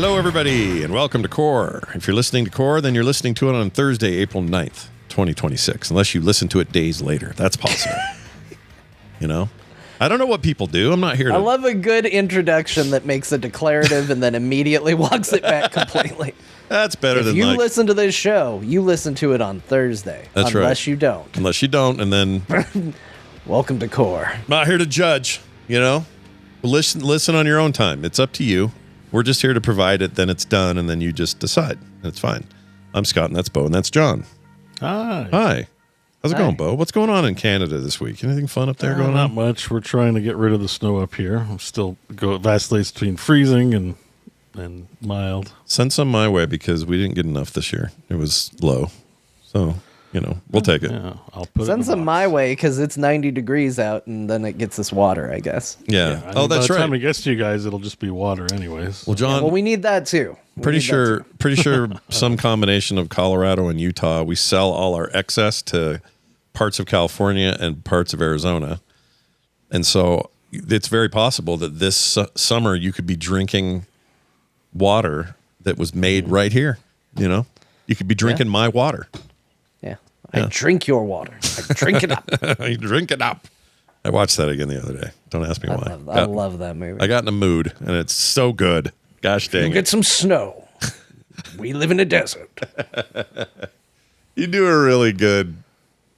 Hello, everybody, and welcome to Core. If you're listening to Core, then you're listening to it on Thursday, April 9th, 2026, unless you listen to it days later. That's possible. You know? I don't know what people do. I'm not here to... I love a good introduction that makes a declarative and then immediately walks it back completely. That's better than If you listen to this show, you listen to it on Thursday. That's right. Unless you don't. Unless you don't, and then... Welcome to Core. I'm not here to judge, you know? Listen on your own time. It's up to you. We're just here to provide it, then it's done, and then you just decide. It's fine. I'm Scott, and that's Beau, and that's Jon. Hi. How's it going, Beau? What's going on in Canada this week? Anything fun up there going on? Not much. We're trying to get rid of the snow up here. I'm still vacillates between freezing and mild. Send some my way because we didn't get enough this year. It was low. So, you know, we'll take it. Yeah, I'll put Send it some my way because it's 90 degrees out and then it gets us water, I guess. Yeah. I mean, Oh, that's by the time right. it gets to you guys, it'll just be water anyways. Well, Jon, Well, we need that too. pretty sure some combination of Colorado and Utah, we sell all our excess to parts of California and parts of Arizona. And so it's very possible that this summer you could be drinking water that was made right here. You know, you could be drinking my water. Yeah. I drink your water. I drink it up. I drink it up. I watched that again the other day. Don't ask me why. I love that movie. I got in a mood, and it's so good. Gosh dang Get it. some snow. We live in a desert. You do a really good...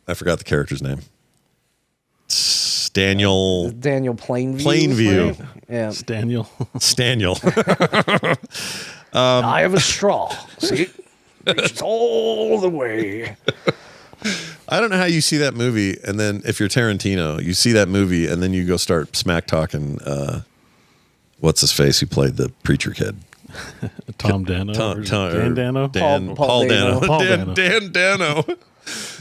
I forgot the character's name. Daniel Plainview. Plainview. Right? Yeah. Daniel. Staniel. I have a straw. See? Reaches all the way. I don't know how you see that movie, and then if you're Tarantino, you see that movie, and then you go start smack talking. What's his face? Who played the preacher kid? Tom Dano. Dan Dano. Paul Dano. Paul Dano. Dan Dano.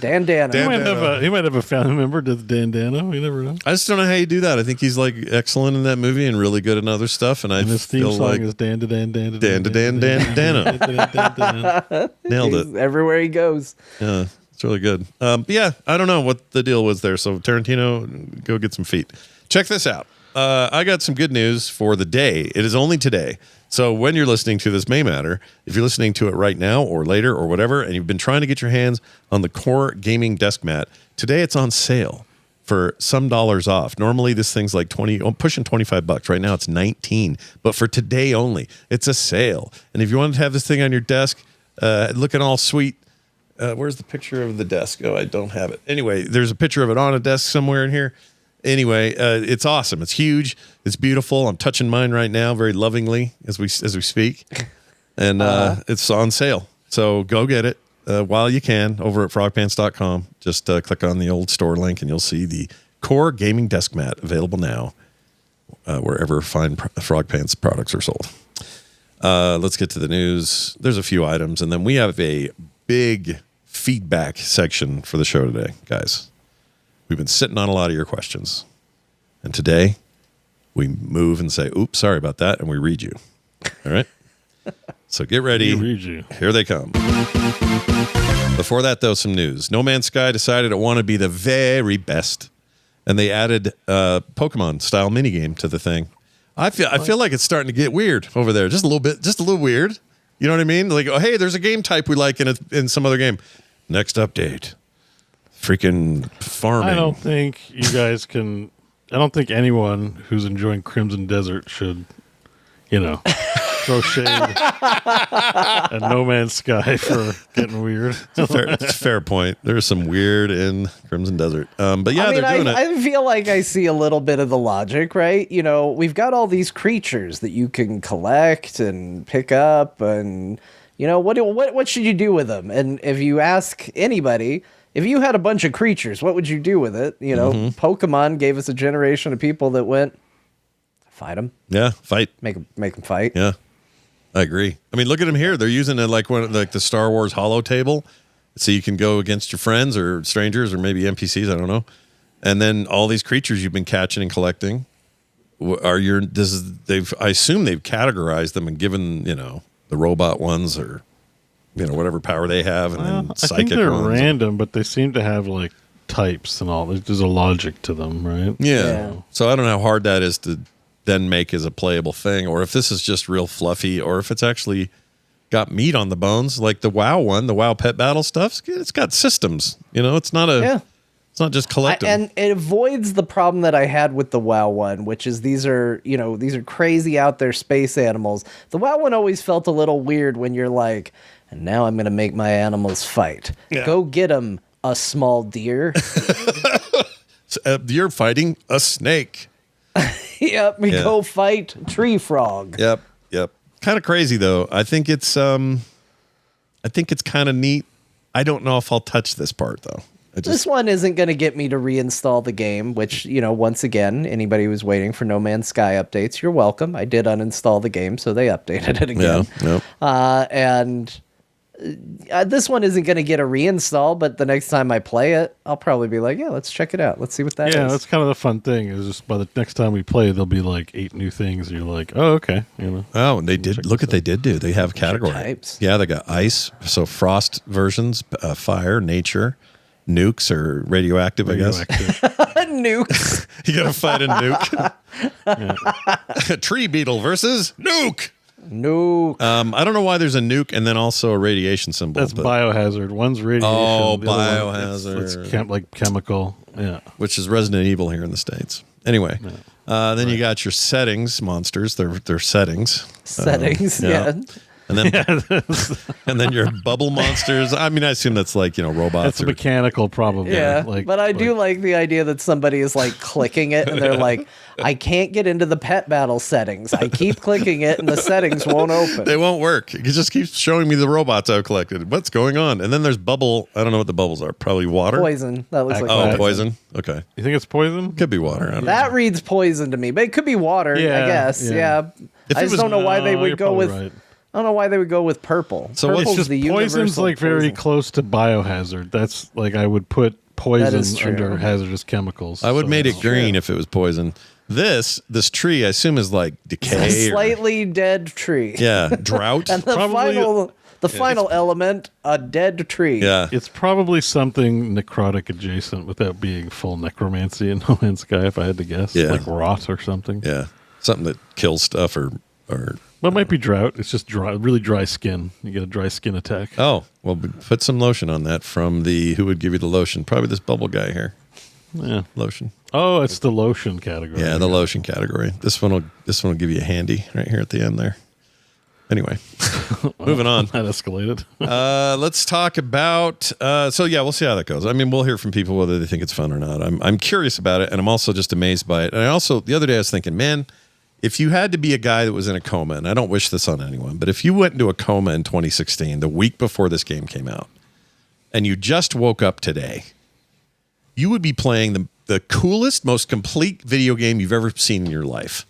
Dan Dano. He might have a family member to Dan Dano. You never know. I just don't know how you do that. I think he's like excellent in that movie and really good in other stuff. And I His theme feel song like is Dan to Dan Dan to Dan to Dan Dano. Nailed it. He's everywhere he goes. Yeah, it's really good. Yeah, I don't know what the deal was there. So Tarantino, go get some feet. Check this out. I got some good news for the day. It is only today. So when you're listening to this may matter. If you're listening to it right now or later or whatever, and you've been trying to get your hands on the Core Gaming Desk Mat, today it's on sale for some dollars off. Normally this thing's like pushing $25. Right now it's 19. But for today only, it's a sale. And if you wanted to have this thing on your desk, looking all sweet, where's the picture of the desk? Oh, I don't have it. Anyway, there's a picture of it on a desk somewhere in here. Anyway, it's awesome. It's huge. It's beautiful. I'm touching mine right now very lovingly as we speak. And it's on sale. So go get it while you can over at frogpants.com. Just click on the old store link and you'll see the Core Gaming Desk Mat available now wherever fine Frog Pants products are sold. Let's get to the news. There's a few items. And then we have a big feedback section for the show today, guys. We've been sitting on a lot of your questions. And today, we move and say, oops, sorry about that, and we read you. All right? So get ready. We read you. Here they come. Before that, though, some news. No Man's Sky decided it wanted to be the very best, and they added a Pokémon-style minigame to the thing. I feel like it's starting to get weird over there. Just a little weird. You know what I mean? Like, oh, hey, there's a game type we like in some other game. Next update. Freaking farming. I don't think you guys can. I don't think anyone who's enjoying Crimson Desert should, throw shade at No Man's Sky for getting weird. It's a fair point. There's some weird in Crimson Desert. But yeah, they're doing it. I feel like I see a little bit of the logic, right? You know, we've got all these creatures that you can collect and pick up, and what should you do with them? And if you ask anybody, if you had a bunch of creatures, what would you do with it? Pokemon gave us a generation of people that went, fight them. Yeah, fight. Make them fight. Yeah, I agree. I mean, look at them here. They're using it like the Star Wars holo table, so you can go against your friends or strangers or maybe NPCs. I don't know. And then all these creatures you've been catching and collecting I assume they've categorized them and given the robot ones or whatever power they have, and then psychic I think they're ones. random, but they seem to have like types and all. There's a logic to them, right? Yeah. So I don't know how hard that is to then make as a playable thing, or if this is just real fluffy, or if it's actually got meat on the bones, like the WoW one, the WoW pet battle stuff. It's got systems. It's not it's not just collective. And it avoids the problem that I had with the WoW one, which is these are crazy out there space animals. The WoW one always felt a little weird when you're like, and now I'm going to make my animals fight. Yeah. Go get them, a small deer. You're fighting a snake. Yep, go fight tree frog. Yep. Kind of crazy though. I think it's kind of neat. I don't know if I'll touch this part though. This one isn't going to get me to reinstall the game, which, once again, anybody who's waiting for No Man's Sky updates, you're welcome. I did uninstall the game, so they updated it again. Yeah. And this one isn't going to get a reinstall, but the next time I play it, I'll probably be like, yeah, let's check it out. Let's see what that is. Yeah, that's kind of the fun thing. Is just by the next time we play, there'll be like 8 new things. And you're like, oh, okay. Oh, and they did. Look what they did do. They have category types. Yeah, they got ice. So frost versions, fire, nature. Nukes or radioactive, I guess. Nukes. You gotta fight a nuke. Tree beetle versus nuke. I don't know why there's a nuke and then also a radiation symbol. That's biohazard. One's radiation. Oh, biohazard. It's like chemical. Yeah. Which is Resident Evil here in the States. Anyway, then you got your settings monsters. They're settings. Settings, yeah. And then your bubble monsters. I mean, I assume that's like, robots. That's mechanical, probably. Yeah, but I do like the idea that somebody is like clicking it and they're like, I can't get into the pet battle settings. I keep clicking it and the settings won't open. They won't work. It just keeps showing me the robots I've collected. What's going on? And then there's bubble. I don't know what the bubbles are. Probably water. Poison. That looks like poison. Okay. You think it's poison? Could be water. I don't that know. Reads poison to me, but it could be water, I guess. Yeah. I just don't know why they would go with... Right. I don't know why they would go with purple. So Purple's it's just the poison's like poison. very close to biohazard. That's like I would put poison under hazardous chemicals. I would made it green if it was poison. This tree, I assume, is like decay. It's a slightly dead tree. Yeah, drought. And the final element, a dead tree. Yeah, it's probably something necrotic adjacent without being full necromancy in No Man's Sky. If I had to guess, like rot or something. Yeah, something that kills stuff or. Well, it might be drought. It's just dry, really dry skin. You get a dry skin attack. Oh, well, put some lotion on that from who would give you the lotion? Probably this bubble guy here. Yeah, lotion. Oh, it's the lotion category. Yeah, the lotion category. This one will give you a handy right here at the end there. Anyway, moving on. That escalated. Let's talk about. We'll see how that goes. I mean, we'll hear from people whether they think it's fun or not. I'm curious about it, and I'm also just amazed by it. And the other day I was thinking, man. If you had to be a guy that was in a coma, and I don't wish this on anyone, but if you went into a coma in 2016, the week before this game came out, and you just woke up today, you would be playing the coolest, most complete video game you've ever seen in your life.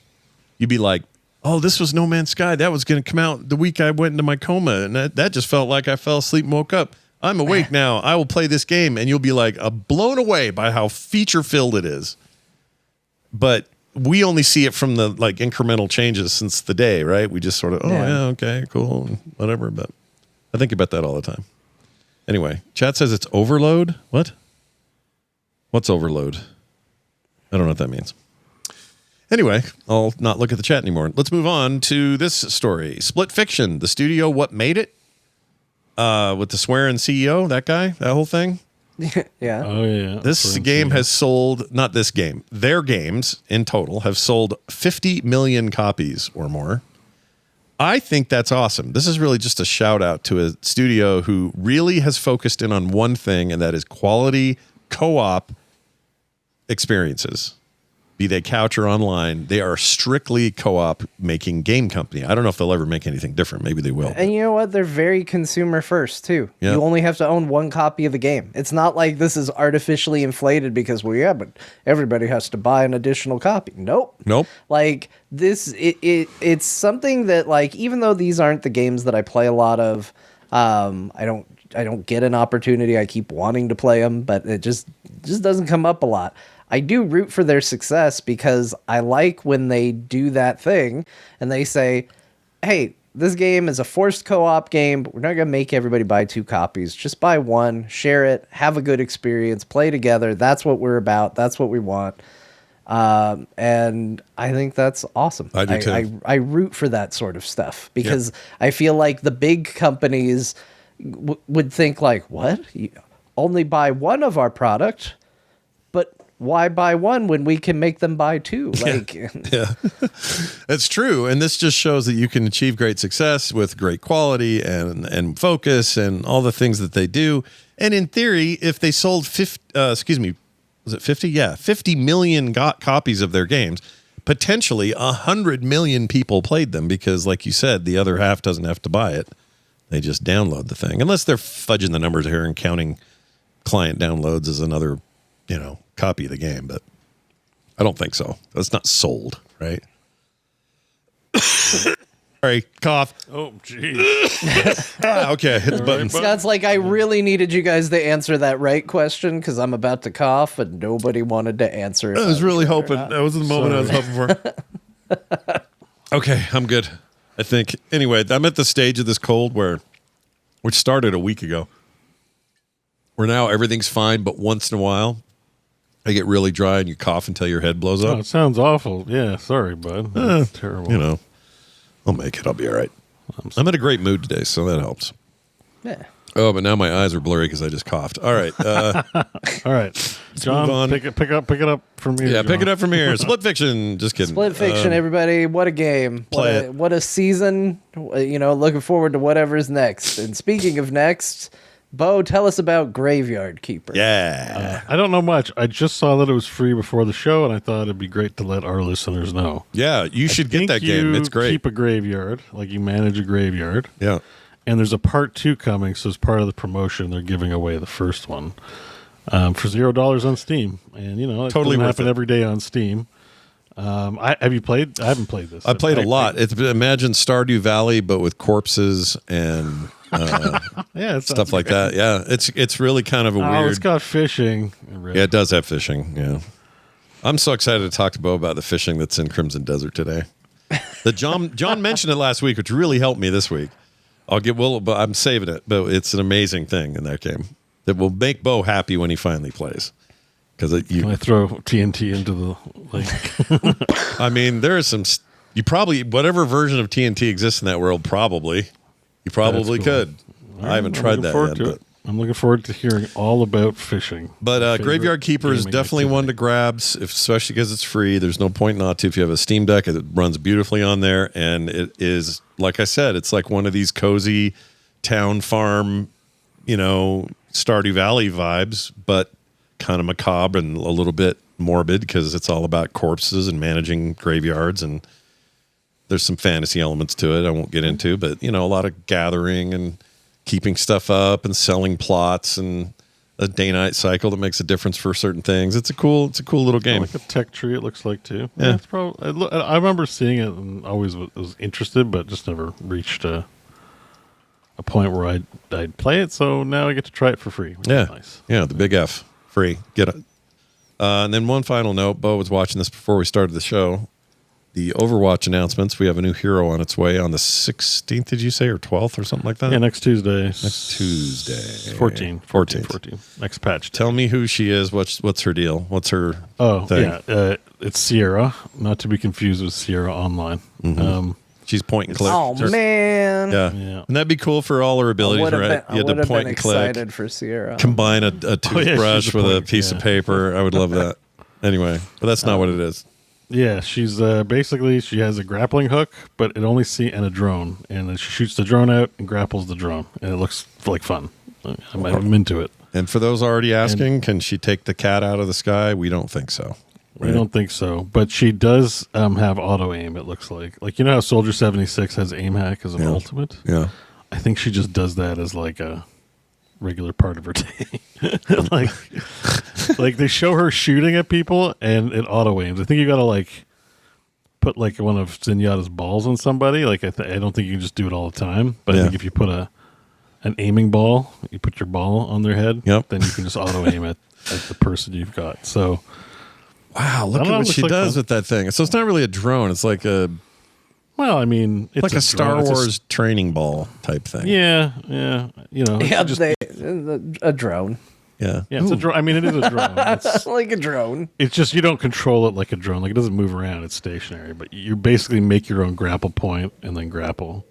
You'd be like, oh, this was No Man's Sky. That was going to come out the week I went into my coma, and that just felt like I fell asleep and woke up. I'm awake now. I will play this game, and you'll be like blown away by how feature-filled it is. But we only see it from the incremental changes since the day, right? We just sort of, okay, cool, whatever. But I think about that all the time. Anyway, chat says it's overload. What? What's overload? I don't know what that means. Anyway, I'll not look at the chat anymore. Let's move on to this story. Split Fiction, the studio, what made it? With the swearing CEO, that guy, that whole thing. Yeah. Oh, yeah. This game has sold, not this game, their games in total have sold 50 million copies or more. I think that's awesome. This is really just a shout out to a studio who really has focused in on one thing, and that is quality co-op experiences. Be they couch or online, they are strictly co-op making game company. I don't know if they'll ever make anything different. Maybe they will. And you know what? They're very consumer first, too. Yep. You only have to own one copy of the game. It's not like this is artificially inflated because, but everybody has to buy an additional copy. Nope. Like, it's something that, even though these aren't the games that I play a lot of, I don't get an opportunity. I keep wanting to play them, but it just doesn't come up a lot. I do root for their success because I like when they do that thing and they say, hey, this game is a forced co-op game, but we're not going to make everybody buy 2 copies. Just buy one, share it, have a good experience, play together. That's what we're about. That's what we want. And I think that's awesome. I do too. I root for that sort of stuff because I feel like the big companies would think like, what? You only buy one of our product, but why buy one when we can make them buy two? Like, Yeah, it's true. And this just shows that you can achieve great success with great quality and focus and all the things that they do. And in theory, if they sold 50, was it 50? Yeah, 50 million copies of their games, potentially 100 million people played them because, like you said, the other half doesn't have to buy it. They just download the thing. Unless they're fudging the numbers here and counting client downloads as another, copy of the game, but I don't think so. It's not sold, right? Sorry, cough. Oh, geez. Okay, hit the button. Scott's like, I really needed you guys to answer that right question because I'm about to cough and nobody wanted to answer it. I was really hoping. That was the moment I was hoping for. Okay, I'm good. I think. Anyway, I'm at the stage of this cold which started a week ago, where now everything's fine, but once in a while, I get really dry and you cough until your head blows up. Oh, it sounds awful. Yeah, sorry, bud. That's terrible. I'll make it. I'll be all right. I'm in a great mood today, so that helps. Yeah. Oh, but now my eyes are blurry because I just coughed. All right. All right. John, move on. pick it up from here. Yeah, John. pick it up from here. Split Fiction. Just kidding. Split Fiction, everybody. What a game. Play it. What a season. Looking forward to whatever's next. And speaking of next, Beau, tell us about Graveyard Keeper. Yeah. I don't know much. I just saw that it was free before the show, and I thought it'd be great to let our listeners know. Yeah, you should get that game. It's great. Keep a graveyard, like you manage a graveyard. Yeah. And there's a part 2 coming, so as part of the promotion, they're giving away the first one for $0 on Steam. And, it Totally doesn't worth happen it. every day on Steam. Have you played? I haven't played this. I played a lot. Imagine Stardew Valley, but with corpses and yeah, stuff like that. Yeah, it's really kind of a Oh, weird. it's got fishing. Yeah, it does have fishing. Yeah, I'm so excited to talk to Beau about the fishing that's in Crimson Desert today. The John mentioned it last week, which really helped me this week. But I'm saving it. But it's an amazing thing in that game that will make Beau happy when he finally plays. Because Can I throw TNT into the lake? I mean, there is some. You probably whatever version of TNT exists in that world. You probably cool. could. I haven't tried that yet. But. I'm looking forward to hearing all about fishing. But Graveyard Keeper is definitely one to grab, especially because it's free. There's no point not to. If you have a Steam Deck, it runs beautifully on there. And it is, like I said, it's like one of these cozy town farm, Stardew Valley vibes, but kind of macabre and a little bit morbid because it's all about corpses and managing graveyards. And there's some fantasy elements to it I won't get into, but, a lot of gathering and keeping stuff up and selling plots and a day-night cycle that makes a difference for certain things. It's a cool little game. Like a tech tree, it looks like too. Yeah. It's probably. I remember seeing it and always was interested, but just never reached a point where I'd play it. So now I get to try it for free. Which is nice. Yeah, the big F, free. Get it. And then one final note. Beau was watching this before we started the show. The Overwatch announcements. We have a new hero on its way on the 16th, did you say, or 12th or something like that? Yeah, next Tuesday. Next Tuesday. 14. Next patch. Tell me who she is. What's her deal? What's her thing? Yeah. It's Sierra, not to be confused with Sierra Online. Mm-hmm. She's point and click. Oh, man. Yeah. And that'd be cool for all her abilities, right? I would have been excited for Sierra. Combine a toothbrush with a piece of paper. I would love that. Anyway, but that's not what it is. Yeah, she's basically she has a grappling hook, but it only and a drone, and then she shoots the drone out and grapples the drone, and it looks like fun. I'm into it. And for those already asking, can she take the cat out of the sky? We don't think so. Right? We don't think so, but she does have auto aim. It looks like how Soldier 76 has aim hack as an ultimate. Yeah, I think she just does that as like a regular part of her day. like they show her shooting at people and it auto aims. I think you gotta put one of Zenyatta's balls on somebody. I don't think you can just do it all the time. But I think if you put an aiming ball, you put your ball on their head, then you can just auto aim at the person you've got. So wow, look at what she does with that thing. So it's not really a drone. It's like a it's like a Star Wars training ball type thing. Yeah. A drone. Yeah. Yeah, it's a drone. I mean, it is a drone. It's, Like a drone. it's just you don't control it like a drone. Like it doesn't move around. It's stationary. But you basically make your own grapple point and then grapple.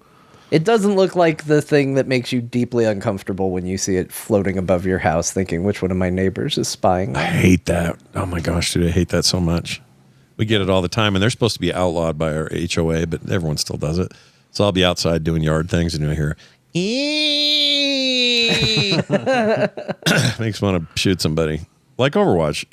It doesn't look like the thing that makes you deeply uncomfortable when you see it floating above your house, thinking which one of my neighbors is spying I on. hate that. Oh my gosh, dude, I hate that so much. We get it all the time, and they're supposed to be outlawed by our HOA, but everyone still does it. So I'll be outside doing yard things, and you'll hear, makes me want to shoot somebody. Like Overwatch.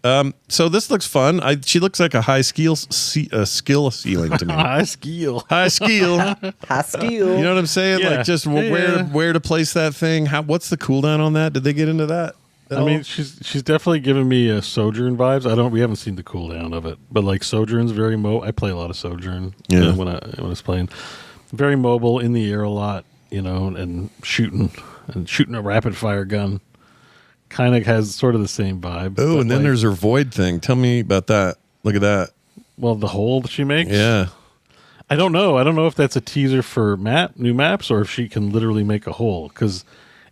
So this looks fun. She looks like a high skill ceiling to me. High skill. High skill. High skill. You know what I'm saying? Yeah. Like just Yeah. where to place that thing. What's the cooldown on that? Did they get into that? I mean, she's definitely giving me Sojourn vibes. We haven't seen the cooldown of it, but like Sojourn's very I play a lot of Sojourn. Yeah. When I was playing, very mobile, in the air a lot, and shooting a rapid fire gun. Kind of has sort of the same vibe. Oh, but and then there's her void thing. Tell me about that. Look at that. well, the hole that she makes. Yeah. I don't know. I don't know if that's a teaser for new maps or if she can literally make a hole, because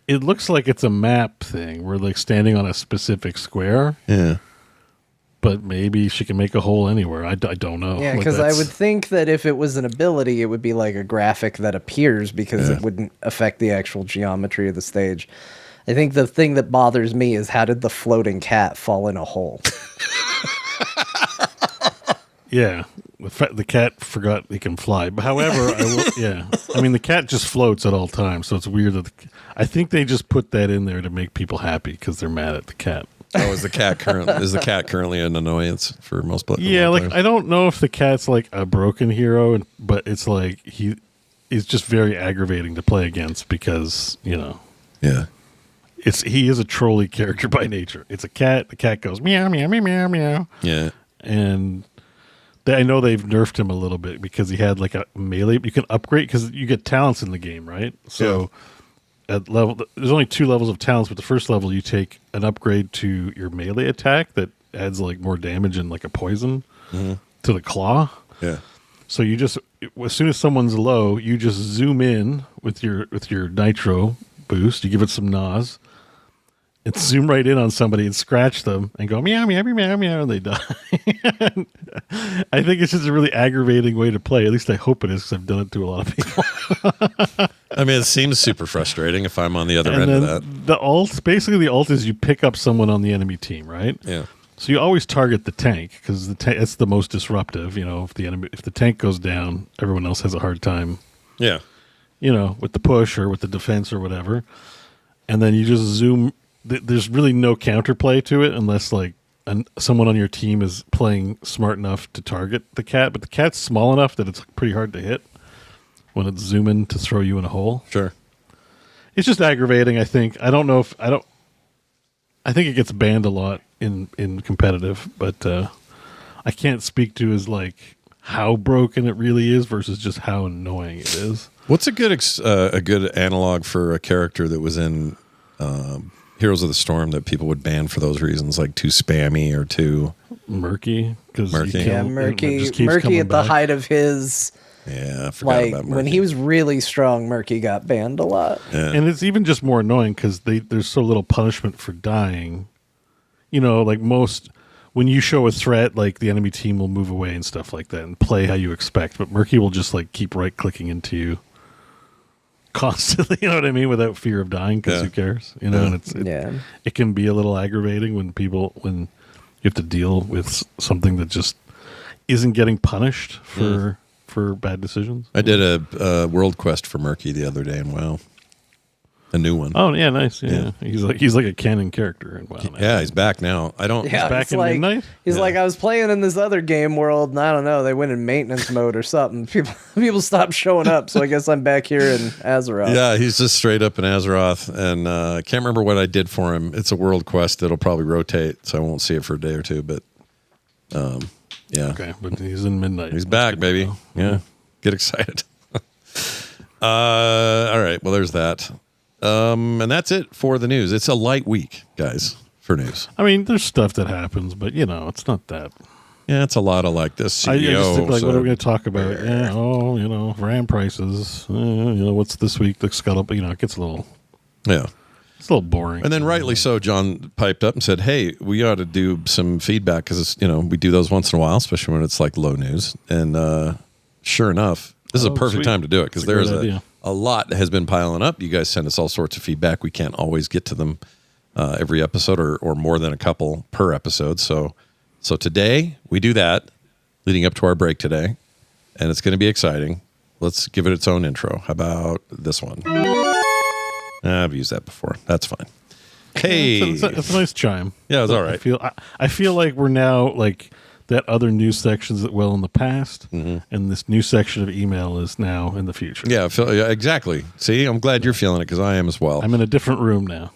it looks like it's a map thing. We're like standing on a specific square, Yeah. but maybe she can make a hole anywhere. I don't know. Yeah, Like, because I that's- would think that if it was an ability, it would be like a graphic that appears because it wouldn't affect the actual geometry of the stage. I think the thing that bothers me is how did the floating cat fall in a hole? Yeah, the cat forgot he can fly. But however, I mean the cat just floats at all times, so it's weird that I think they just put that in there to make people happy because they're mad at the cat. Oh, is the cat currently an annoyance for most players? Yeah, like I don't know if the cat's like a broken hero, but it's like he's just very aggravating to play against because Yeah. he is a trolly character by nature. It's a cat. The cat goes meow meow meow meow meow, Yeah. and I know they've nerfed him a little bit because he had like a melee. You can upgrade because you get talents in the game, right? So at level, there's only 2 levels of talents, but the first level you take an upgrade to your melee attack that adds like more damage and like a poison to the claw. Yeah. So you just, as soon as someone's low, you just zoom in with your nitro boost. You give it some nos, and zoom right in on somebody and scratch them and go meow meow meow meow meow, and they die. I think it's just a really aggravating way to play. At least I hope it is, because I've done it to a lot of people. I mean, it seems super frustrating if I'm on the other end of that. The ult, basically the ult is you pick up someone on the enemy team, right? Yeah. So you always target the tank because it's the most disruptive. If the tank goes down, everyone else has a hard time. Yeah. With the push or with the defense or whatever. And then you just zoom. There's really no counterplay to it unless like someone on your team is playing smart enough to target the cat. But the cat's small enough that it's pretty hard to hit when it's zooming to throw you in a hole. Sure. It's just aggravating, I think. I don't know if I think it gets banned a lot in competitive, but I can't speak to as like how broken it really is versus just how annoying it is. What's a good analog for a character that was in Heroes of the Storm that people would ban for those reasons, like too spammy or too murky? Murky. Yeah, Murky at the height of his, I forgot about Murky. when he was really strong, Murky got banned a lot. Yeah. And it's even just more annoying because there's so little punishment for dying. Like when you show a threat, like the enemy team will move away and stuff like that and play how you expect. But Murky will just like keep right clicking into you constantly, you know what I mean, without fear of dying, because who cares, and it can be a little aggravating when you have to deal with something that just isn't getting punished for bad decisions. I did a world quest for Murky the other day, and WoW. A new one. Oh yeah, nice. Yeah. He's like a canon character in WoW now. Yeah, he's back now. I don't. Yeah, back it's in like, Midnight? He's like, I was playing in this other game world, and I don't know, they went in maintenance mode or something. People stopped showing up, so I guess I'm back here in Azeroth. Yeah, he's just straight up in Azeroth, and I can't remember what I did for him. It's a world quest that'll probably rotate, so I won't see it for a day or two. But yeah, Okay, but he's in Midnight. he's back, baby. Yeah, get excited. All right, well, there's that. And that's it for the news. It's a light week, guys, for news. I mean, there's stuff that happens, but it's not that. Yeah, it's a lot of like this CEO. I just think, like, what are we going to talk about? RAM prices. What's this week? The scuttle, it gets a little It's a little boring. And then rightly so, John piped up and said, hey, we ought to do some feedback because, we do those once in a while, especially when it's like low news. And sure enough, this is a perfect time to do it because there's a lot that has been piling up. You guys send us all sorts of feedback. We can't always get to them every episode or more than a couple per episode. So today we do that leading up to our break today, and it's going to be exciting. Let's give it its own intro. How about this one? I've used that before. That's fine. Hey, it's a nice chime. Yeah, it's all right. I feel like we're now like that other news sections that in the past, and this new section of email is now in the future. Yeah, exactly. See, I'm glad you're feeling it because I am as well. I'm in a different room now.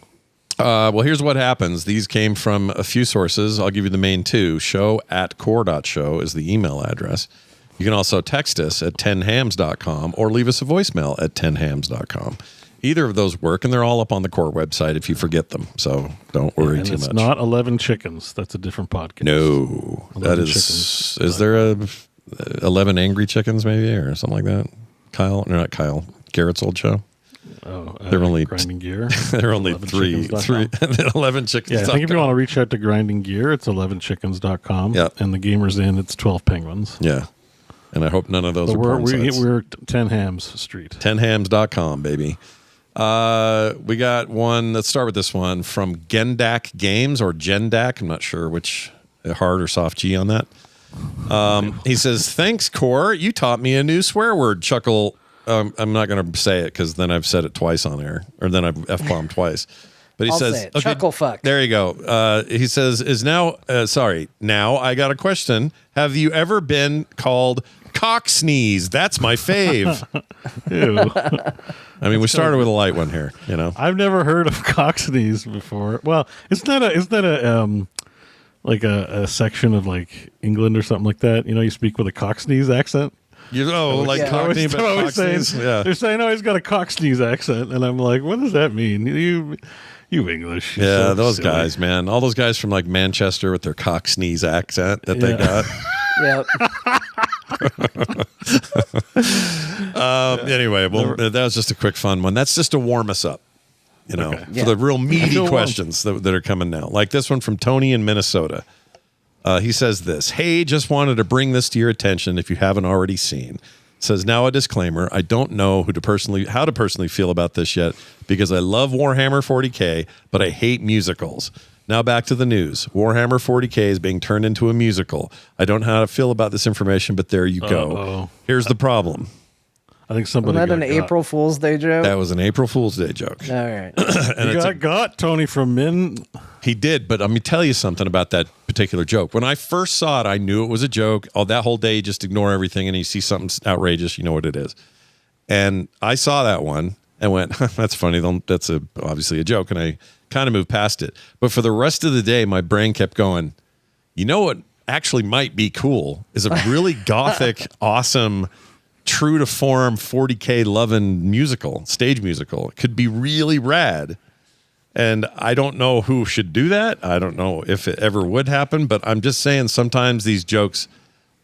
Well, here's what happens. These came from a few sources. I'll give you the main two. show@core.show is the email address. You can also text us at 10hams.com or leave us a voicemail at 10hams.com. Either of those work, and they're all up on the Core website if you forget them. So don't worry too much. It's not 11 Chickens. That's a different podcast. No. That is... Chickens. Is there a 11 Angry Chickens maybe or something like that? Kyle? No, not Kyle. Garrett's old show? Oh, they're only Grinding Gear. They're only 11 chickens. Yeah, I think if you want to reach out to Grinding Gear, it's 11chickens.com. Yeah. And the Gamers Inn, it's 12 Penguins. Yeah. And I hope none of those are porn sites. We're 10 Hams Street. 10hams.com, baby. We got one. Let's start with this one from Gendak Games or Gendak. I'm not sure which hard or soft G on that. He says, thanks, Core. You taught me a new swear word. Chuckle. I'm not going to say it because then I've said it twice on air, or then I've F-bombed twice. But he says, say it. Chuckle fuck. There you go. He says, now I got a question. Have you ever been called cock sneeze? That's my fave. Ew. I mean, we started with a light one here, I've never heard of cock sneeze before. Well, isn't that a section of like England or something like that? You speak with a cock sneeze accent. Cockney, but cock sneeze. Yeah. They're saying, he's got a cock sneeze accent, and I'm like, what does that mean? You English. Yeah, those silly guys, man. All those guys from like Manchester with their cock sneeze accent that they got. Yep. Anyway, that was just a quick fun one. That's just to warm us up, for the real meaty questions that are coming now. Like this one from Tony in Minnesota. He says this, hey, just wanted to bring this to your attention if you haven't already seen. Says, now a disclaimer, I don't know how to personally feel about this yet because I love Warhammer 40K, but I hate musicals. Now back to the news. Warhammer 40K is being turned into a musical. I don't know how to feel about this information, but there you go. Here's the problem. I think somebody Wasn't that an April Fool's Day joke? That was an April Fool's Day joke. All right. And you got Tony from Min. He did, but let me tell you something about that particular joke. When I first saw it, I knew it was a joke. That whole day, you just ignore everything, and you see something outrageous, you know what it is. And I saw that one and went, that's funny. That's obviously a joke, and I kind of moved past it. But for the rest of the day, my brain kept going, you know what actually might be cool is a really gothic, awesome, true to form 40K loving stage musical. It could be really rad. And I don't know who should do that. I don't know if it ever would happen, but I'm just saying sometimes these jokes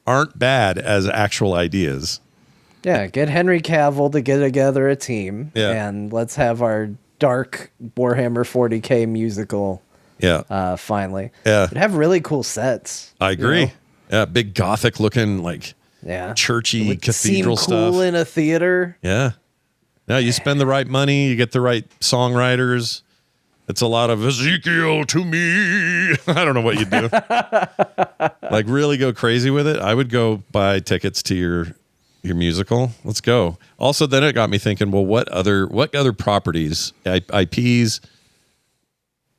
aren't bad as actual ideas. Yeah, get Henry Cavill to get together a team, and let's have our dark Warhammer 40K musical. Yeah, finally. Yeah, it'd have really cool sets. I agree. Yeah, big gothic looking, like churchy cathedral seem stuff. Cool in a theater. Yeah. Now you spend the right money, you get the right songwriters. It's a lot of Ezekiel to me. I don't know what you do. Like really go crazy with it. I would go buy tickets to your musical. Let's go. Also, then it got me thinking, well, what other properties, IPs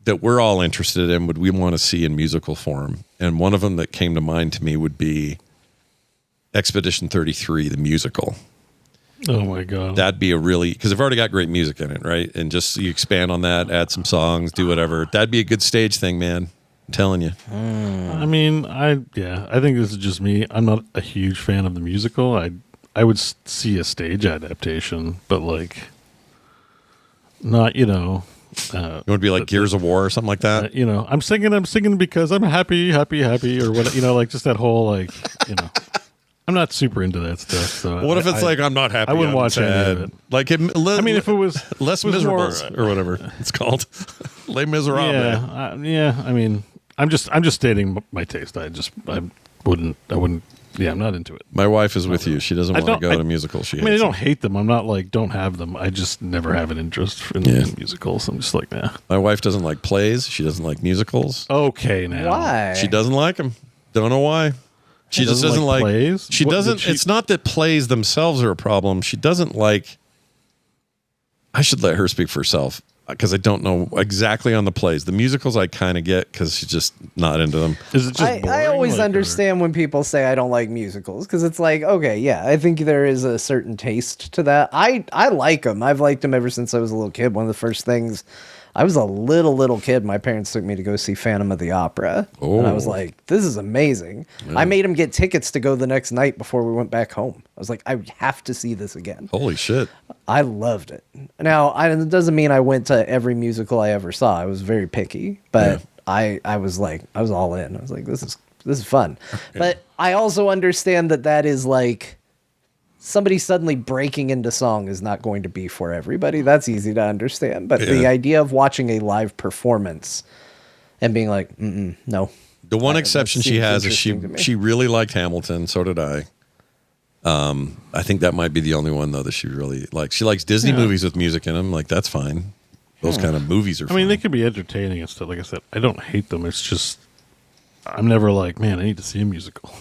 that we're all interested in would we want to see in musical form? And one of them that came to mind to me would be Expedition 33, the musical. Oh my God. That'd be because I've already got great music in it, right? And just you expand on that, add some songs, do whatever. That'd be a good stage thing, man. I'm telling you. I mean, I think this is just me. I'm not a huge fan of the musical. I would see a stage adaptation, but like not, you want to be like Gears of War or something like that? I'm singing because I'm happy, or what, like just that whole like, I'm not super into that stuff. So What if it's like I'm not happy? I wouldn't I'm watch any sad. of it. Like I mean, if it was less it was miserables more, or whatever it's called, Les Miserables. yeah. I mean, I'm just stating my taste. I wouldn't. Yeah, I'm not into it. My wife is with you. She doesn't want to go to musicals. I mean, I don't hate them. I'm not like don't have them. I just never have an interest in musicals. I'm just like, nah. My wife doesn't like plays. She doesn't like musicals. Okay, now Why? She doesn't like them. Don't know why. She just doesn't like plays. She doesn't. It's not that plays themselves are a problem. She doesn't like. I should let her speak for herself because I don't know exactly on the plays. The musicals I kind of get because she's just not into them. Is it just boring? I always understand when people say I don't like musicals because it's like, okay, yeah, I think there is a certain taste to that. I like them. I've liked them ever since I was a little kid. One of the first things, I was a little kid. My parents took me to go see Phantom of the Opera. Oh. And I was like, this is amazing. Yeah. I made them get tickets to go the next night before we went back home. I was like, I have to see this again. Holy shit. I loved it. Now, it doesn't mean I went to every musical I ever saw. I was very picky, but I was all in. I was like, this is fun. Okay. But I also understand that is like somebody suddenly breaking into song is not going to be for everybody. That's easy to understand. But the idea of watching a live performance and being like, no. The one exception she has is she really liked Hamilton. So did I. I think that might be the only one though that she really likes. She likes Disney movies with music in them. Like that's fine. Those kind of movies are fine. I mean, they can be entertaining and stuff. Like I said, I don't hate them. It's just I'm never like, man, I need to see a musical.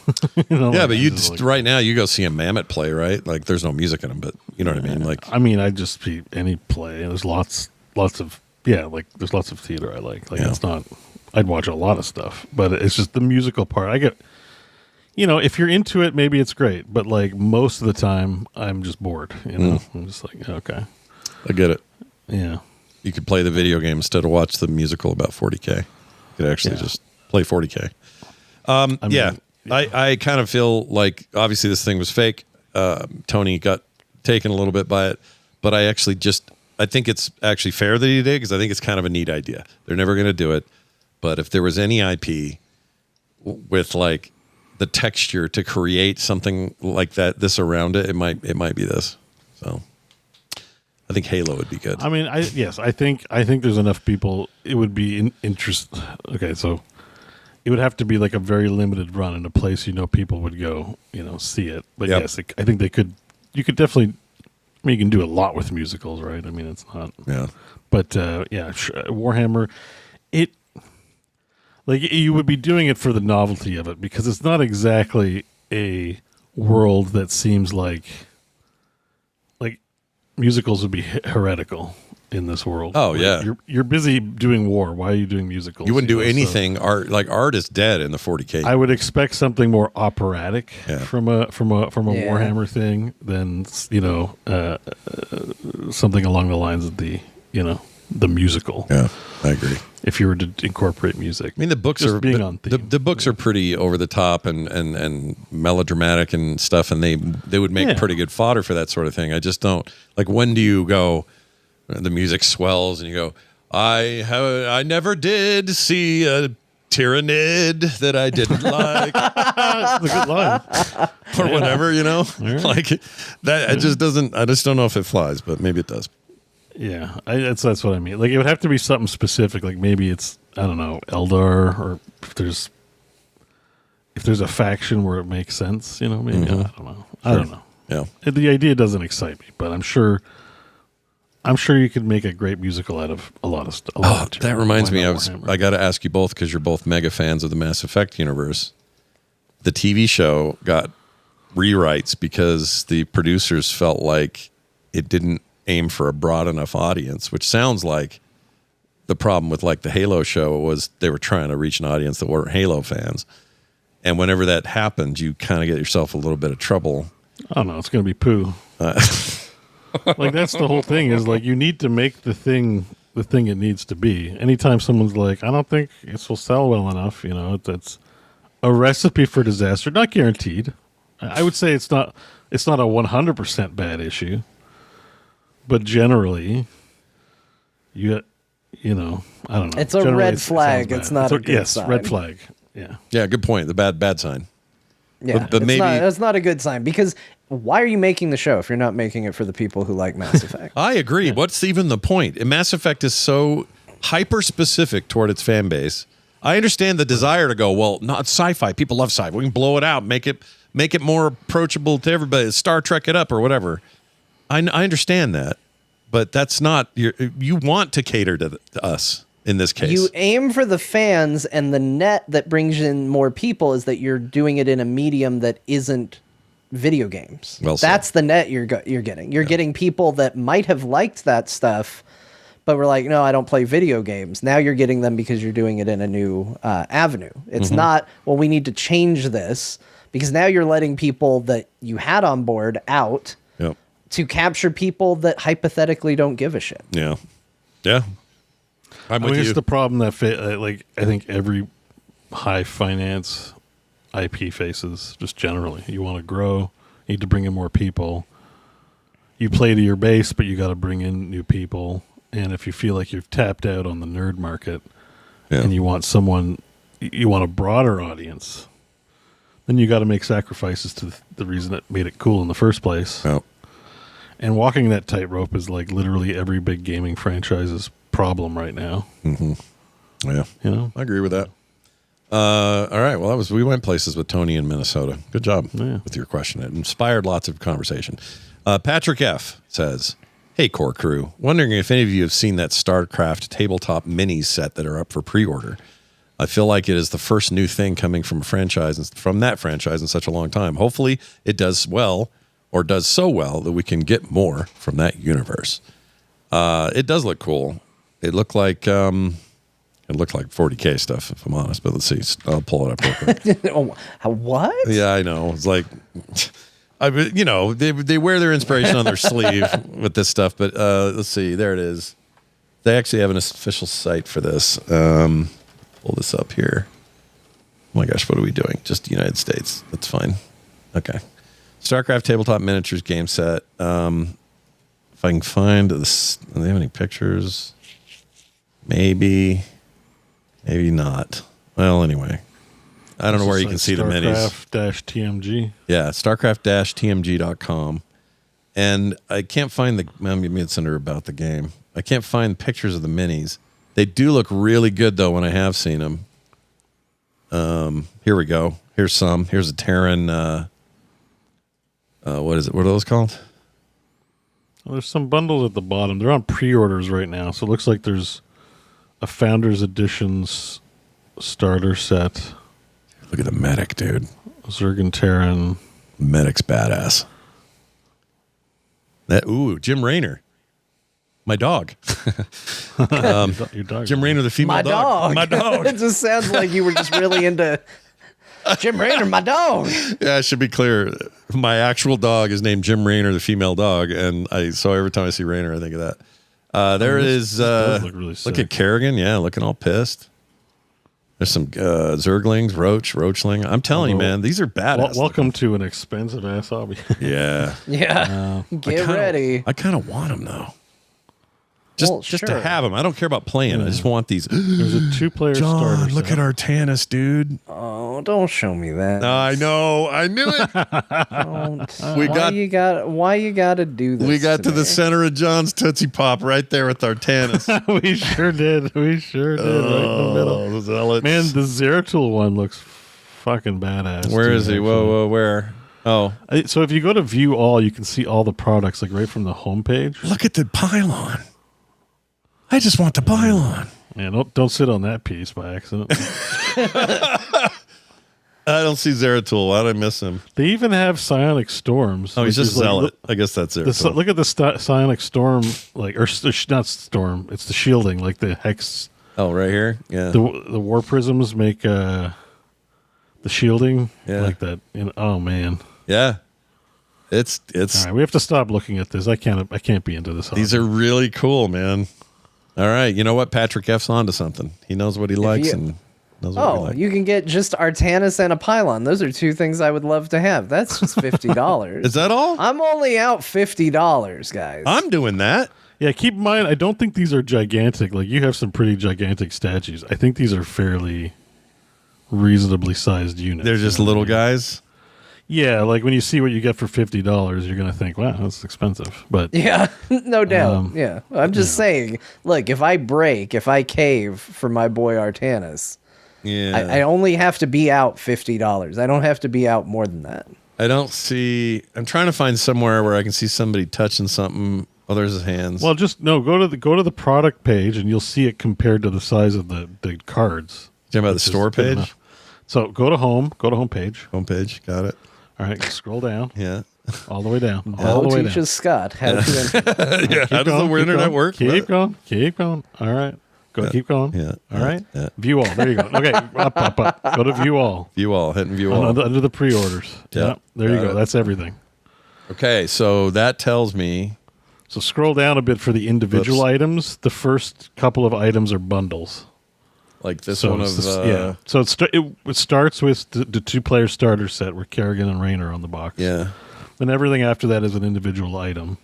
But you just, right now you go see a Mammoth play, right? Like there's no music in them, but you know what I mean? Like, I mean, I just see any play. There's lots of there's lots of theater I like. Like it's not. I'd watch a lot of stuff, but it's just the musical part. I get, if you're into it, maybe it's great, but like most of the time, I'm just bored. I'm just like, okay, I get it. Yeah, you could play the video game instead of watch the musical about 40K. You could actually just play 40K. I kind of feel like obviously this thing was fake. Tony got taken a little bit by it, but I think it's actually fair that he did because I think it's kind of a neat idea. They're never going to do it, but if there was any IP with like the texture to create something like that, this around it, it might be this. So I think Halo would be good. I mean, I think there's enough people. It would be interest. Okay, so it would have to be like a very limited run in a place people would go, see it. But yes, I think they could. You could definitely. I mean, you can do a lot with musicals, right? I mean, it's not. Yeah. But Warhammer, it. Like you would be doing it for the novelty of it because it's not exactly a world that seems like musicals would be heretical in this world. Oh yeah, you're busy doing war. Why are you doing musicals? You wouldn't do anything. Art is dead in the 40K. I would expect something more operatic from a Warhammer thing than something along the lines of the musical. Yeah, I agree. If you were to incorporate music, I mean the books just are being on theme. The books are pretty over the top and melodramatic and stuff, and they would make pretty good fodder for that sort of thing. I just don't like. When do you go? The music swells and you go, I never did see a tyrannid that I didn't like. That's a good line. Or whatever, like that. It just doesn't. I just don't know if it flies, but maybe it does. Yeah, that's what I mean. Like it would have to be something specific. Like maybe it's Eldar, or if there's a faction where it makes sense. Maybe I don't know. I don't know. Yeah, the idea doesn't excite me, but I'm sure you could make a great musical out of a lot of stuff. That reminds me, I got to ask you both because you're both mega fans of the Mass Effect universe. The TV show got rewrites because the producers felt like it didn't aim for a broad enough audience, which sounds like the problem with like the Halo show was they were trying to reach an audience that weren't Halo fans. And whenever that happens, you kind of get yourself a little bit of trouble. I don't know. It's going to be poo. Like that's the whole thing is like you need to make the thing it needs to be. Anytime someone's like, I don't think this will sell well enough, that's a recipe for disaster. Not guaranteed. I would say it's not a 100% bad issue. But generally, I don't know. It's a red flag. It's not a good sign. Red flag. Yeah. Yeah, good point. The bad sign. Yeah, but maybe that's not a good sign, because why are you making the show if you're not making it for the people who like Mass Effect? I agree. What's even the point? Mass Effect is so hyper specific toward its fan base. I understand the desire to go, well, not sci-fi. People love sci-fi. We can blow it out, make it more approachable to everybody. Star Trek it up or whatever. I understand that, but that's not you want to cater to us in this case. You aim for the fans, and the net that brings in more people is that you're doing it in a medium that isn't video games. Well said. That's the net you're getting. You're getting people that might have liked that stuff, but we're like, no, I don't play video games. Now you're getting them because you're doing it in a new avenue. It's not, well, we need to change this, because now you're letting people that you had on board out to capture people that hypothetically don't give a shit. Yeah. Yeah. I mean, it's the problem that I think every high finance IP faces, just generally. You want to grow, you need to bring in more people. You play to your base, but you got to bring in new people. And if you feel like you've tapped out on the nerd market and you want a broader audience, then you got to make sacrifices to the reason that made it cool in the first place. Oh. And walking that tightrope is like literally every big gaming franchise's problem right now. Mm-hmm. Yeah. You know? I agree with that. All right. Well, we went places with Tony in Minnesota. Good job with your question. It inspired lots of conversation. Patrick F. says, hey, core crew, wondering if any of you have seen that StarCraft tabletop minis set that are up for pre-order. I feel like it is the first new thing coming from that franchise in such a long time. Hopefully it does well, or does so well that we can get more from that universe. It does look cool. It looked like 40K stuff, if I'm honest, but let's see. I'll pull it up real quick. What? Yeah, I know. It's like, they wear their inspiration on their sleeve with this stuff, but let's see. There it is. They actually have an official site for this. Pull this up here. Oh my gosh, what are we doing? Just the United States. That's fine. Okay. StarCraft tabletop miniatures game set. If I can find this, do they have any pictures? Maybe not. Well, anyway, I don't know where you can see the minis. StarCraft-TMG. Yeah, StarCraft-TMG.com. And I can't find maybe it's under about the game. I can't find pictures of the minis. They do look really good, though, when I have seen them. Here we go. Here's some. Here's a Terran. What is it? What are those called? Well, there's some bundles at the bottom. They're on pre-orders right now, so it looks like there's a Founders Editions starter set. Look at the medic, dude. Zergan Terran. Medic's badass. Jim Raynor. My dog. Your dog. Jim Raynor, the female dog. My dog. It just sounds like you were just really into Jim Raynor, my dog. Yeah, it should be clear. My actual dog is named Jim Raynor, the female dog, and so every time I see Raynor, I think of that. There it is. Look really look at Kerrigan. Yeah, looking all pissed. There's some Zerglings, Roachling. I'm telling you, man, these are badass. Welcome to an expensive ass hobby. Yeah. Yeah. Get ready. I kind of want them, though. Just to have them. I don't care about playing. I just want these. There's a 2-player John, starter look set. at Artanis, dude. Oh, don't show me that. I know. I knew it. Why you gotta do this? We got to the me? center of John's Tootsie Pop right there with Artanis. We sure did. Right in the middle. Zealots. Man, the Zeratul one looks fucking badass. Where dude, is he? actually. Whoa, where? Oh. So if you go to view all, you can see all the products like right from the homepage. Look at the pylon. I just want the pylon. Yeah, don't sit on that piece by accident. I don't see Zeratul. Why did I miss him? They even have Psionic Storms. Oh, he's just Zealot. Like, I guess that's Zeratul. look at the Psionic Storm, or not Storm. It's the shielding, like the Hex. Oh, right here? Yeah. The War Prisms make the shielding like that. Oh, man. Yeah. It's all right, we have to stop looking at this. I can't be into this. These are really cool, man. All right, you know what? Patrick F's onto something. He knows what he likes and knows what we like. You can get just Artanis and a pylon. Those are two things I would love to have. That's just $50. Is that all? I'm only out $50, guys. I'm doing that. Yeah, keep in mind, I don't think these are gigantic. Like, you have some pretty gigantic statues. I think these are fairly reasonably sized units. They're just little guys. Yeah, like when you see what you get for $50, you're gonna think, "Wow, that's expensive." But Yeah, no doubt. Yeah, I'm just saying. Look, if I cave for my boy Artanis, Yeah. I only have to be out $50. I don't have to be out more than that. I don't see. I'm trying to find somewhere where I can see somebody touching something. Oh, there's his hands. well, just no. Go to the product page, and you'll see it compared to the size of the cards. Talking about the which is store good page? enough. So go to home. Go to home page. Homepage. Got it. All right, scroll down Yeah. all the way down. Beau All the way down. teaches Scott how to. Yeah. How does the internet work? Keep going. Keep going. All right. Go. Keep going. Yeah. All right. Yeah. View all. There you go. Okay. Up. Go to view all. View all. Hitting view all. Under the pre-orders. Yeah. Yeah. There you Got go. it. That's everything. Okay. So that tells me. So scroll down a bit for the individual Whoops. items. The first couple of items are bundles. Like this So one it's of. yeah. So it starts with the 2-player starter set where Kerrigan and Rain are on the box. Yeah. And everything after that is an individual item.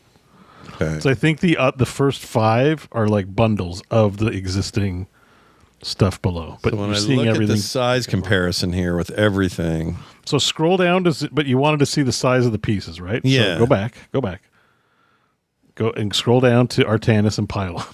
Okay. So I think the first 5 are like bundles of the existing stuff below. But So when you're I seeing look at everything. the size comparison here with everything. So scroll down but you wanted to see the size of the pieces, right? Yeah. So go back. Go and scroll down to Artanis and Pylon.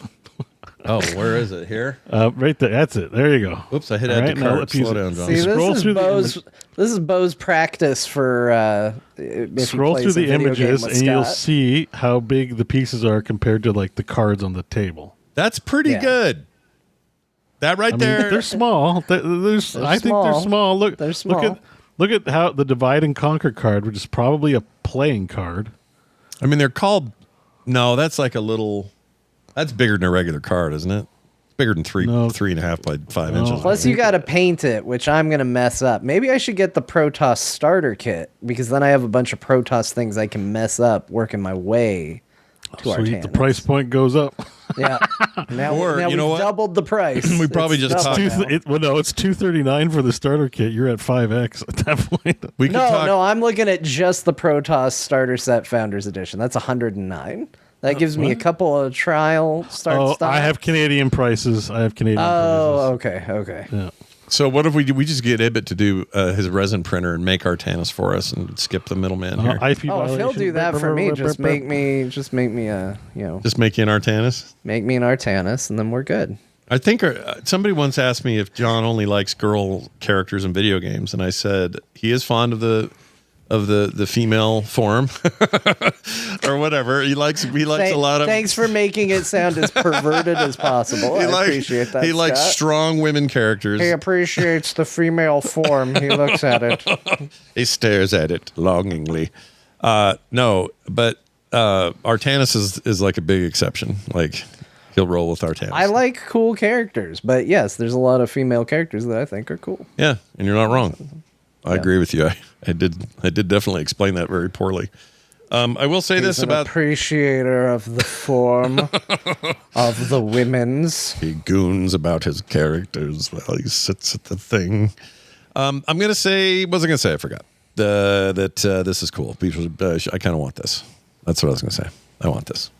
Oh, where is it? Here? Right there. That's it. There you go. Oops, I hit All add right, to now cart. let's use Slow it. down, John. See, Scroll this through is the Beau's. This is Beau's practice for. If Scroll he through plays a the video game images with and you'll Scott. see how big the pieces are compared to like the cards on the table. That's pretty Yeah. good. That right I mean, there. they're small. I think they're small. small. Look, They're small. Look at how the divide and conquer card, which is probably a playing card. I mean, they're called. No, that's like a little. That's bigger than a regular card, isn't it? It's bigger than 3.5 by 5 No. inches. Plus, you got to paint it, which I'm going to mess up. Maybe I should get the Protoss starter kit because then I have a bunch of Protoss things I can mess up working my way to Sweet, Artanis. the price point goes up. Yeah. Now, Or, now you know we've what? doubled the price. We probably It's just doubled talked- now. No, it's $239 for the starter kit. You're at 5x at that point. We could No, talk. no, I'm looking at just the Protoss starter set Founders Edition. That's 109. That gives me a couple of trial start stock. I have Canadian prices. Oh, okay. Yeah. So what if we just get Ibit to do his resin printer and make Artanis for us and skip the middleman here? IP Oh, if he'll violation. do that for me, just make me just make me a Just make you an Artanis? make me an Artanis, and then we're good. I think somebody once asked me if John only likes girl characters in video games, and I said he is fond of the female form or whatever. He likes a lot of. Thanks for making it sound as perverted as possible. I appreciate that. He likes Scott. strong women characters. He appreciates the female form. He looks at it. He stares at it longingly. No, but Artanis is like a big exception. Like he'll roll with Artanis. I like cool characters, but yes, there's a lot of female characters that I think are cool. Yeah, and you're not wrong. I agree with you. I did definitely explain that very poorly. I will say this He's an about appreciator of the form of the women's. he goons about his characters while he sits at the thing. I'm gonna say, what was I gonna say? I forgot. That this is cool. People, I kind of want this. That's what I was gonna say. I want this.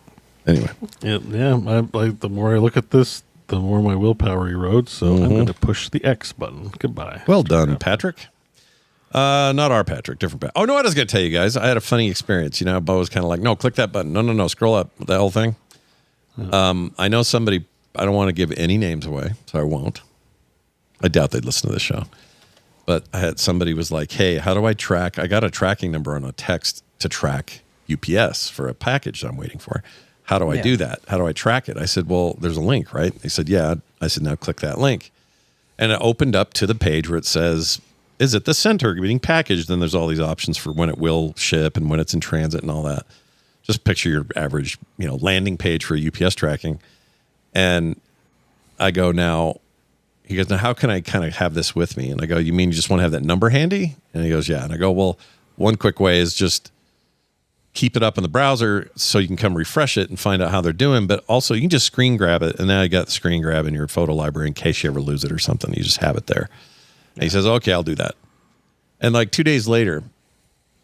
Anyway, The more I look at this, the more my willpower erodes. So I'm going to push the X button. Goodbye. well done, Patrick. Not our Patrick, different Patrick. Oh no, I was gonna tell you guys. I had a funny experience. You know, Beau was kind of like, "No, click that button. No, scroll up the whole thing." I know somebody. I don't want to give any names away, so I won't. I doubt they'd listen to this show. But I had somebody was like, "Hey, how do I track? I got a tracking number on a text to track UPS for a package that I'm waiting for. How do I do that? How do I track it?" I said, "Well, there's a link, right?" They said, "Yeah." I said, "Now click that link," and it opened up to the page where it says, "Is it the center getting packaged?" Then there's all these options for when it will ship and when it's in transit and all that. Just picture your average, landing page for UPS tracking. And I go, now, he goes, "Now how can I kind of have this with me?" And I go, "You mean you just want to have that number handy?" And he goes, "Yeah." And I go, "Well, one quick way is just keep it up in the browser so you can come refresh it and find out how they're doing. But also you can just screen grab it. And now you got the screen grab in your photo library in case you ever lose it or something. You just have it there." And he says, "Okay, I'll do that." And like 2 days later,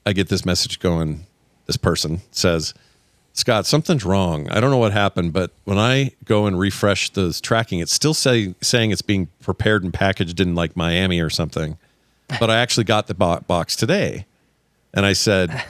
I get this message going. This person says, "Scott, something's wrong. I don't know what happened, but when I go and refresh the tracking, it's still saying it's being prepared and packaged in like Miami or something. But I actually got the box today." And I said,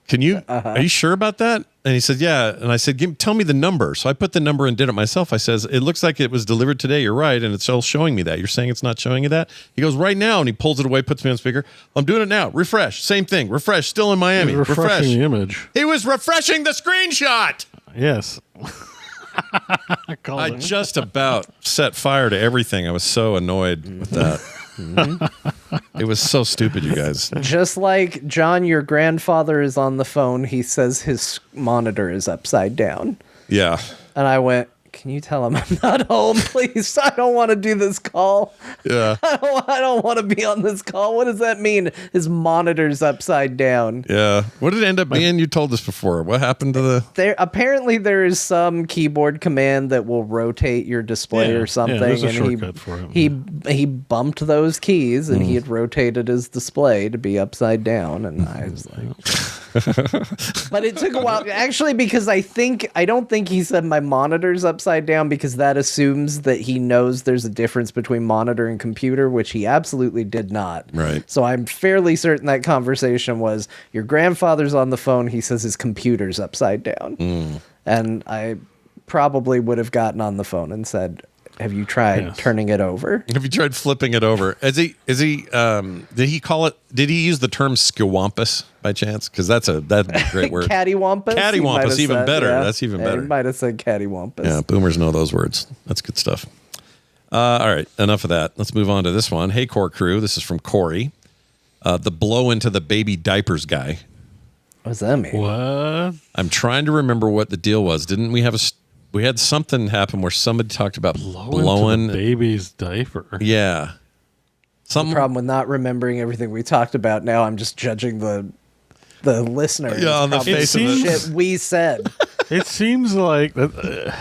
"Can you? Are you sure about that?" And he said, "Yeah." And I said, "Tell me the number." So I put the number and did it myself. I says, "It looks like it was delivered today. You're right, and it's still showing me that. You're saying it's not showing you that?" He goes, "Right now," and he pulls it away, puts me on speaker. "I'm doing it now. Refresh. Same thing. Refresh. Still in Miami. Refreshing Refresh." the image. He was refreshing the screenshot. Yes. I just about set fire to everything. I was so annoyed with that. It was so stupid, you guys. Just like John, your grandfather is on the phone. He says his monitor is upside down. Yeah. And I went, "Can you tell him I'm not home, please? I don't want to do this call. Yeah. I don't want to be on this call." What does that mean? His monitor's upside down. Yeah. What did it end up being? You told us before. What happened to the... Apparently there is some keyboard command that will rotate your display or something. Yeah, there's a and shortcut for it. he bumped those keys and he had rotated his display to be upside down. And I was like, but it took a while actually, because I don't think he said my monitor's upside down, because that assumes that he knows there's a difference between monitor and computer, which he absolutely did not. Right. So I'm fairly certain that conversation was, your grandfather's on the phone. He says his computer's upside down. And I probably would have gotten on the phone and said, "Have you tried turning it over? Have you tried flipping it over?" Did he use the term skiwampus by chance? Because that'd be a great word. Cattywampus? Cattywampus, even better. Yeah. That's even better. He might have said cattywampus. Yeah, boomers know those words. That's good stuff. All right, enough of that. Let's move on to this one. Hey, Core Crew. This is from Corey. The blow into the baby diapers guy. What does that mean? What? I'm trying to remember what the deal was. Didn't we have we had something happen where somebody talked about blowing into the baby's diaper? Yeah. The problem with not remembering everything we talked about now, I'm just judging the listener. Yeah, on the face of it. Shit we said. It seems like that.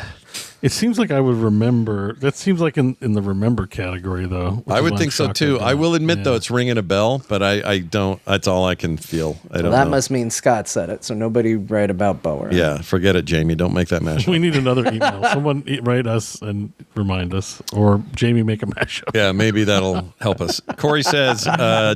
It seems like I would remember. That seems like in the remember category, though. I would think so too. I will admit, though, it's ringing a bell, but I don't. That's all I can feel. I don't know. That must mean Scott said it, so nobody write about Beau. Yeah, forget it, Jamie. Don't make that mashup. We need another email. Someone write us and remind us, or Jamie make a mashup. Yeah, maybe that'll help us. Corey says,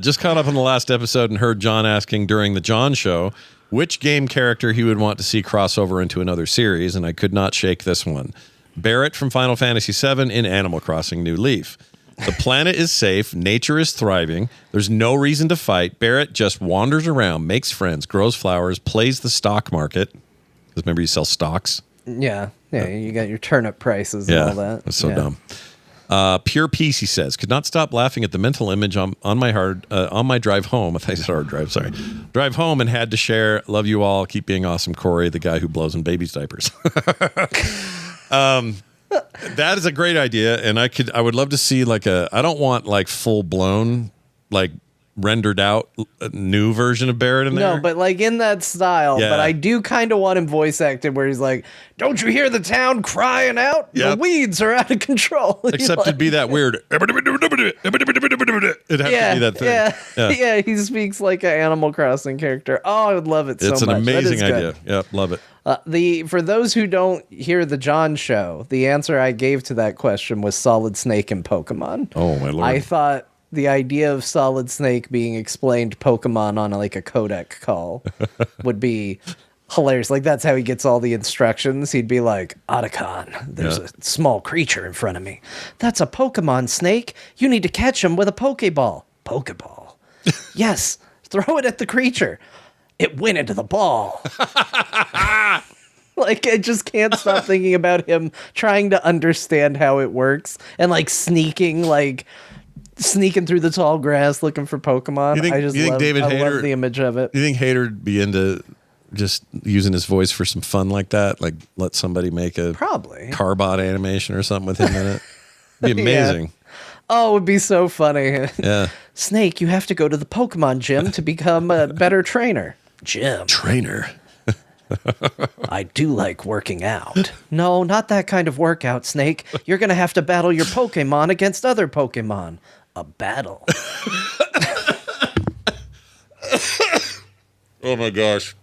just caught up on the last episode and heard John asking during the John show which game character he would want to see cross over into another series, and I could not shake this one. Barrett from Final Fantasy VII in Animal Crossing New Leaf. The planet is safe. Nature is thriving. There's no reason to fight. Barrett just wanders around, makes friends, grows flowers, plays the stock market. Because remember, you sell stocks. Yeah. You got your turnip prices and all that. That's so dumb. Pure peace, he says. Could not stop laughing at the mental image on my drive home. I think it's hard drive. Sorry, drive home, and had to share. Love you all. Keep being awesome, Corey, the guy who blows in babies' diapers. That is a great idea, and I would love to see I don't want full blown rendered out new version of Barrett in there. No, but in that style. Yeah. But I do kind of want him voice acted where he's like, "Don't you hear the town crying out? Yep. The weeds are out of control." Except it'd be that weird. It'd have to be that thing. Yeah. He speaks like an Animal Crossing character. Oh, I would love it so much. It's an amazing That is idea. Yep, love it. For those who don't hear the John show, the answer I gave to that question was Solid Snake in Pokemon. Oh, my Lord. I thought the idea of Solid Snake being explained Pokemon on a codec call would be hilarious. That's how he gets all the instructions. He'd be like, "Otacon, there's a small creature in front of me. That's a Pokemon snake. You need to catch him with a Pokeball." Pokeball. Yes, throw it at the creature. It went into the ball. I just can't stop thinking about him trying to understand how it works and sneaking through the tall grass looking for Pokemon. You think David Hayter, I love the image of it. You think Hayter'd be into just using his voice for some fun like that? Let somebody make a probably Carbot animation or something with him in it? It'd be amazing. Yeah. Oh, it would be so funny. Yeah. Snake, you have to go to the Pokemon gym to become a better trainer. Gym. Trainer. I do like working out. No, not that kind of workout, Snake. You're going to have to battle your Pokemon against other Pokemon. A battle. Oh my gosh.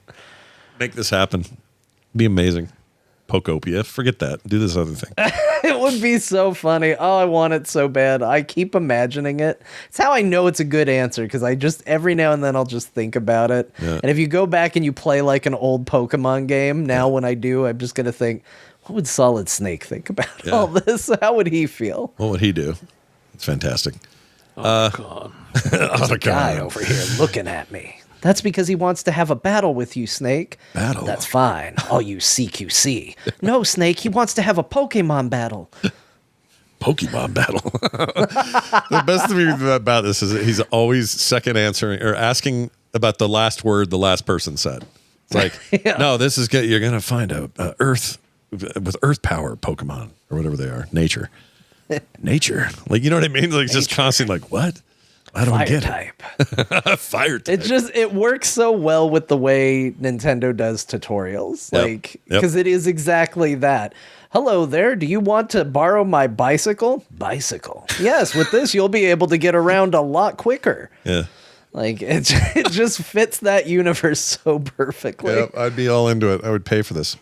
Make this happen. Be amazing. Pokopia. Forget that. Do this other thing. It would be so funny. Oh, I want it so bad. I keep imagining it. It's how I know it's a good answer, because I just every now and then I'll just think about it. Yeah. And if you go back and you play like an old Pokemon game, now when I do, I'm just gonna think, what would Solid Snake think about all this? How would he feel? What would he do? It's fantastic. God. There's a guy over here looking at me. That's because he wants to have a battle with you, Snake. Battle? That's fine. I'll use CQC. No, Snake, he wants to have a Pokemon battle. Pokemon battle. The best thing about this is that he's always second answering or asking about the last word the last person said. It's like, no, this is good. You're going to find a Earth with Earth power Pokemon or whatever they are. Nature. Like, you know what I mean? Like, just constantly like, what? I don't Fire get type. it. Fire type. It works so well with the way Nintendo does tutorials. Yep. Like, because it is exactly that. Hello there. Do you want to borrow my bicycle? Bicycle. Yes, with this, you'll be able to get around a lot quicker. Yeah. Like, it just fits that universe so perfectly. Yep, I'd be all into it. I would pay for this.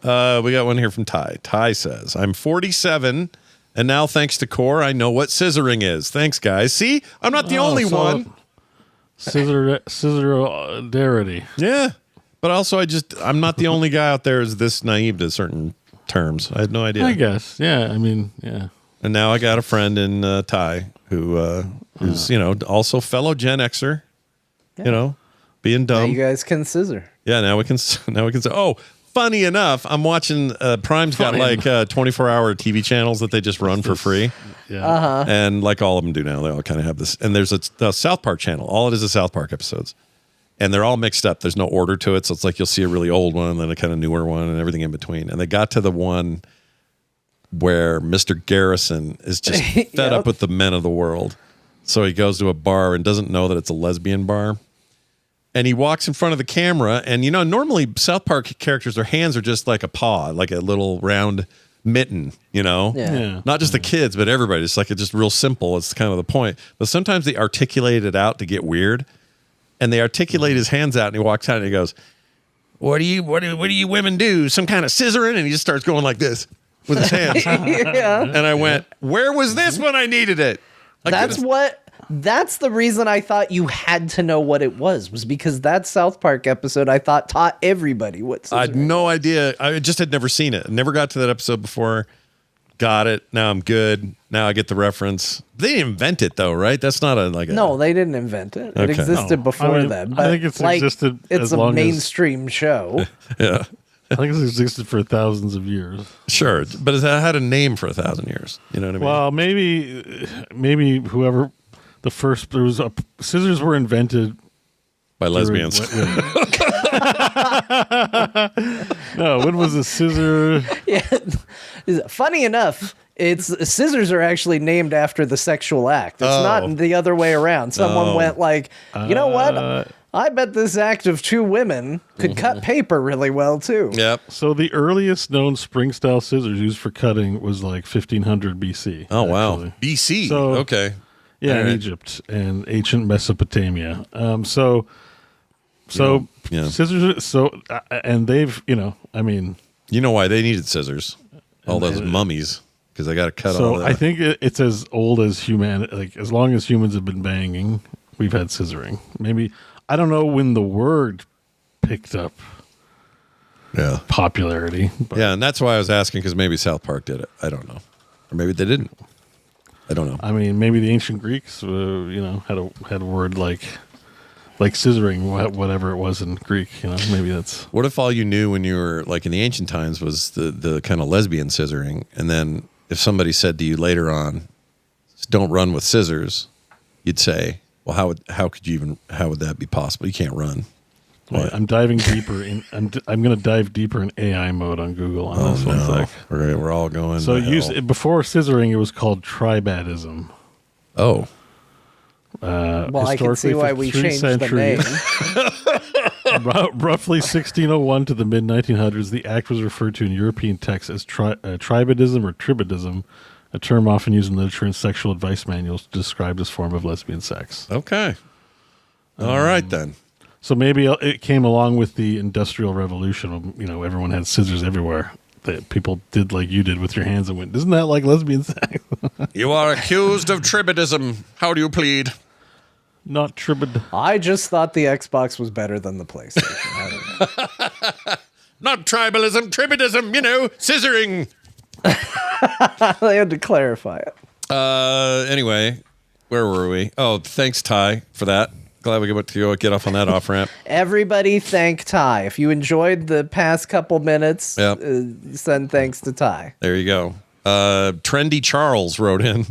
We got one here from Ty. Ty says, I'm 47, and now thanks to Core, I know what scissoring is. Thanks, guys. See? I'm not the only one. Scissordarity. Yeah. But also, I'm not the only guy out there who's this naive to certain terms. I had no idea. I guess. Yeah. I mean, yeah. And now I got a friend in Ty who's, also fellow Gen Xer, being Now dumb. you guys can scissor. Yeah, now we can say, oh, funny enough, I'm watching Prime's got like 24-hour TV channels that they just run for free. Yeah. And like all of them do now, they all kind of have this. And there's a South Park channel. All it is South Park episodes. And they're all mixed up. There's no order to it. So it's like you'll see a really old one, then a kind of newer one, and everything in between. And they got to the one where Mr. Garrison is just fed up with the men of the world. So he goes to a bar and doesn't know that it's a lesbian bar. And he walks in front of the camera. And, normally South Park characters, their hands are just like a paw, like a little round mitten, Yeah. Not just the kids, but everybody. It's like it's just real simple. It's kind of the point. But sometimes they articulate it out to get weird. And they articulate his hands out, and he walks out and he goes, what do you women do? Some kind of scissoring? And he just starts going like this with his hands. Yeah. And I went, where was this when I needed it? That's the reason I thought you had to know what it was because that South Park episode I thought taught everybody what scissoring. I had no idea. I just had never seen it. Never got to that episode before. Got it. Now I'm good. Now I get the reference. They didn't invent it though, right? That's not No, they didn't invent it. It Okay. existed before then. But I think it's existed It's as a long mainstream show. Yeah. I think it's existed for thousands of years. Sure. But it had a name for 1,000 years. You know what I mean? Well, maybe whoever the first scissors were invented by lesbians. No, when was the scissor? Yeah. Funny enough, scissors are actually named after the sexual act. It's not the other way around. Someone went like, you know what? I bet this act of two women could cut paper really well too. Yep. So the earliest known spring-style scissors used for cutting was like 1500 BC. Oh, wow. actually. BC. So- Okay. Yeah, All in right. Egypt and ancient Mesopotamia. So Yeah. scissors. So and they've, I mean. You know why they needed scissors? All those mummies. Because they got to cut all So that. I think it's as old as humanity. Like as long as humans have been banging, we've had scissoring. Maybe I don't know when the word picked up popularity. But Yeah, and that's why I was asking, because maybe South Park did it. I don't know. Or maybe they didn't. I don't know. I mean, maybe the ancient Greeks, had a word like scissoring, whatever it was in Greek. Maybe that's. What if all you knew when you were, like in the ancient times, was the kind of lesbian scissoring, and then if somebody said to you later on, don't run with scissors, you'd say, well, how would that be possible? You can't run. What? I'm diving deeper in. I'm going to dive deeper in AI mode on Google on this one sec. We're all going. So to hell. before scissoring, it was called tribadism. Oh. Well, I can see why we changed the name. Roughly 1601 to the mid 1900s, the act was referred to in European texts as tribadism or tribadism, a term often used in literature and sexual advice manuals to describe this form of lesbian sex. Okay. All right then. So maybe it came along with the Industrial Revolution. Everyone had scissors everywhere. that people did like you did with your hands and went, isn't that like lesbian sex? You are accused of tribadism. How do you plead? Not tribid. I just thought the Xbox was better than the PlayStation. I don't know. Not tribalism, tribadism, scissoring. I had to clarify it. Anyway, where were we? Oh, thanks, Ty, for that. Glad we got to go get off on that off ramp. Everybody thank Ty. If you enjoyed the past couple minutes, Yep. send thanks to Ty. There you go. Trendy Charles wrote in.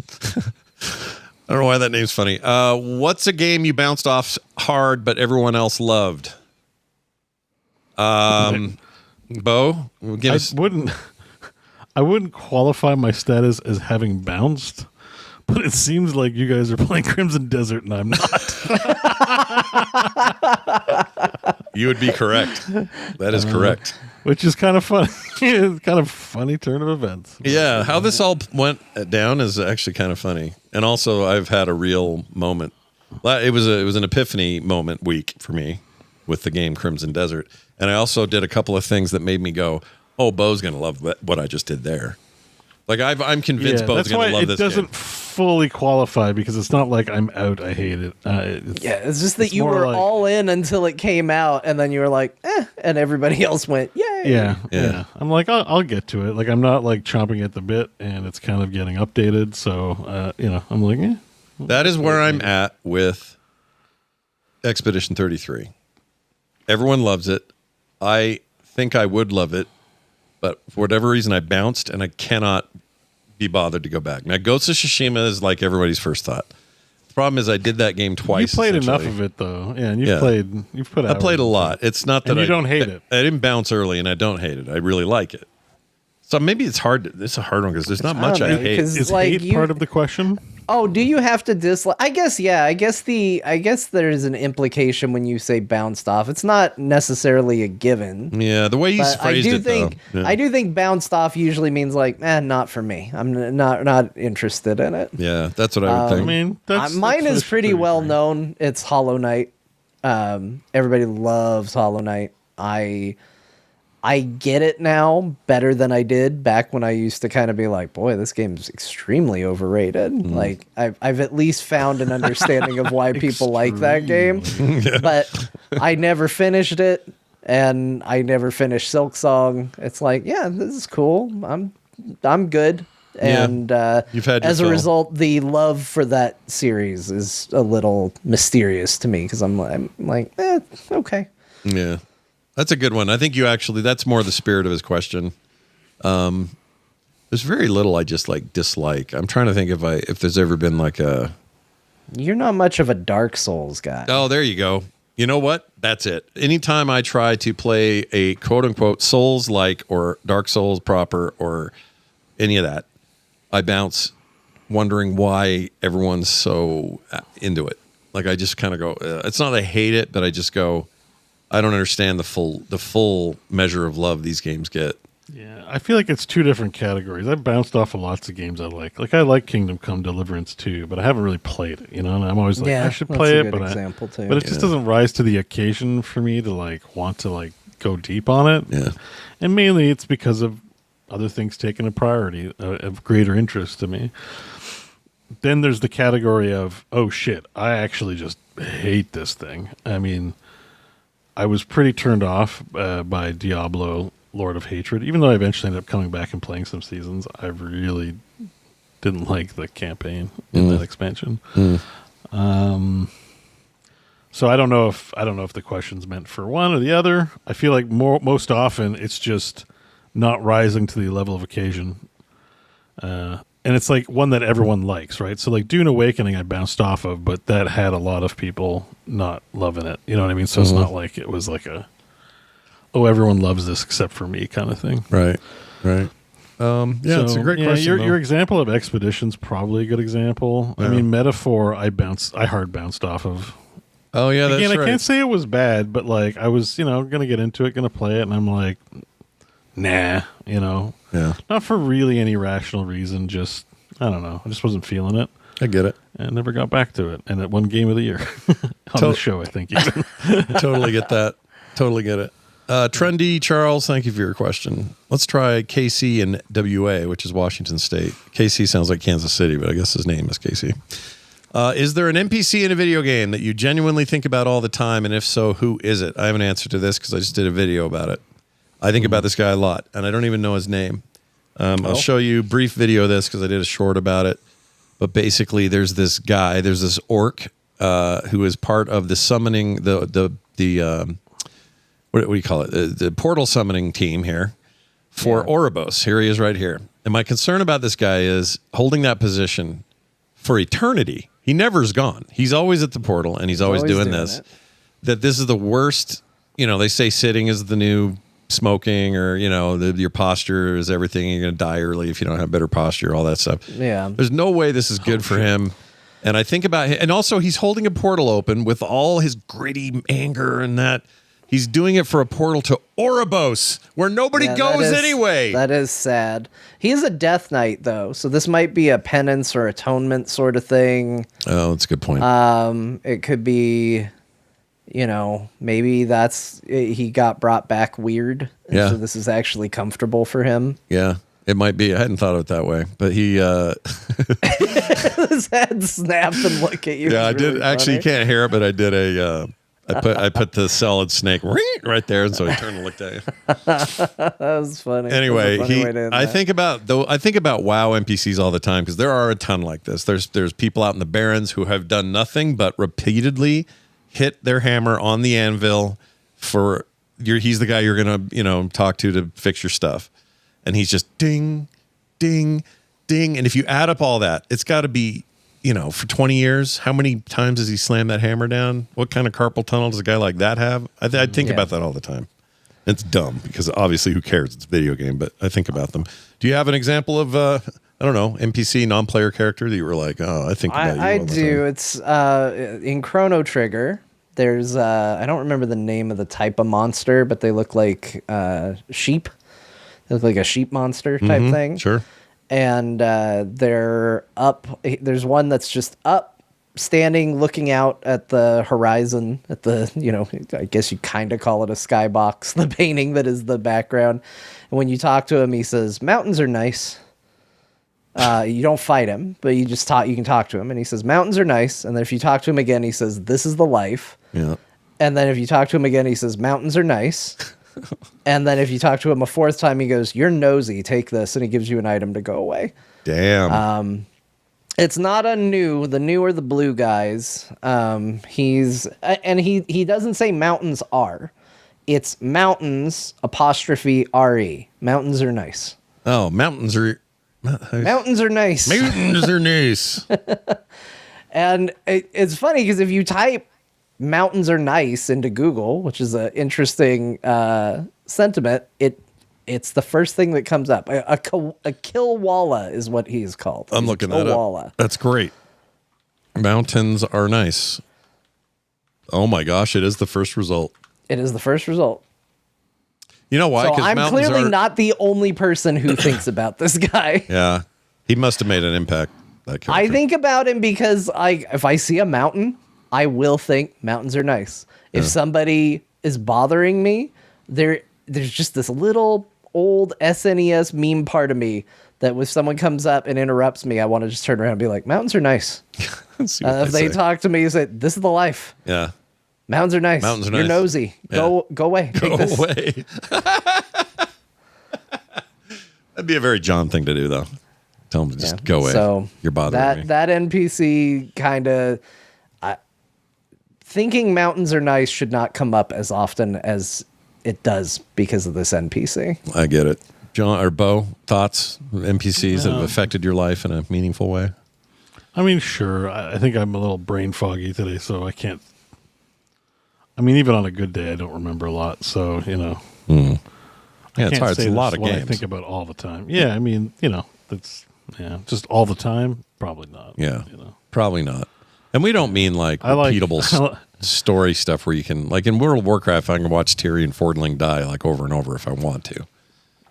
I don't know why that name's funny. What's a game you bounced off hard but everyone else loved? Beau, give us. I wouldn't qualify my status as having bounced, but it seems like you guys are playing Crimson Desert and I'm not. You would be correct. That is correct. Which is kind of funny. It's kind of funny turn of events. Yeah, how this all went down is actually kind of funny. And also, I've had a real moment. It was an epiphany moment week for me with the game Crimson Desert. And I also did a couple of things that made me go, oh, Beau's going to love what I just did there. Like, I'm convinced Beau's going to love this game. It doesn't fully qualify because it's not like I'm out. I hate it. It's just that you were all in until it came out, and then you were like, and everybody else went, yay. Yeah. I'm like, I'll get to it. Like, I'm not like chomping at the bit, and it's kind of getting updated. So, I'm like, That is where I'm at with Expedition 33. Everyone loves it. I think I would love it, but for whatever reason, I bounced, and I cannot be bothered to go back. Now, Ghost of Tsushima is like everybody's first thought. The problem is I did that game twice. You played enough of it, though. Yeah, and you've put I played a lot. It's not that you don't hate it. I didn't bounce early, and I don't hate it. I really like it. So maybe it's hard. It's a hard one because there's not much I hate. Is hate part of the question? Oh, do you have to dislike? I guess, yeah. I guess there's an implication when you say bounced off. It's not necessarily a given. Yeah, the way you phrased it, though. Yeah. I do think bounced off usually means like, not for me. I'm not interested in it. Yeah, that's what I would think. I mean, mine is pretty well known. It's Hollow Knight. Everybody loves Hollow Knight. I get it now better than I did back when I used to kind of be like, boy, this game's extremely overrated. Like, I've at least found an understanding of why people like that game. But I never finished it, and I never finished Silksong. It's like, yeah, this is cool. I'm good. And you've had your as a result, the love for that series is a little mysterious to me because I'm like, okay. Yeah. That's a good one. I think that's more the spirit of his question. There's very little I just like dislike. I'm trying to think if there's ever been like a... You're not much of a Dark Souls guy. Oh, there you go. You know what? That's it. Anytime I try to play a quote unquote Souls-like or Dark Souls proper or any of that, I bounce wondering why everyone's so into it. Like I just kind of go, it's not that I hate it, but I just go, I don't understand the full measure of love these games get. Yeah, I feel like it's two different categories. I've bounced off of lots of games I like. Like I like Kingdom Come Deliverance 2, but I haven't really played it, and I'm always like, I should play it, but it just doesn't rise to the occasion for me to like want to like go deep on it. Yeah. And mainly it's because of other things taking a priority of greater interest to me. Then there's the category of, oh shit, I actually just hate this thing. I mean, I was pretty turned off by Diablo Lord of Hatred, even though I eventually ended up coming back and playing some seasons. I really didn't like the campaign in that expansion. So I don't know if the question's meant for one or the other. I feel like most often it's just not rising to the level of occasion. And it's like one that everyone likes, right? So like Dune Awakening I bounced off of, but that had a lot of people not loving it. You know what I mean? So it's not like it was like everyone loves this except for me kind of thing. Right. Yeah, it's a great question. Your example of Expedition's probably a good example. Yeah. I mean, Metaphor I hard bounced off of. Oh yeah, that's right. I can't say it was bad, but like I was, gonna get into it, gonna play it, and I'm like, nah, Yeah. Not for really any rational reason, just, I don't know. I just wasn't feeling it. I get it. And never got back to it. And it won Game of the Year on the show, I think. Even. Totally get that. Totally get it. Trendy Charles, thank you for your question. Let's try KC in WA, which is Washington State. KC sounds like Kansas City, but I guess his name is KC. Is there an NPC in a video game that you genuinely think about all the time? And if so, who is it? I have an answer to this because I just did a video about it. I think about this guy a lot, and I don't even know his name. I'll show you a brief video of this because I did a short about it. But basically, there's this guy, there's this orc who is part of the summoning, what do you call it? The portal summoning team here for Ouroboros. Here he is right here. And my concern about this guy is holding that position for eternity. He never is gone. He's always at the portal, and he's always doing this. That this is the worst, they say sitting is the new smoking, or, your posture is everything. You're going to die early if you don't have better posture, all that stuff. Yeah. There's no way this is good for him. And I think about him, and also he's holding a portal open with all his gritty anger and that. He's doing it for a portal to Ouroboros, where nobody goes anyway. That is sad. He is a Death Knight, though, so this might be a penance or atonement sort of thing. Oh, that's a good point. It could be, maybe he got brought back weird. Yeah. So this is actually comfortable for him. Yeah, it might be. I hadn't thought of it that way, but he... His head snapped and looked at you. Yeah, I did. Really actually, you funny. can't hear it, but I did a... I put the solid snake right there, and so he turned and looked at you. That was funny. Anyway, I think think about WoW NPCs all the time because there are a ton like this. There's people out in the Barrens who have done nothing but repeatedly hit their hammer on the anvil for he's the guy you're gonna talk to fix your stuff, and he's just ding, ding, ding, and if you add up all that, it's got to be. For 20 years, how many times has he slammed that hammer down? What kind of carpal tunnel does a guy like that have? I think about that all the time. It's dumb because obviously who cares? It's a video game, but I think about them. Do you have an example of, NPC, non-player character that you were like, oh, I think about you I all the do. time. It's in Chrono Trigger. There's, I don't remember the name of the type of monster, but they look like sheep. They look like a sheep monster type thing. Sure. And they're up. There's one that's just up, standing, looking out at the horizon, at the, I guess you kind of call it a skybox, the painting that is the background. And when you talk to him, he says, mountains are nice. You don't fight him, but you can talk to him. And he says, mountains are nice. And then if you talk to him again, he says, this is the life. Yeah. And then if you talk to him again, he says, mountains are nice. And then if you talk to him a fourth time, he goes, you're nosy, take this, and he gives you an item to go away. Damn. It's not the new or the blue guys. He doesn't say mountains are. It's mountains 'RE. Mountains are nice. Oh, mountains are Mountains are nice. Mountains are nice. And it's funny because if you type mountains are nice into Google, which is an interesting sentiment, it's the first thing that comes up. A Kilwalla is what he's called. I'm looking that up. That's great. Mountains are nice. Oh my gosh, it is the first result. It is the first result. You know why? So I'm clearly not the only person who thinks about this guy. Yeah. He must have made an impact. That character. I think about him because if I see a mountain, I will think mountains are nice. If somebody is bothering me, there's just this little old SNES meme part of me that if someone comes up and interrupts me, I want to just turn around and be like, mountains are nice. If they talk to me and say, this is the life. Yeah. Mountains are nice. Mountains are You're nice. nosy. Yeah. Go away. Go away. That'd be a very John thing to do, though. Tell him to just go away. So you're bothering me. That NPC kind of thinking mountains are nice should not come up as often as it does because of this NPC. I get it. John or Beau, thoughts? NPCs that have affected your life in a meaningful way? I mean, sure. I think I'm a little brain foggy today, so I can't. I mean, even on a good day, I don't remember a lot. So, Yeah, it's hard. It's a lot of games. I think about all the time. Yeah, I mean, that's just all the time. Probably not. Yeah, probably not. And we don't mean like repeatable story stuff where you can, like in World of Warcraft, I can watch Tyrion Fordling die like over and over if I want to.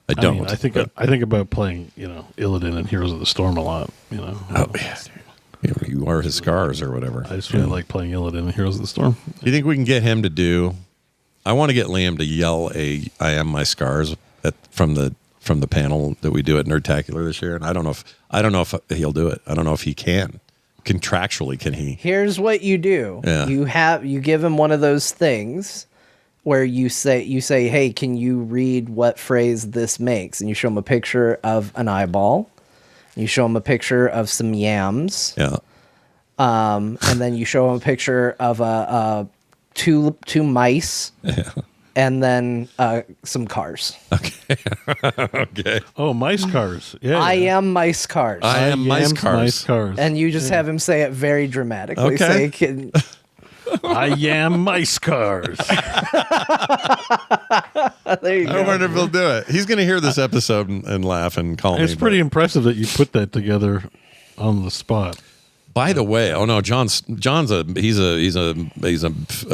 I don't. I think about playing, Illidan and Heroes of the Storm a lot. Oh yeah. You are his scars or whatever. I just really like playing Illidan and Heroes of the Storm. Do you think we can get him to do? I want to get Liam to yell "I am my scars" from the panel that we do at Nerdtacular this year, and I don't know if he'll do it. I don't know if he can. Contractually, can he? Here's what you do. Yeah. You give him one of those things where you say, hey, can you read what phrase this makes? And you show him a picture of an eyeball. You show him a picture of some yams. Yeah. And then you show him a picture of two mice. Yeah. And then some cars. Okay. Okay. Oh, mice cars. Yeah. I am mice cars. I am mice cars. Mice cars. And you just have him say it very dramatically. Okay. Say, I am mice cars. there you I go. wonder if he'll do it. He's going to hear this episode and laugh and call me. It's pretty impressive that you put that together on the spot. By the way, oh no, John's he's a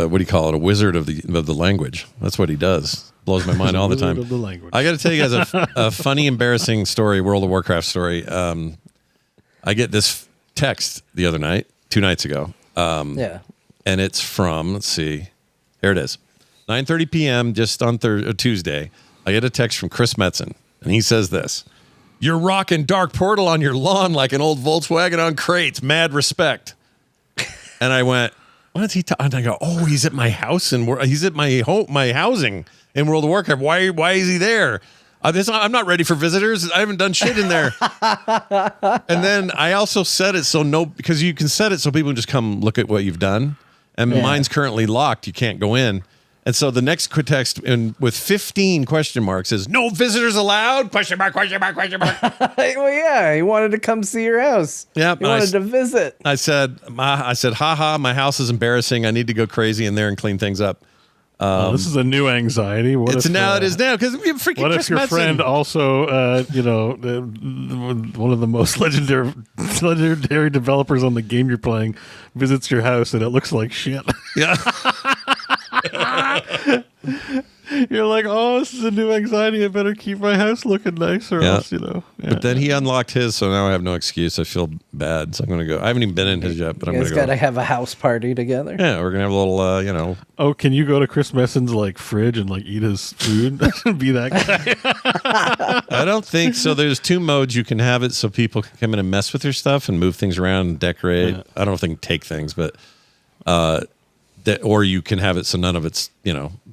what do you call it? A wizard of the language. That's what he does. Blows my mind all the time. Of the language. I got to tell you guys a funny, embarrassing story, World of Warcraft story. I get this text the other night, 2 nights ago. Yeah. And it's from, let's see, here it is, 9:30 p.m. just on Tuesday. I get a text from Chris Metzen, and he says this: "You're rocking Dark Portal on your lawn like an old Volkswagen on crates. Mad respect." And I went, "What is he talking?" And I go, "Oh, he's at my house and he's at my housing in World of Warcraft. Why is he there? I'm not ready for visitors. I haven't done shit in there." And then I also set it because you can set it so people can just come look at what you've done. And mine's currently locked. You can't go in. And so the next text with 15 question marks is "No visitors allowed?" Question mark, question mark, question mark. Well, yeah, he wanted to come see your house. Yeah, he wanted to visit. I said, haha, my house is embarrassing. I need to go crazy in there and clean things up. This is a new anxiety. It is now because freaking what Chris if your Metzen. friend also, one of the most legendary developers on the game you're playing, visits your house and it looks like shit? Yeah. You're like, oh, this is a new anxiety. I better keep my house looking nice, or else, Yeah. But then he unlocked his, so now I have no excuse. I feel bad, so I'm going to go. I haven't even been in his yet, but I'm going to go. You guys got to have a house party together. Yeah, we're going to have a little, Oh, can you go to Chris Messen's fridge and eat his food? Be that guy. I don't think so. There's 2 modes you can have it so people can come in and mess with your stuff and move things around and decorate. Yeah. I don't know if they can take things, but or you can have it so none of it's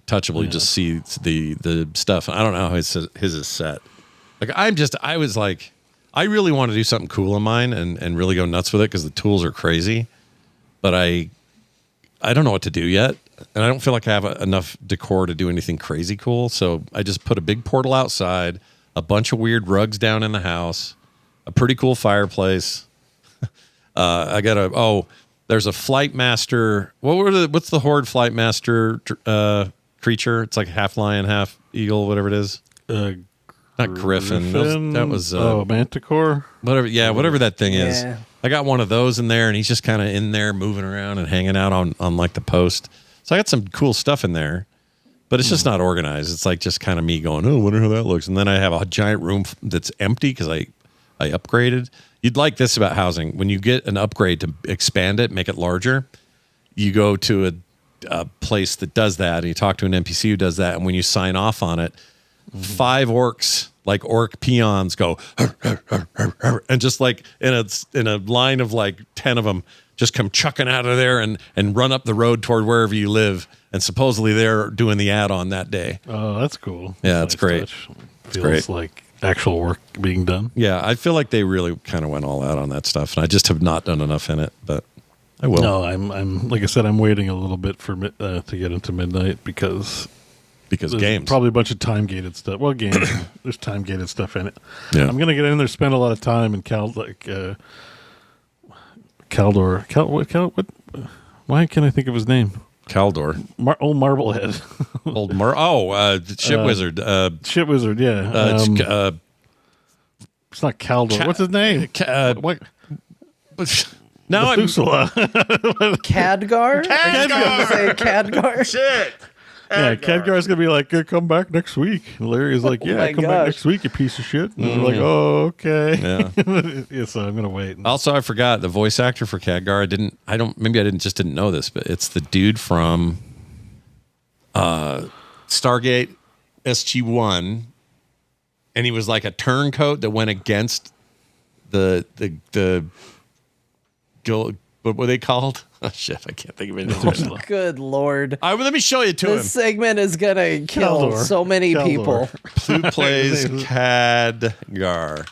touchable. Yeah. You just see the stuff. I don't know how his is set. I really want to do something cool in mine and really go nuts with it because the tools are crazy, but I don't know what to do yet, and I don't feel like I have enough decor to do anything crazy cool. So I just put a big portal outside, a bunch of weird rugs down in the house, a pretty cool fireplace. There's a flight master. What's the horde flight master creature? It's like half lion, half eagle, whatever it is. Not griffin. That was manticore. Whatever. Yeah, whatever that thing is. Yeah. I got one of those in there, and he's just kind of in there moving around and hanging out on the post. So I got some cool stuff in there, but it's just not organized. It's just kind of me going, oh, I wonder how that looks. And then I have a giant room that's empty because I upgraded. You'd like this about housing. When you get an upgrade to expand it, make it larger, you go to a place that does that, and you talk to an NPC who does that, and when you sign off on it, 5 orcs, like orc peons, go, and just in a line of 10 of them, just come chucking out of there and run up the road toward wherever you live, and supposedly they're doing the add-on that day. Oh, that's cool. Yeah, That's it's great. touch. It's Feels great. like actual work being done. Yeah, I feel like they really kind of went all out on that stuff, and I just have not done enough in it, but I will. No, I'm like I said, I'm waiting a little bit for to get into midnight because there's games. probably a bunch of time gated stuff. Well, games, there's time gated stuff in it. Yeah. I'm gonna get in there, spend a lot of time in Caldor. What? Why can't I think of his name? Caldor. Old Marblehead. Ship Wizard. Shit Wizard, yeah. It's not Caldor. What's his name? What? Now I'm Methuselah. Cadgar? Cadgar! Say Cadgar? shit. Yeah, Cadgar's gonna be like, come back next week. And Larry's like, yeah, my come back gosh. next week, you piece of shit. And we're like, oh, okay. Yeah. Yeah, so I'm gonna wait. Also, I forgot the voice actor for Khadgar. Maybe I didn't know this, but it's the dude from Stargate SG-1, and he was like a turncoat that went against the what were they called? Oh shit, I can't think of it. Good Lord. Let me show you to him. This segment is gonna kill Keldor. so many people. Who plays Khadgar?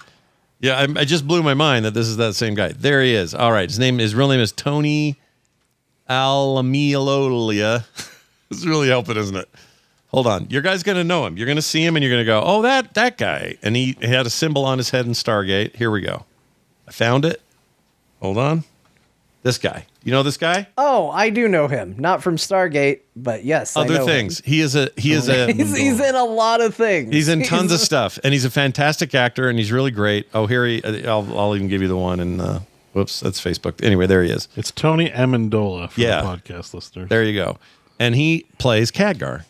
Yeah, I just blew my mind that this is that same guy. There he is. All right, his real name is Tony Alamilolia. This is really helping, isn't it? Hold on. Your guy's going to know him. You're going to see him and you're going to go, oh, that guy. And he had a symbol on his head in Stargate. Here we go. I found it. Hold on. This guy. You know this guy? Oh, I do know him. Not from Stargate, but yes, I know Other things. him. He is a He's in a lot of things. He's in tons of stuff, and he's a fantastic actor, and he's really great. Oh, here I'll even give you the one. And whoops, that's Facebook. Anyway, there he is. It's Tony Amendola for the podcast listeners. There you go. And he plays Khadgar,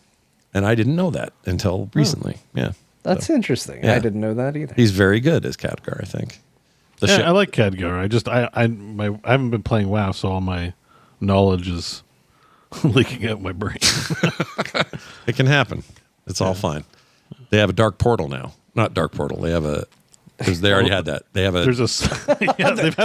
and I didn't know that until recently. Yeah, That's interesting. Yeah. I didn't know that either. he's very good as Khadgar, I think. I like Khadgar. I haven't been playing WoW, so all my knowledge is leaking out my brain. It can happen. It's all fine. They have a dark portal now. Not dark portal. They have a because they already had that. They have a.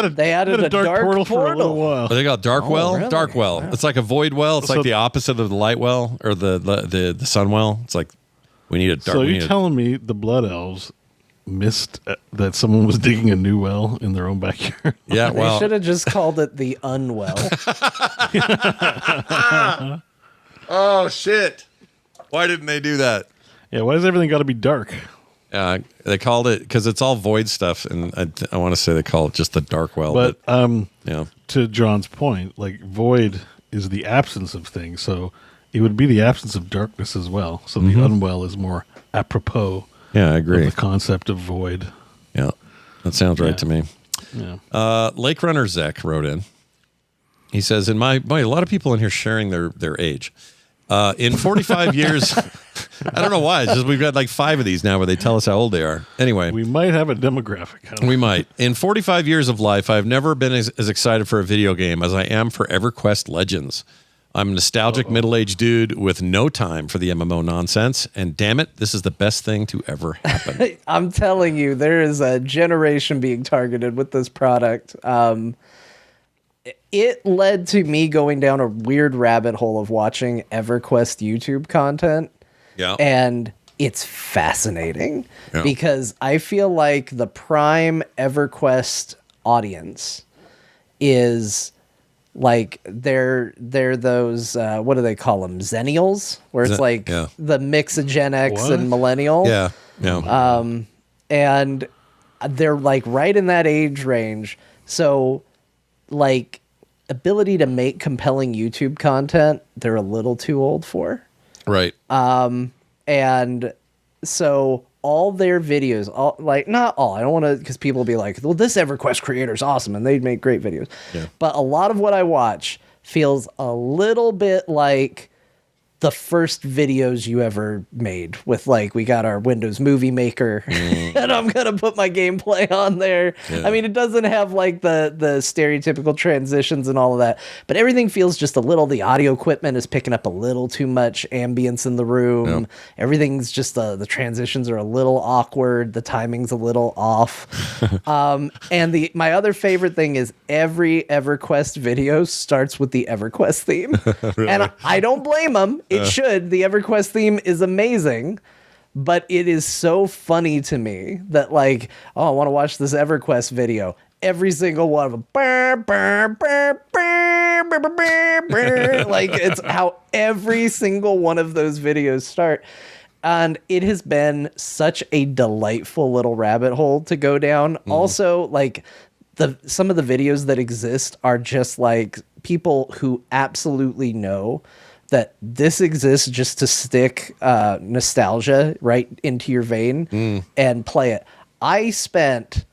They added a dark portal for a little while. They got dark well. really? Dark well. Wow. It's like a void well. It's like the opposite of the light well or the sun well. It's like we need a dark. So you're telling me the Blood Elves missed that someone was digging a new well in their own backyard? Yeah, They well, should have just called it the Unwell. oh shit! Why didn't they do that? Yeah, why does everything got to be dark? They called it because it's all void stuff, and I want to say they call it just the dark well. But yeah, to John's point, like void is the absence of things, so it would be the absence of darkness as well. So the unwell is more apropos. Yeah, I agree. Of the concept of void. Yeah, that sounds right to me. Yeah. Lake Runner Zek wrote in. He says, "In my a lot of people in here sharing their age. In 45 years, I don't know why. It's just we've got like 5 of these now where they tell us how old they are. Anyway, We might have a demographic. we might. In 45 years of life, I've never been as excited for a video game as I am for EverQuest Legends. I'm a nostalgic middle-aged dude with no time for the MMO nonsense, and damn it, this is the best thing to ever happen." I'm telling you, there is a generation being targeted with this product. It led to me going down a weird rabbit hole of watching EverQuest YouTube content. Yeah. And it's fascinating because I feel like the prime EverQuest audience is like they're those what do they call them, Zennials, where it's like the mix of Gen X and millennial. And they're like right in that age range. So like ability to make compelling YouTube content, they're a little too old for. Right. And so all their videos, not all, I don't want to, because people will be like, well, this EverQuest creator's awesome and they make great videos. Yeah. But a lot of what I watch feels a little bit like the first videos you ever made with like, we got our Windows Movie Maker and I'm going to put my gameplay on there. Yeah. I mean, it doesn't have like the stereotypical transitions and all of that, but everything feels just a little, the audio equipment is picking up a little too much ambience in the room. Yep. Everything's just, the transitions are a little awkward. The timing's a little off. And my other favorite thing is every EverQuest video starts with the EverQuest theme. Really? And I don't blame them. It should. The EverQuest theme is amazing, but it is so funny to me that like, oh, I want to watch this EverQuest video. Every single one of them. Like it's how every single one of those videos start. And it has been such a delightful little rabbit hole to go down. Also, like some of the videos that exist are just like people who absolutely know that this exists just to stick nostalgia right into your vein and play it. I spent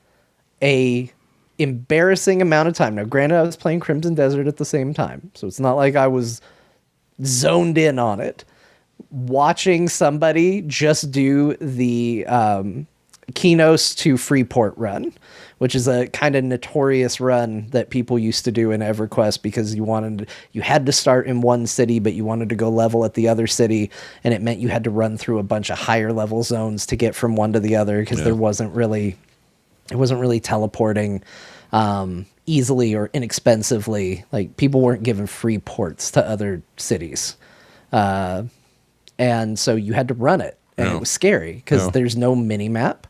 a embarrassing amount of time. Now, granted, I was playing Crimson Desert at the same time, so it's not like I was zoned in on it. Watching somebody just do the Kinos to Freeport run, which is a kind of notorious run that people used to do in EverQuest because you had to start in one city, but you wanted to go level at the other city, and it meant you had to run through a bunch of higher level zones to get from one to the other because it wasn't really teleporting easily or inexpensively. Like, people weren't given free ports to other cities, and so you had to run it, and it was scary because there's no mini map.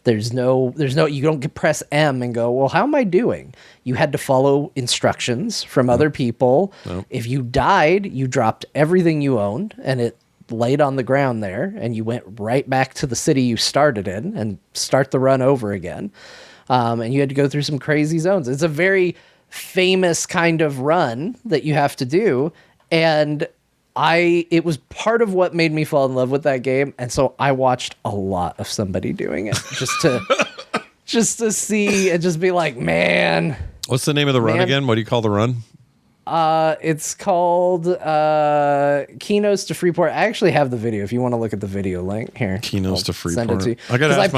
There's no, you don't press M and go, well, how am I doing? You had to follow instructions from other people. If you died, you dropped everything you owned and it laid on the ground there, and you went right back to the city you started in and start the run over again. And you had to go through some crazy zones. It's a very famous kind of run that you have to do. And it was part of what made me fall in love with that game, and so I watched a lot of somebody doing it just to see and just be like, man. What's the name of the run again? What do you call the run? It's called Kinos to Freeport. I actually have the video if you want to look at the video link here. Kinos to Freeport. Send it to you. I got to ask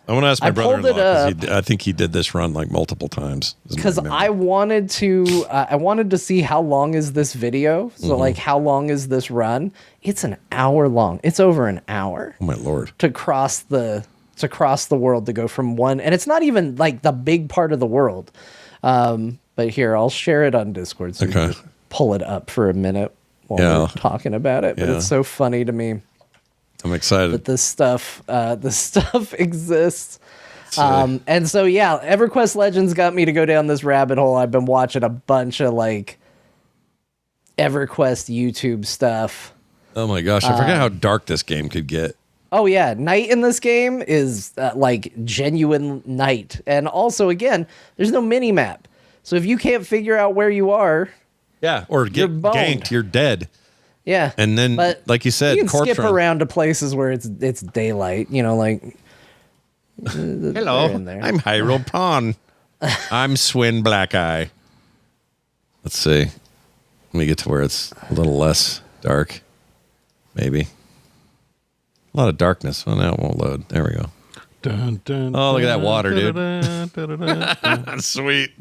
I want to ask my brother-in-law because I think he did this run like multiple times. Because I wanted to see how long is this video. So like, how long is this run? It's an hour long. It's over an hour. Oh my Lord. To cross the world, to go from one, and it's not even like the big part of the world. But here, I'll share it on Discord so you can just pull it up for a minute while we're talking about it. But it's so funny to me. I'm excited that this stuff exists. And so, EverQuest Legends got me to go down this rabbit hole. I've been watching a bunch of like EverQuest YouTube stuff. Oh my gosh, I forgot how dark this game could get. Oh yeah, night in this game is like genuine night. And also, again, there's no mini map. So if you can't figure out where you are, or get ganked, you're dead. Yeah. And then, like you said, you can skip around to places where it's daylight, like. Hello, I'm Hyrule Pawn. I'm Swin Black Eye. Let's see. Let me get to where it's a little less dark. Maybe. A lot of darkness. Oh, now it won't load. There we go. Dun, dun, oh, look at that water, dude. Sweet.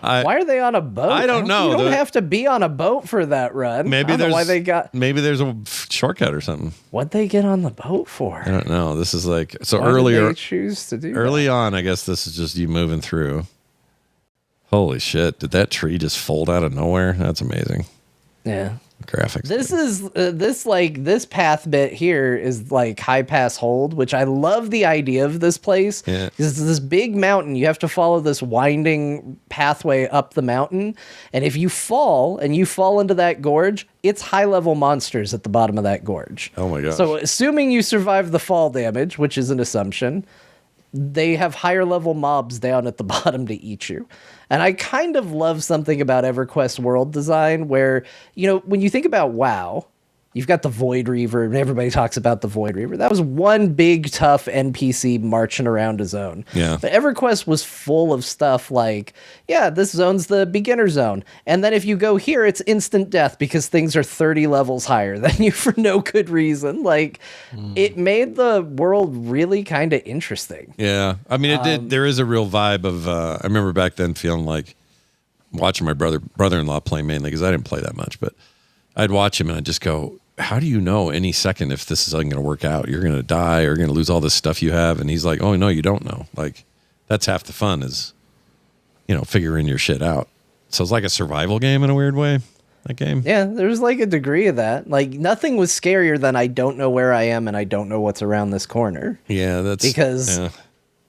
Why are they on a boat? I don't know. You don't have to be on a boat for that run. Maybe there's a shortcut or something. What'd they get on the boat for? I don't know. This is like Why earlier. Did they choose to do early that? on. I guess this is just you moving through. Holy shit! Did that tree just fold out of nowhere? That's amazing. Yeah. Graphics. This is this path bit here is like high pass hold, which I love the idea of this place. Yeah. It's this big mountain. You have to follow this winding pathway up the mountain. And if you fall into that gorge, it's high level monsters at the bottom of that gorge. Oh my gosh. So assuming you survive the fall damage, which is an assumption, they have higher level mobs down at the bottom to eat you. And I kind of love something about EverQuest world design where, when you think about WoW, you've got the Void Reaver, and everybody talks about the Void Reaver. That was one big, tough NPC marching around a zone. Yeah. But EverQuest was full of stuff like, this zone's the beginner zone. And then if you go here, it's instant death because things are 30 levels higher than you for no good reason. Like, it made the world really kind of interesting. Yeah. I mean, it did. There is a real vibe of, I remember back then feeling like watching my brother-in-law play mainly because I didn't play that much, but I'd watch him and I'd just go, how do you know any second if this isn't going to work out? You're going to die or you're going to lose all this stuff you have. And he's like, oh, no, you don't know. Like, that's half the fun is, figuring your shit out. So it's like a survival game in a weird way, that game. Yeah, there's like a degree of that. Like, nothing was scarier than I don't know where I am and I don't know what's around this corner. Yeah, that's... Because,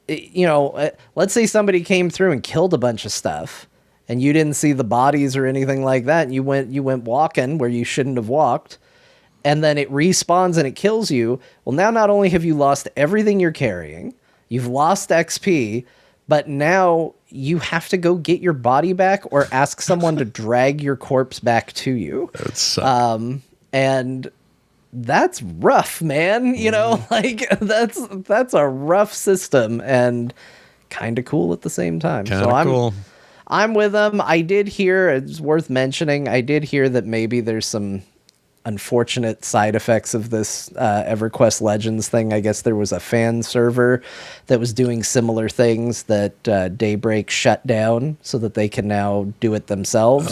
let's say somebody came through and killed a bunch of stuff and you didn't see the bodies or anything like that. And you went walking where you shouldn't have walked. And then it respawns and it kills you. Well, now not only have you lost everything you're carrying, you've lost XP, but now you have to go get your body back or ask someone to drag your corpse back to you. That sucks. And that's rough, man. That's a rough system and kind of cool at the same time. Cool. I'm with them. I did hear, it's worth mentioning, I did hear that maybe there's some unfortunate side effects of this EverQuest Legends thing. I guess there was a fan server that was doing similar things that Daybreak shut down so that they can now do it themselves.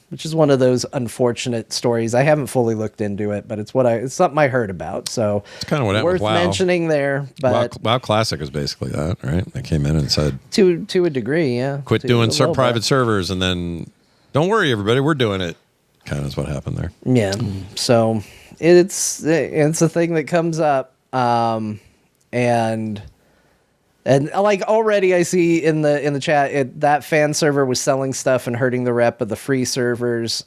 Which is one of those unfortunate stories. I haven't fully looked into it, but it's something I heard about. So it's kind of what happened worth with WoW. mentioning there. But WoW Classic is basically that, right? They came in and said, to a degree, yeah. quit doing private servers, and then don't worry, everybody, we're doing it. Kind of is what happened there. Yeah. So it's a thing that comes up, and like already I see in the chat that fan server was selling stuff and hurting the rep of the free servers.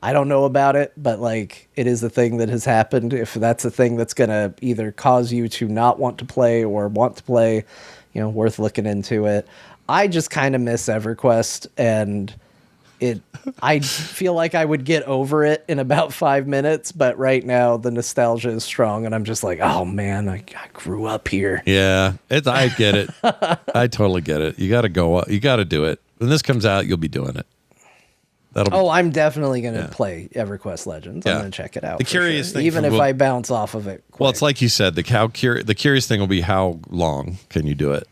I don't know about it, but like it is a thing that has happened. If that's a thing that's gonna either cause you to not want to play or want to play, worth looking into it. I just kind of miss EverQuest, and I feel like I would get over it in about 5 minutes, but right now the nostalgia is strong, and I'm just like, oh man, I grew up here. Yeah, I get it. I totally get it. You got to go. You got to do it. When this comes out, you'll be doing it. I'm definitely going to play EverQuest Legends. I'm going to check it out. The curious thing, even if I bounce off of it. Well, it's like you said. The curious thing will be how long can you do it?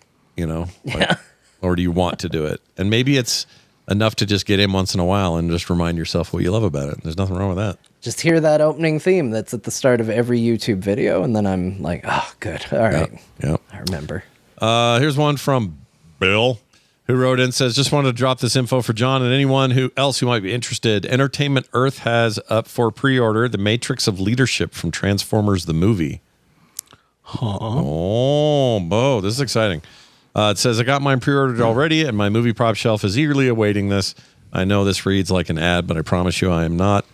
Or do you want to do it? And maybe it's enough to just get in once in a while and just remind yourself what you love about it. There's nothing wrong with that. Just hear that opening theme that's at the start of every YouTube video, and then I'm like, oh, good. All right. Yep. I remember. Here's one from Bill, who wrote in, says, just wanted to drop this info for John and anyone else who might be interested. Entertainment Earth has up for pre-order The Matrix of Leadership from Transformers the movie. Oh, Beau, this is exciting. It says, I got mine pre-ordered already, and my movie prop shelf is eagerly awaiting this. I know this reads like an ad, but I promise you I am not.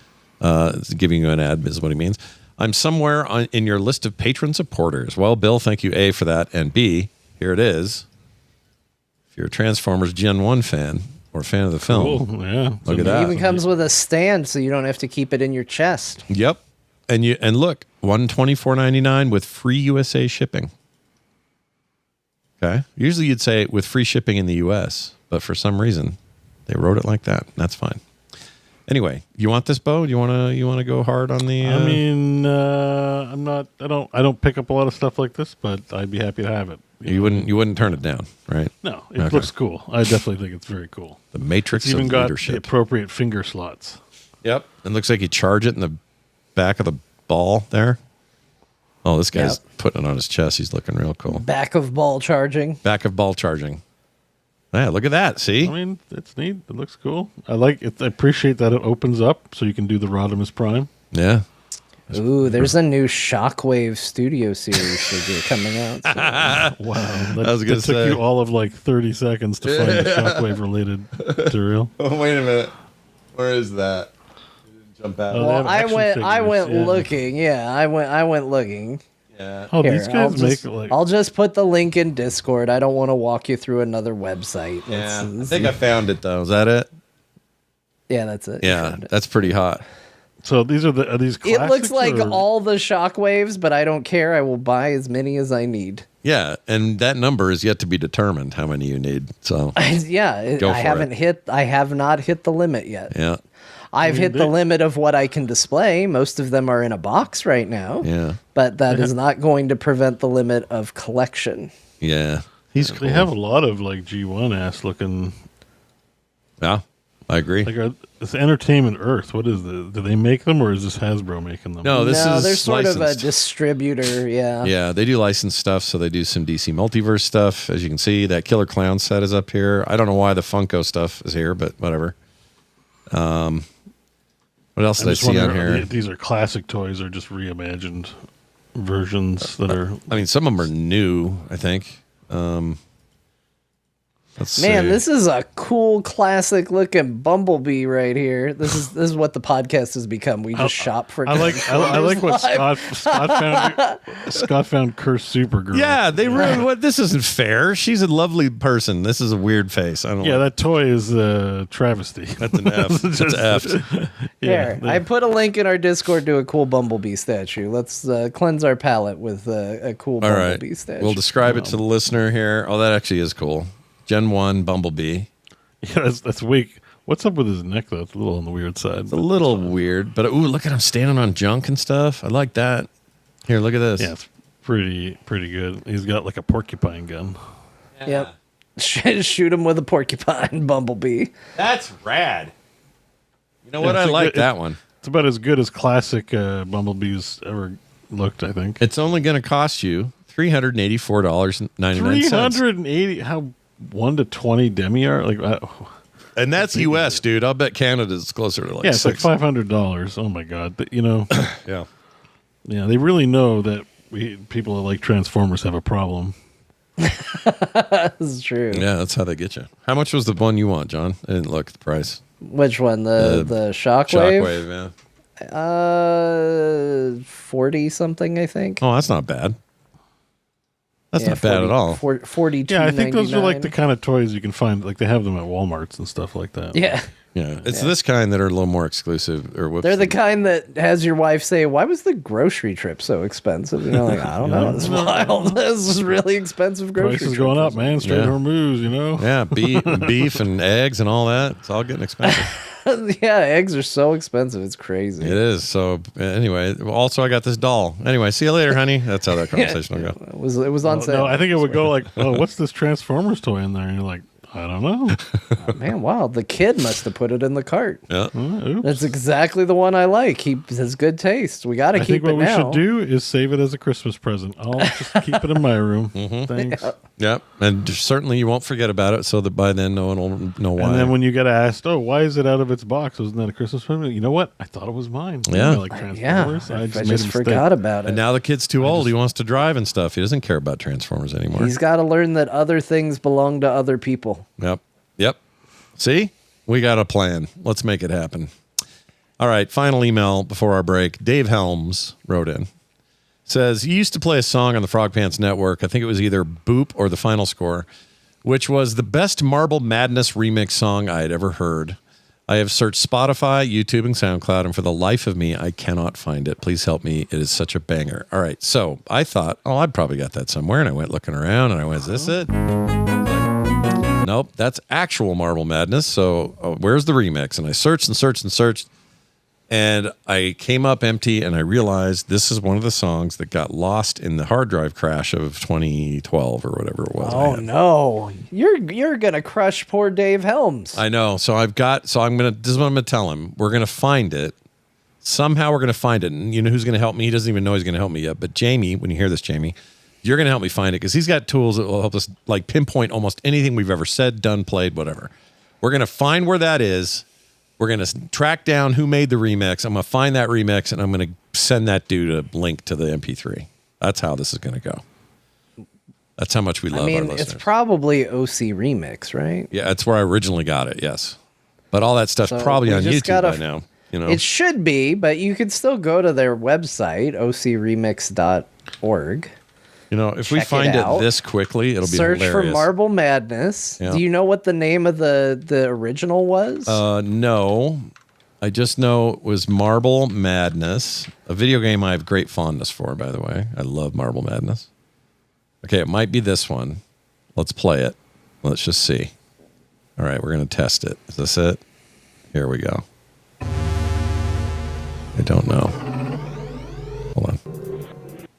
Giving you an ad is what he means. I'm somewhere in your list of patron supporters. Well, Bill, thank you, A, for that, and B, here it is. If you're a Transformers Gen 1 fan or a fan of the film, yeah, look at that. It even comes with a stand, so you don't have to keep it in your chest. Yep. And look, $124.99 with free USA shipping. Okay. Usually you'd say with free shipping in the US, but for some reason they wrote it like that. That's fine. Anyway, you want this, Beau? You want to go hard on the? I mean, I'm not. I don't pick up a lot of stuff like this, but I'd be happy to have it. You wouldn't turn it down, right? No, it looks cool. I definitely think it's very cool. The Matrix it's even of got Leadership. the appropriate finger slots. Yep. It looks like you charge it in the back of the ball there. Oh, this guy's putting it on his chest. He's looking real cool. Back of ball charging. Back of ball charging. Yeah, look at that. See? I mean, it's neat. It looks cool. I like it. I appreciate that it opens up so you can do the Rodimus Prime. Yeah. Ooh, there's a new Shockwave Studio series figure coming out. Wow. That took you all of like 30 seconds to find the Shockwave related material. Oh, wait a minute. Where is that? Jump out. Well, I went looking. Yeah, I went looking. Yeah. Oh, Here, these guys I'll just put the link in Discord. I don't want to walk you through another website. Yeah. I think I found it though. Is that it? Yeah, that's it. Yeah, that's pretty hot. So these are these classics? It looks like all the Shockwaves, but I don't care. I will buy as many as I need. Yeah, and that number is yet to be determined how many you need. So I have not hit the limit yet. Yeah. I've hit the limit of what I can display. Most of them are in a box right now. Yeah. But that is not going to prevent the limit of collection. Yeah. He's cool. They have a lot of like G1 ass looking. Yeah, I agree. Like it's Entertainment Earth. What is this? Do they make them or is this Hasbro making them? No, they're sort licensed. of a distributor, yeah. Yeah, they do licensed stuff, so they do some DC Multiverse stuff. As you can see, that Killer Clown set is up here. I don't know why the Funko stuff is here, but whatever. What else did I see on here? These are classic toys or just reimagined versions that are... I mean, some of them are new, I think. Let's see. This is a cool, classic-looking Bumblebee right here. This is what the podcast has become. We just shop for. I like what Scott found. Cursed Supergirl. Yeah, they ruined what. This isn't fair. She's a lovely person. This is a weird face. I don't. Yeah, that toy is a travesty. That's an F. That's effed. Here, I put a link in our Discord to a cool Bumblebee statue. Let's cleanse our palate with a cool Bumblebee statue. We'll describe it to the listener here. Oh, that actually is cool. Gen 1 Bumblebee. Yeah, that's way What's up with his neck, though? It's a little on the weird side. It's a little weird, but ooh, look at him standing on junk and stuff. I like that. Here, look at this. Yeah, it's pretty good. He's got like a porcupine gun. Yep. Shoot him with a porcupine bumblebee. That's rad. You know what? I like that one. It's about as good as classic bumblebees ever looked, I think. It's only going to cost you $384.99. 380? How 1 to 20 demi-art? Like, and that's U.S., dude. I'll bet Canada's closer to like yeah, it's $6. like $500. Oh my god! But, Yeah. Yeah, they really know that people that like Transformers have a problem. This is true. Yeah, that's how they get you. How much was the one you want, John? I didn't look at the price. Which one? The Shockwave? Shockwave, yeah. 40 something, I think. Oh, that's not bad. That's not bad at all. 42. Yeah, I think those are like the kind of toys you can find. Like they have them at Walmarts and stuff like that. Yeah. Yeah, it's this kind that are a little more exclusive. They're the kind that has your wife say, "Why was the grocery trip so expensive?" You know, like, I don't know. It's wild. This is really expensive grocery. Prices going up, man. Straight Hormuz, Yeah, beef and eggs and all that. It's all getting expensive. Yeah, eggs are so expensive. It's crazy. It is. So anyway, also I got this doll. Anyway, see you later, honey. That's how that conversation will go. It was on sale. No, I think it would go like, "Oh, what's this Transformers toy in there?" And you're like, I don't know. Oh, man, wow. The kid must have put it in the cart. Yeah. That's exactly the one I like. He has good taste. We got to keep it now. I think what we should do is save it as a Christmas present. I'll just keep it in my room. Thanks. Yep. And certainly you won't forget about it so that by then no one will know why. And then when you get asked, oh, why is it out of its box? Wasn't that a Christmas present? You know what? I thought it was mine. Yeah. I like Transformers. I just forgot about it. And now the kid's too old. He wants to drive and stuff. He doesn't care about Transformers anymore. He's got to learn that other things belong to other people. Yep. See? We got a plan. Let's make it happen. All right. Final email before our break. Dave Helms wrote in. Says, you used to play a song on the Frog Pants Network. I think it was either Boop or The Final Score, which was the best Marble Madness remix song I had ever heard. I have searched Spotify, YouTube, and SoundCloud, and for the life of me, I cannot find it. Please help me. It is such a banger. All right. So I thought, I've probably got that somewhere. And I went looking around and I went, is this it? Nope, that's actual Marble Madness. So where's the remix? And I searched and searched and searched. And I came up empty and I realized this is one of the songs that got lost in the hard drive crash of 2012 or whatever it was. Oh, no. You're going to crush poor Dave Helms. I know. So this is what I'm going to tell him. We're going to find it. Somehow we're going to find it. And you know who's going to help me? He doesn't even know he's going to help me yet. But Jamie, when you hear this, Jamie, you're going to help me find it because he's got tools that will help us like pinpoint almost anything we've ever said, done, played, whatever. We're going to find where that is. We're going to track down who made the remix. I'm going to find that remix, and I'm going to send that dude a link to the MP3. That's how this is going to go. That's how much we love our listeners. It's probably OC Remix, right? Yeah, that's where I originally got it, yes. But all that stuff's probably on YouTube by now. You know? It should be, but you could still go to their website, ocremix.org. You know, if we find it this quickly, it'll be hilarious. Search for Marble Madness. Yeah. Do you know what the name of the original was? No. I just know it was Marble Madness, a video game I have great fondness for, by the way. I love Marble Madness. Okay, it might be this one. Let's play it. Let's just see. All right, we're going to test it. Is this it? Here we go. I don't know. Hold on.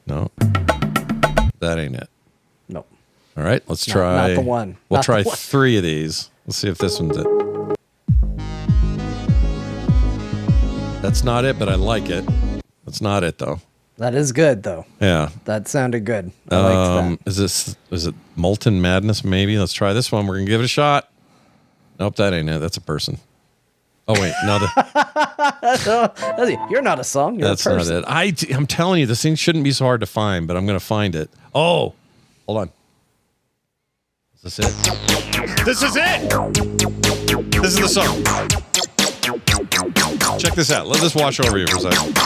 No. That ain't it. Nope. All right, let's try. Not the one. We'll try 3 of these. Let's see if this one's it. That's not it, but I like it. That's not it, though. That is good, though. Yeah. That sounded good. I liked that. Is it Molten Madness, maybe? Let's try this one. We're going to give it a shot. Nope, that ain't it. That's a person. Oh, wait. No, you're not a song. You're that's a person. not it. I'm telling you, this thing shouldn't be so hard to find, but I'm going to find it. Oh, hold on. Is this it? This is it! This is the song. Check this out. Let this wash over you for a second.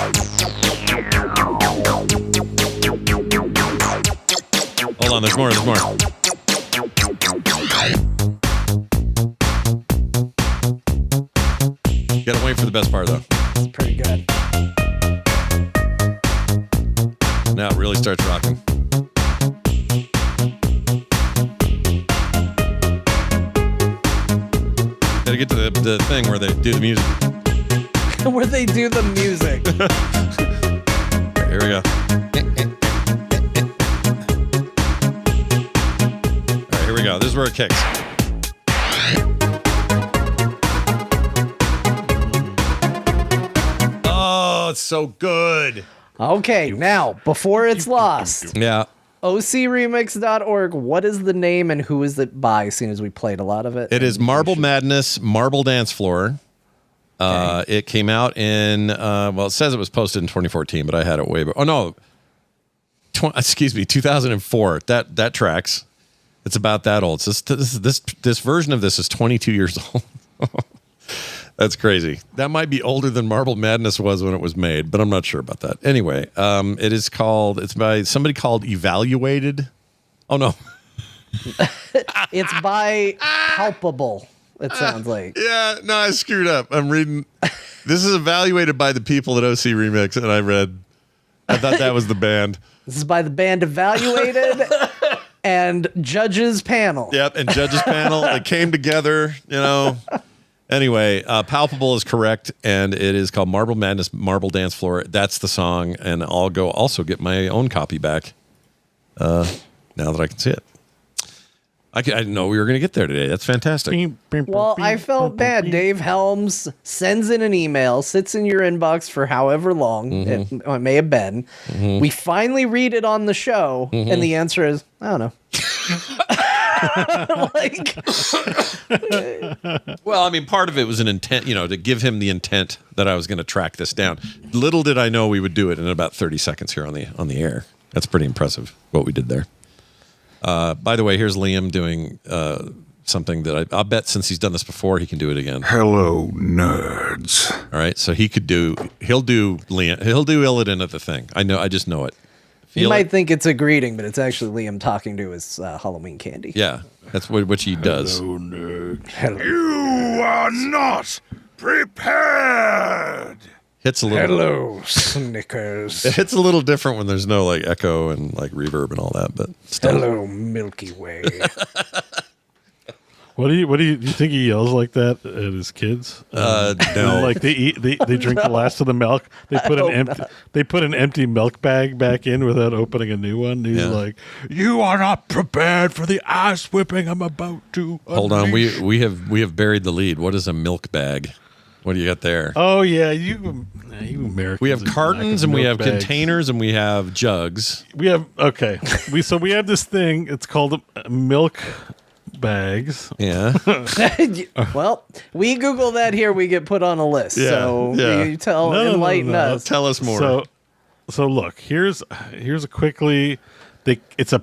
Hold on, there's more. Gotta wait for the best part, though. It's pretty good. Now it really starts rocking. Gotta get to the thing where they do the music. Where they do the music. Right, here we go. All right, here we go. This is where it kicks. Oh, it's so good. Okay, now, before it's lost, Yeah. ocremix.org, what is the name and who is it by, seeing as we played a lot of it? It is Marble Madness Marble Dance Floor. It came out in, well, it says it was posted in 2014, but I had it way back. Oh, no. 2004. That tracks. It's about that old. So this version of this is 22 years old. That's crazy. That might be older than Marble Madness was when it was made, but I'm not sure about that. Anyway, it's by somebody called Evaluated. Oh, no. It's by Palpable, it sounds like. Yeah, no, I screwed up. I'm reading. This is evaluated by the people at OC Remix, and I thought that was the band. This is by the band Evaluated and Judges Panel. Yep, and Judges Panel. They came together, Anyway, Palpable is correct, and it is called Marble Madness Marble Dance Floor. That's the song, and I'll go also get my own copy back now that I can see it. I didn't know we were going to get there today. That's fantastic. Well, I felt bad. Dave Helms sends in an email, sits in your inbox for however long it may have been. We finally read it on the show, and the answer is, I don't know. Well, I mean, part of it was an intent, to give him the intent that I was going to track this down. Little did I know we would do it in about 30 seconds here on the air. That's pretty impressive what we did there. By the way, here's Liam doing something that I'll bet since he's done this before, he can do it again. Hello, nerds. All right, so he'll do Illidan at the thing. I just know it. You might think it's a greeting, but it's actually Liam talking to his Halloween candy. Yeah, that's what he does. Hello, nerds. Hello. You are not prepared. Hits a little. Hello, Snickers. It hits a little different when there's no echo and reverb and all that, but still. Hello, Milky Way. What do you think he yells like that at his kids? No. Like they drink the last of the milk. They put an empty milk bag back in without opening a new one. He's like, "You are not prepared for the ass whipping I'm about to." Hold on, unleash." we have buried the lead. What is a milk bag? What do you got there? Oh yeah, you Americans. We have cartons and we have bags. Containers and we have jugs. We have we have this thing. It's called milk bags. Yeah. Well, we Google that here, we get put on a list. Yeah, so yeah. you enlighten us. Tell us more. So look, here's a quickly. It's a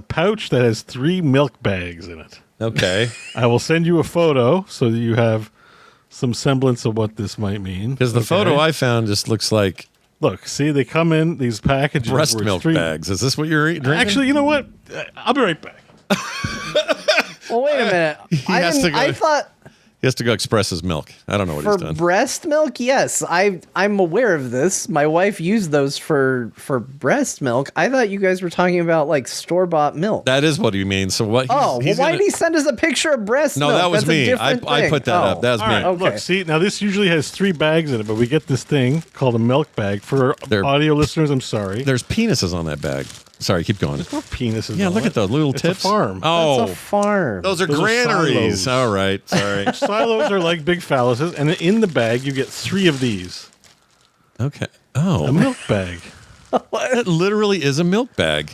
pouch that has 3 milk bags in it. Okay. I will send you a photo so that you have some semblance of what this might mean. Because the photo I found just looks like Look, see, they come in these packages. breast milk bags. Is this what you're drinking? Actually, you know what? I'll be right back. Well, wait a minute. I thought he has to go express his milk. I don't know what he's for done. breast milk, yes, I'm aware of this. My wife used those for breast milk. I thought you guys were talking about store-bought milk. That is what he means. So what? Why did he send us a picture of breast milk? No, that was That's a me. I different put that up. That was All me. right, Okay. look, see, now this usually has 3 bags in it, but we get this thing called a milk bag. For audio listeners, I'm sorry. There's penises on that bag. Sorry, keep going. No penises. Yeah, on look it. at those little It's tips. a farm. Oh, It's a farm. those are Those are granaries. silos. All right, sorry. Silos are like big phalluses, and in the bag you get 3 of these. Okay. A Oh, milk bag. it literally is a milk bag.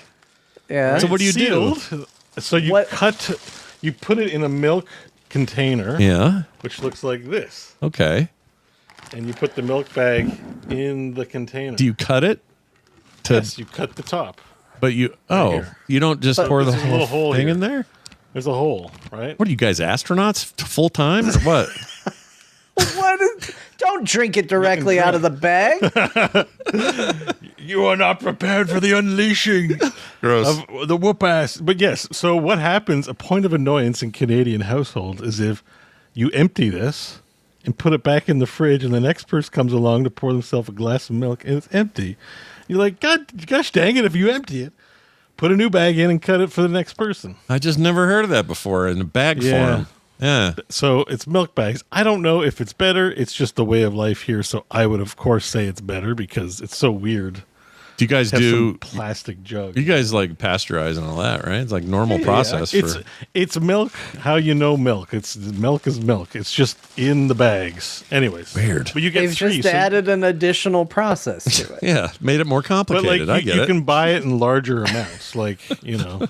Yeah. So what do you do? Sealed. So you What- you put it in a milk container, Yeah. which looks like this, Okay. and you put the milk bag in the container. Do you cut it? Yes, you cut the top. But you here. you don't just pour the There's a little hole thing here. in there? There's a hole, right? What are you guys, astronauts full time or what? Don't drink it directly out of the bag. You are not prepared for the unleashing Gross. of the whoop ass. But yes, so what happens, a point of annoyance in Canadian households is if you empty this and put it back in the fridge and the next person comes along to pour themselves a glass of milk and it's empty. You're like, gosh dang it, if you empty it, put a new bag in and cut it for the next person. I just never heard of that before in a bag form. Yeah. So it's milk bags. I don't know if it's better. It's just the way of life here. So I would, of course, say it's better because it's so weird. Do you guys Have do some plastic jug? You guys like pasteurize and all that, right? It's like normal process. It's milk. How you know milk? Milk is milk. It's just in the bags. Anyways, weird. But you get They've just added an additional process to it. Yeah, made it more But complicated. like I get you it. can buy it in larger amounts, and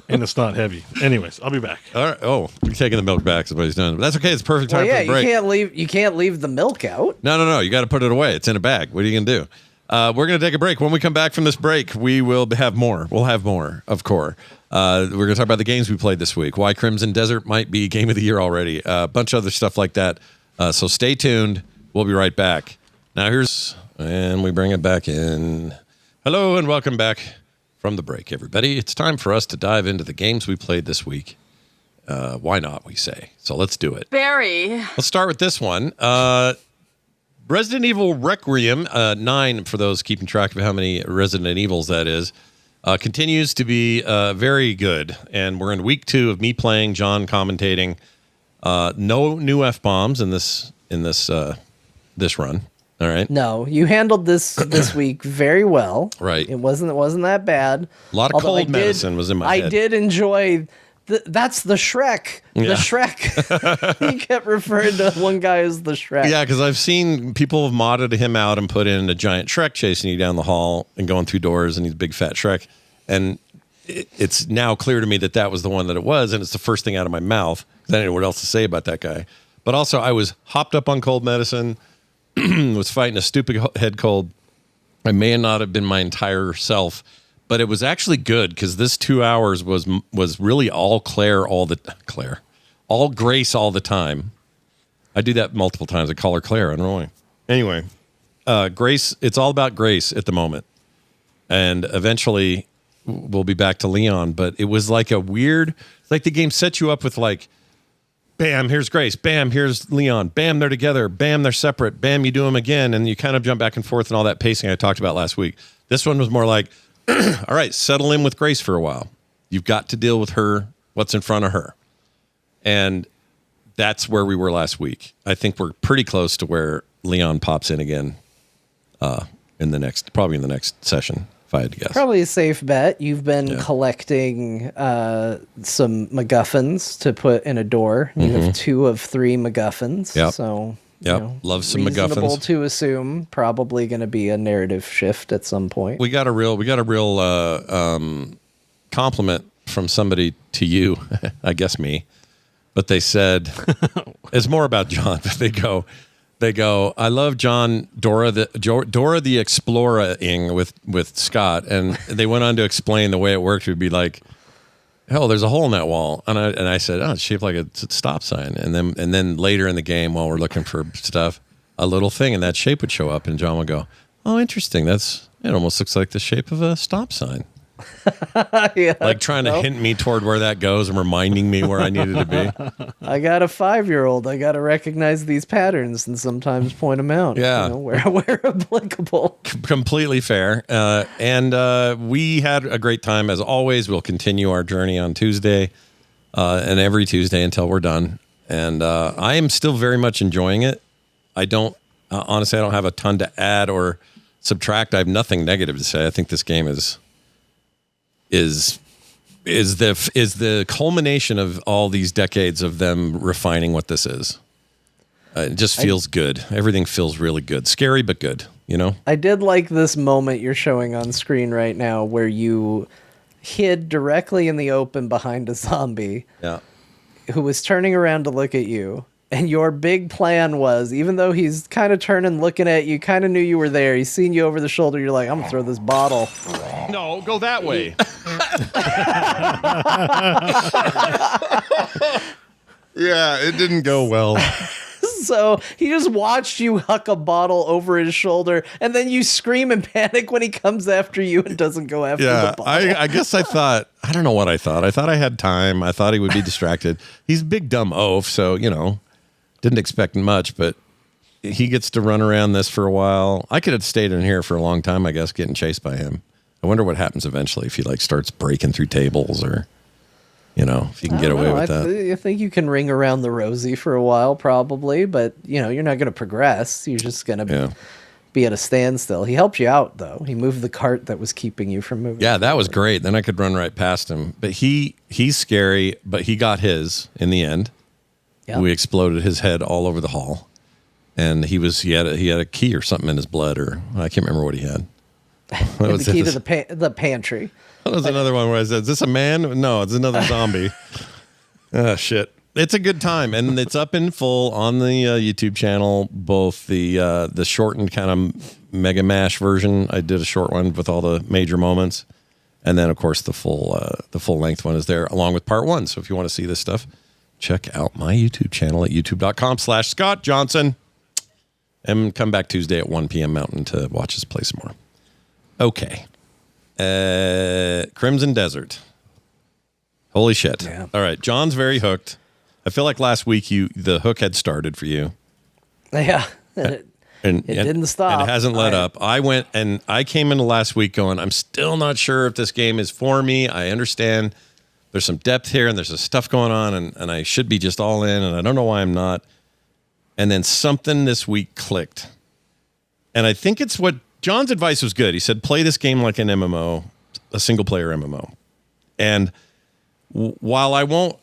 it's not heavy. Anyways, I'll be back. All right. Oh, you're taking the milk back. Somebody's done. But that's okay. It's perfect time Well, yeah, for the break. you can't leave the milk out. No. You got to put it away. It's in a bag. What are you gonna do? We're going to take a break. When we come back from this break, we will have more. We'll have more of core. We're going to talk about the games we played this week. Why Crimson Desert might be Game of the Year already. A bunch of other stuff like that. So stay tuned. We'll be right back. Now and we bring it back in. Hello and welcome back from the break, everybody. It's time for us to dive into the games we played this week. Why not, we say. So let's do it. Barry. Let's start with this one. Resident Evil Requiem, 9 for those keeping track of how many Resident Evils that is, continues to be very good. And we're in week 2 of me playing, John commentating. No new F-bombs in this run. All right. No, you handled this week very well. Right. It wasn't that bad. A lot of Although cold medicine was in my head. I did enjoy. That's the Shrek. Yeah. The Shrek. He kept referring to one guy as the Shrek. Yeah, because I've seen people have modded him out and put in a giant Shrek chasing you down the hall and going through doors, and he's a big fat Shrek. And it's now clear to me that was the one that it was, and it's the first thing out of my mouth because I didn't know what else to say about that guy. But also, I was hopped up on cold medicine, was fighting a stupid head cold. I may not have been my entire self. But it was actually good because this 2 hours was really all all Grace all the time. I do that multiple times. I call her Claire. I don't know why. Anyway, Grace. It's all about Grace at the moment, and eventually we'll be back to Leon. But it was like it's like the game sets you up with like, bam, here's Grace. Bam, here's Leon. Bam, they're together. Bam, they're separate. Bam, you do them again, and you kind of jump back and forth and all that pacing I talked about last week. This one was more like, all right, settle in with Grace for a while. You've got to deal with her, what's in front of her. And that's where we were last week. I think we're pretty close to where Leon pops in again in the next session, if I had to guess. Probably a safe bet. You've been collecting some MacGuffins to put in a door. You have 2 of 3 MacGuffins. Yep. So Love some reasonable MacGuffins. to assume probably going to be a narrative shift at some point. We got a real compliment from somebody to you, I guess me. But they said it's more about John. But they go. I love John Dora the Explorer-ing with Scott, and they went on to explain the way it worked. Would be like, hell, there's a hole in that wall, and I said, oh, it's shaped like a stop sign, and then later in the game, while we're looking for stuff, a little thing in that shape would show up, and John would go, oh, interesting. It almost looks like the shape of a stop sign. Yeah, like trying to hint me toward where that goes and reminding me where I needed to be. I got a 5-year-old. I got to recognize these patterns and sometimes point them out. Yeah. Where applicable. Completely fair. And we had a great time as always. We'll continue our journey on Tuesday and every Tuesday until we're done. And I am still very much enjoying it. Honestly, I don't have a ton to add or subtract. I have nothing negative to say. I think this game is the culmination of all these decades of them refining what this is. It just feels good. Everything feels really good. Scary, but good, you know? I did like this moment you're showing on screen right now where you hid directly in the open behind a zombie who was turning around to look at you. And your big plan was, even though he's kind of turning, looking at you, kind of knew you were there. He's seen you over the shoulder. You're like, I'm going to throw this bottle. No, go that way. Yeah, it didn't go well. So he just watched you huck a bottle over his shoulder, and then you scream and panic when he comes after you and doesn't go after the bottle. I guess I don't know what I thought. I thought I had time. I thought he would be distracted. He's a big dumb oaf, so, didn't expect much, but he gets to run around this for a while. I could have stayed in here for a long time, I guess, getting chased by him. I wonder what happens eventually if he starts breaking through tables or if you can get away with that. I think you can ring around the rosy for a while, probably, but you're not going to progress. You're just going to be at a standstill. He helped you out, though. He moved the cart that was keeping you from moving. Yeah, that was great. Then I could run right past him. But he's scary, but he got his in the end. Yep. We exploded his head all over the hall. And he had a key or something in his blood, or I can't remember what he had. The key to the pantry. That was another one where I said, "Is this a man?" No, it's another zombie. Oh shit! It's a good time, and it's up in full on the YouTube channel. Both the shortened kind of Mega Mash version. I did a short one with all the major moments, and then of course the full length one is there along with part 1. So if you want to see this stuff, check out my YouTube channel at youtube.com/Scott Johnson. And come back Tuesday at 1 p.m. Mountain to watch us play some more. Okay. Crimson Desert. Holy shit. Yeah. All right. John's very hooked. I feel like last week the hook had started for you. Yeah. It didn't stop. And it hasn't let up. I came into last week going, I'm still not sure if this game is for me. I understand there's some depth here and there's some stuff going on and I should be just all in and I don't know why I'm not. And then something this week clicked. And I think it's what John's advice was good. He said, play this game like an MMO, a single player MMO. And while I won't,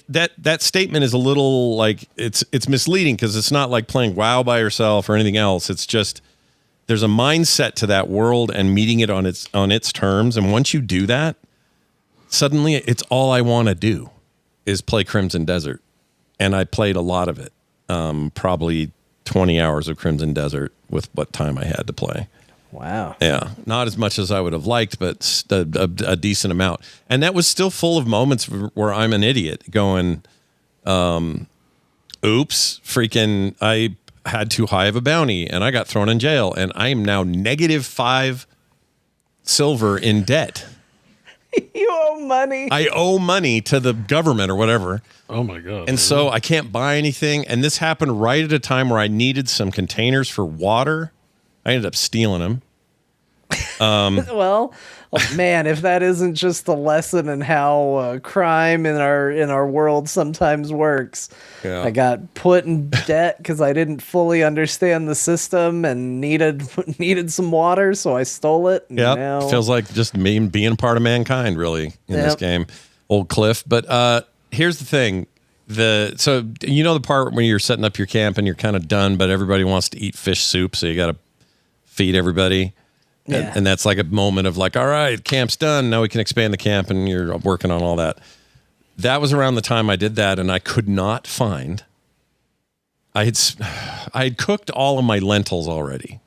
that statement is a little like, it's misleading because it's not like playing WoW by yourself or anything else. It's just, there's a mindset to that world and meeting it on its terms. And once you do that, suddenly it's all I want to do is play Crimson Desert. And I played a lot of it. Probably 20 hours of Crimson Desert with what time I had to play. Wow. Yeah. Not as much as I would have liked, but a decent amount. And that was still full of moments where I'm an idiot going, oops, freaking, I had too high of a bounty and I got thrown in jail and I am now -5 silver in debt. You owe money. I owe money to the government or whatever. Oh my God. And so I can't buy anything. And this happened right at a time where I needed some containers for water. I ended up stealing them. Well, man, if that isn't just a lesson in how crime in our world sometimes works. Yeah. I got put in debt because I didn't fully understand the system and needed some water, so I stole it. Yeah, feels like just me being part of mankind, really, in this game. Old Cliff. But here's the thing. So the part when you're setting up your camp and you're kind of done, but everybody wants to eat fish soup, so you got to feed everybody. Yeah. And that's like a moment of like, all right, camp's done. Now we can expand the camp and you're working on all that. That was around the time I did that and I could not find. I had cooked all of my lentils already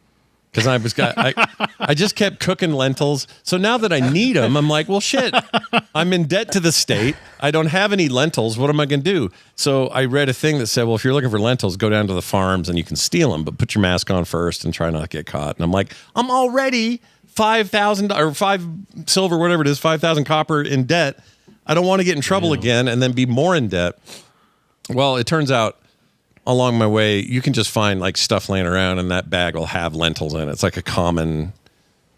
because I just kept cooking lentils. So now that I need them, I'm like, well, shit, I'm in debt to the state. I don't have any lentils. What am I going to do? So I read a thing that said, well, if you're looking for lentils, go down to the farms and you can steal them, but put your mask on first and try not to get caught. And I'm like, I'm already $5,000 or 5 silver, whatever it is, 5,000 copper in debt. I don't want to get in trouble again and then be more in debt. Well, it turns out along my way, you can just find like stuff laying around and that bag will have lentils in it. It's like a common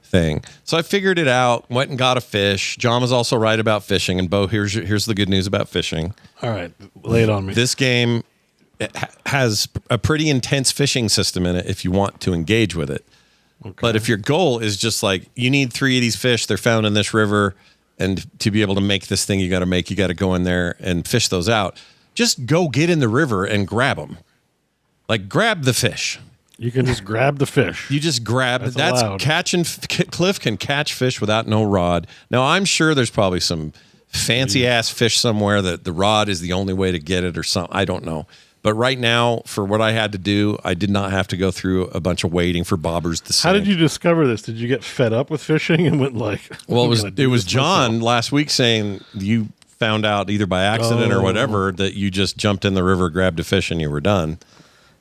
thing. So I figured it out, went and got a fish. John was also right about fishing. And Beau, here's the good news about fishing. All right, lay it on me. This game has a pretty intense fishing system in it if you want to engage with it. Okay. But if your goal is just like, you need 3 of these fish, they're found in this river, and to be able to make this thing you got to go in there and fish those out. Just go get in the river and grab them. Like, grab the fish. You can just grab the fish. You just grab. That's catching. Cliff can catch fish without no rod. Now, I'm sure there's probably some fancy-ass fish somewhere that the rod is the only way to get it or something. I don't know. But right now, for what I had to do, I did not have to go through a bunch of waiting for bobbers to sink. How did you discover this? Did you get fed up with fishing and went like... Well, it was John last week saying you found out either by accident or whatever that you just jumped in the river, grabbed a fish, and you were done.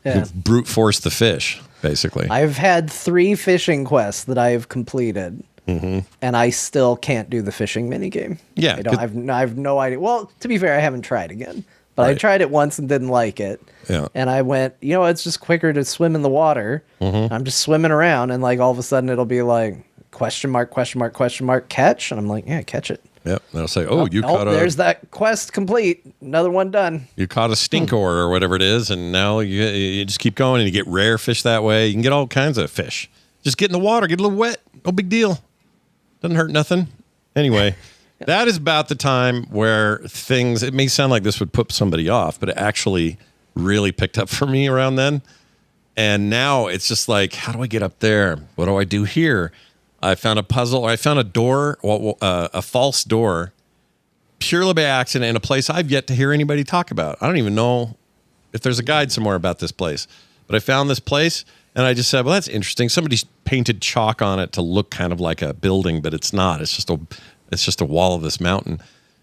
Yeah. You brute forced the fish, basically. I've had 3 fishing quests that I have completed, and I still can't do the fishing minigame. Yeah. I have no idea. Well, to be fair, I haven't tried again. But I tried it once and didn't like it. Yeah. And I went, it's just quicker to swim in the water. I'm just swimming around, and like all of a sudden it'll be like question mark, catch. And I'm like, yeah, catch it. Yep. They'll say, "Oh, you caught a there's that quest complete. Another one done." you caught a stinkor or whatever it is, and now you just keep going and you get rare fish that way. You can get all kinds of fish. Just get in the water, get a little wet. No big deal. Doesn't hurt nothing. Anyway, that is about the time where things. It may sound like this would put somebody off, but it actually really picked up for me around then. And now it's just like, how do I get up there? What do I do here? I found a puzzle. I found a door, a false door, purely by accident in a place I've yet to hear anybody talk about. I don't even know if there's a guide somewhere about this place. But I found this place, and I just said, well, that's interesting. Somebody's painted chalk on it to look kind of like a building, but it's not. It's just a wall of this mountain.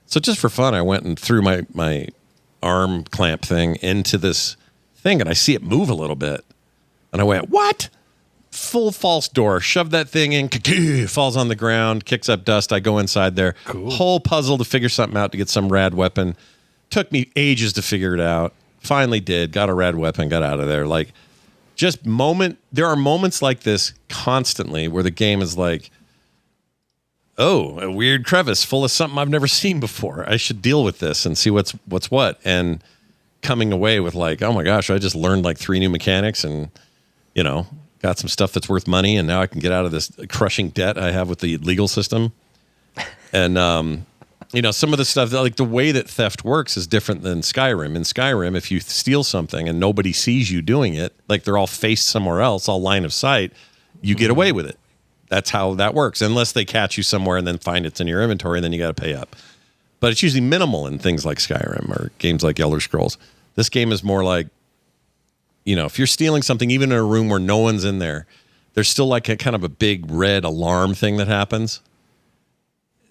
So just for fun, I went and threw my arm clamp thing into this thing, and I see it move a little bit. And I went, what? Full false door. Shove that thing in. Falls on the ground. Kicks up dust. I go inside there. Cool. Whole puzzle to figure something out to get some rad weapon. Took me ages to figure it out. Finally did. Got a rad weapon. Got out of there. Like, just there are moments like this constantly where the game is like, oh, a weird crevice full of something I've never seen before. I should deal with this and see what's what. And coming away with like, oh my gosh, I just learned like 3 new mechanics and, got some stuff that's worth money, and now I can get out of this crushing debt I have with the legal system. And, some of the stuff, like the way that theft works is different than Skyrim. In Skyrim, if you steal something and nobody sees you doing it, like they're all faced somewhere else, all line of sight, you get away with it. That's how that works, unless they catch you somewhere and then find it's in your inventory, and then you got to pay up. But it's usually minimal in things like Skyrim or games like Elder Scrolls. This game is more like, if you're stealing something, even in a room where no one's in there, there's still like a kind of a big red alarm thing that happens.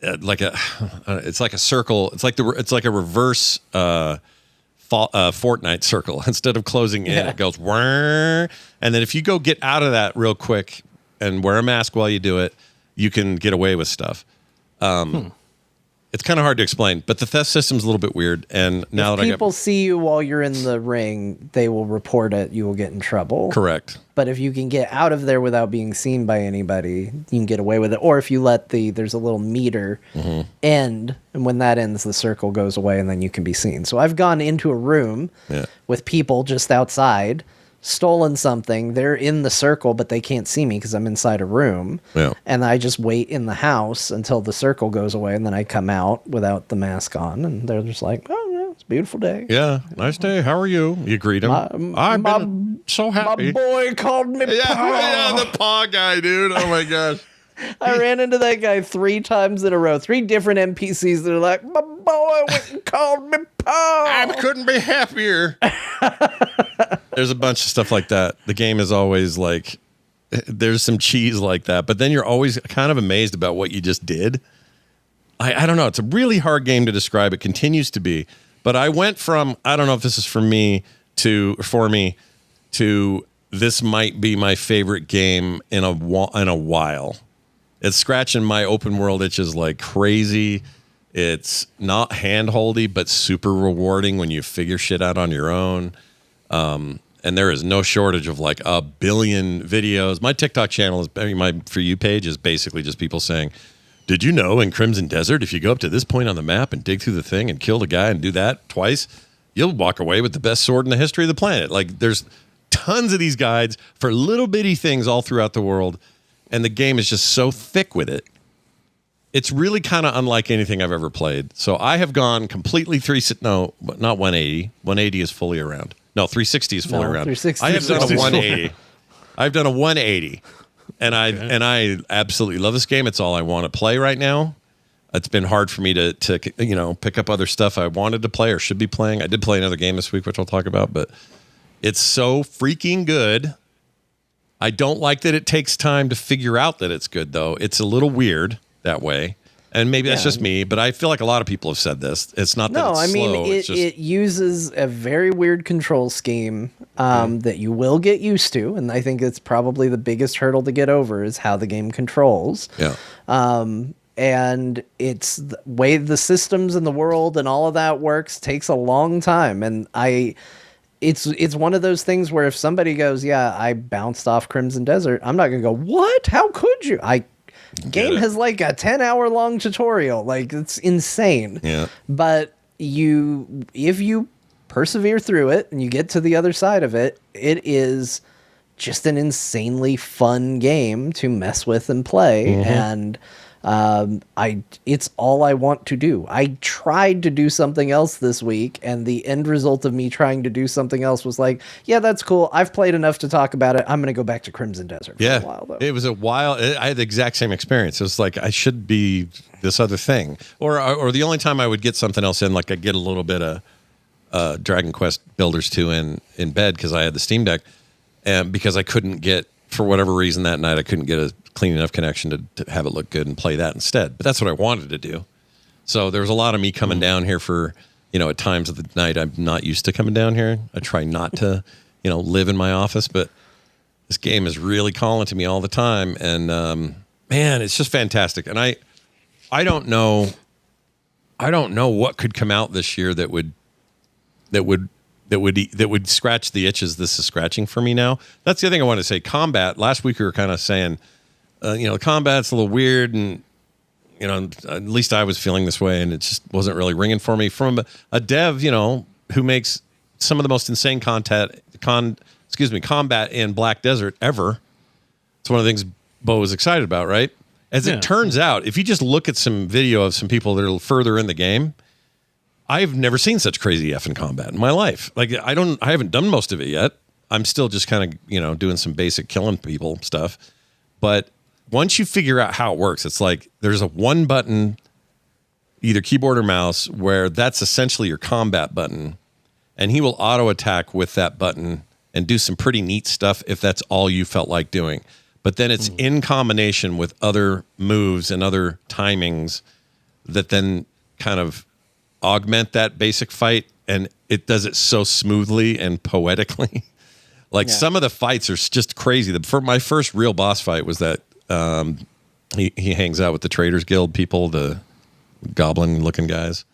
It's like a circle. It's like a reverse Fortnite circle. Instead of closing in, it goes whir, and then if you go get out of that real quick and wear a mask while you do it, you can get away with stuff. It's kind of hard to explain, but the theft system's a little bit weird. And now if people see you while you're in the ring, they will report it. You will get in trouble. Correct. But if you can get out of there without being seen by anybody, you can get away with it. Or if you let there's a little meter end, and when that ends, the circle goes away, and then you can be seen. So I've gone into a room with people just outside, stolen something. They're in the circle, but they can't see me because I'm inside a room. Yeah. And I just wait in the house until the circle goes away, and then I come out without the mask on, and they're just like, "Oh yeah, it's a beautiful day. Yeah, nice day. How are you?" You greet him. I've been so happy. My boy called me. Yeah, the paw guy, dude. Oh my gosh. I ran into that guy 3 times in a row. 3 different NPCs that are like, "My boy went and called me paw. I couldn't be happier." There's a bunch of stuff like that. The game is always like, there's some cheese like that, but then you're always kind of amazed about what you just did. I don't know. It's a really hard game to describe. It continues to be. But I went from, I don't know if this is for me to this might be my favorite game in a while. It's scratching my open world itches like crazy. It's not hand-holdy, but super rewarding when you figure shit out on your own. And there is no shortage of like a billion videos. My TikTok channel my For You page is basically just people saying, did you know in Crimson Desert, if you go up to this point on the map and dig through the thing and kill the guy and do that twice, you'll walk away with the best sword in the history of the planet. Like there's tons of these guides for little bitty things all throughout the world. And the game is just so thick with it. It's really kind of unlike anything I've ever played. So I have gone completely not 180. 180 is fully around. No, 360 is fully around. 360. I have done a 180. I've done a 180. And I absolutely love this game. It's all I want to play right now. It's been hard for me to pick up other stuff I wanted to play or should be playing. I did play another game this week, which I'll talk about, but it's so freaking good. I don't like that it takes time to figure out that it's good, though. It's a little weird that way. And maybe that's just me, but I feel like a lot of people have said this. It's not that it's slow. It uses a very weird control scheme that you will get used to, and I think it's probably the biggest hurdle to get over is how the game controls. Yeah. And it's the way the systems in the world and all of that works takes a long time, and it's one of those things where if somebody goes, "Yeah, I bounced off Crimson Desert," I'm not going to go, "What? How could you?" Game has like a 10-hour long tutorial. Like, it's insane. Yeah. But if you persevere through it and you get to the other side of it, it is just an insanely fun game to mess with and play. And it's all I want to do. I tried to do something else this week, and the end result of me trying to do something else was like, yeah, that's cool. I've played enough to talk about it. I'm going to go back to Crimson Desert for a while, though. It was a while. I had the exact same experience. It was like, I should be this other thing. Or the only time I would get something else in, like I get a little bit of Dragon Quest Builders 2 in bed because I had the Steam Deck. And because I couldn't get, for whatever reason that night, I couldn't get a clean enough connection to have it look good and play that instead. But that's what I wanted to do. So there was a lot of me coming down here for, at times of the night I'm not used to coming down here. I try not to, live in my office, but this game is really calling to me all the time. And man, it's just fantastic. And I don't know what could come out this year that would scratch the itches this is scratching for me now. That's the other thing I want to say. Combat. Last week we were kind of saying, combat's a little weird, and at least I was feeling this way, and it just wasn't really ringing for me. From a dev, who makes some of the most insane combat in Black Desert ever. It's one of the things Beau was excited about, right? As it turns out, if you just look at some video of some people that are further in the game, I've never seen such crazy effing combat in my life. Like, I haven't done most of it yet. I'm still just kind of, doing some basic killing people stuff. But once you figure out how it works, it's like there's a one button, either keyboard or mouse, where that's essentially your combat button. And he will auto attack with that button and do some pretty neat stuff if that's all you felt like doing. But then it's in combination with other moves and other timings that then kind of augment that basic fight, and it does it so smoothly and poetically. Some of the fights are just crazy. For my first real boss fight was that he hangs out with the Traders Guild people, the goblin looking guys.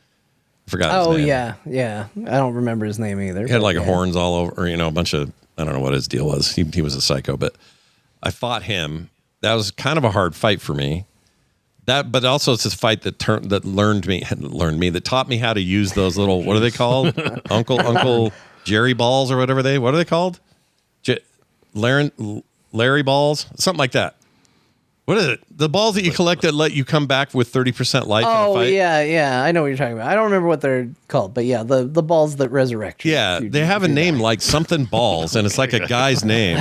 I forgot his name. Yeah. I don't remember his name either. He had horns all over, a bunch of, I don't know what his deal was. He was a psycho, but I fought him. That was kind of a hard fight for me. But also it's this fight that taught me how to use those little, what are they called? Uncle Jerry balls or whatever what are they called? Larry balls, something like that. What is it? The balls that you collect that let you come back with 30% life in a fight? Yeah. I know what you're talking about. I don't remember what they're called, but yeah, the balls that resurrect you. Yeah, they have a name like something balls, and it's like a guy's name.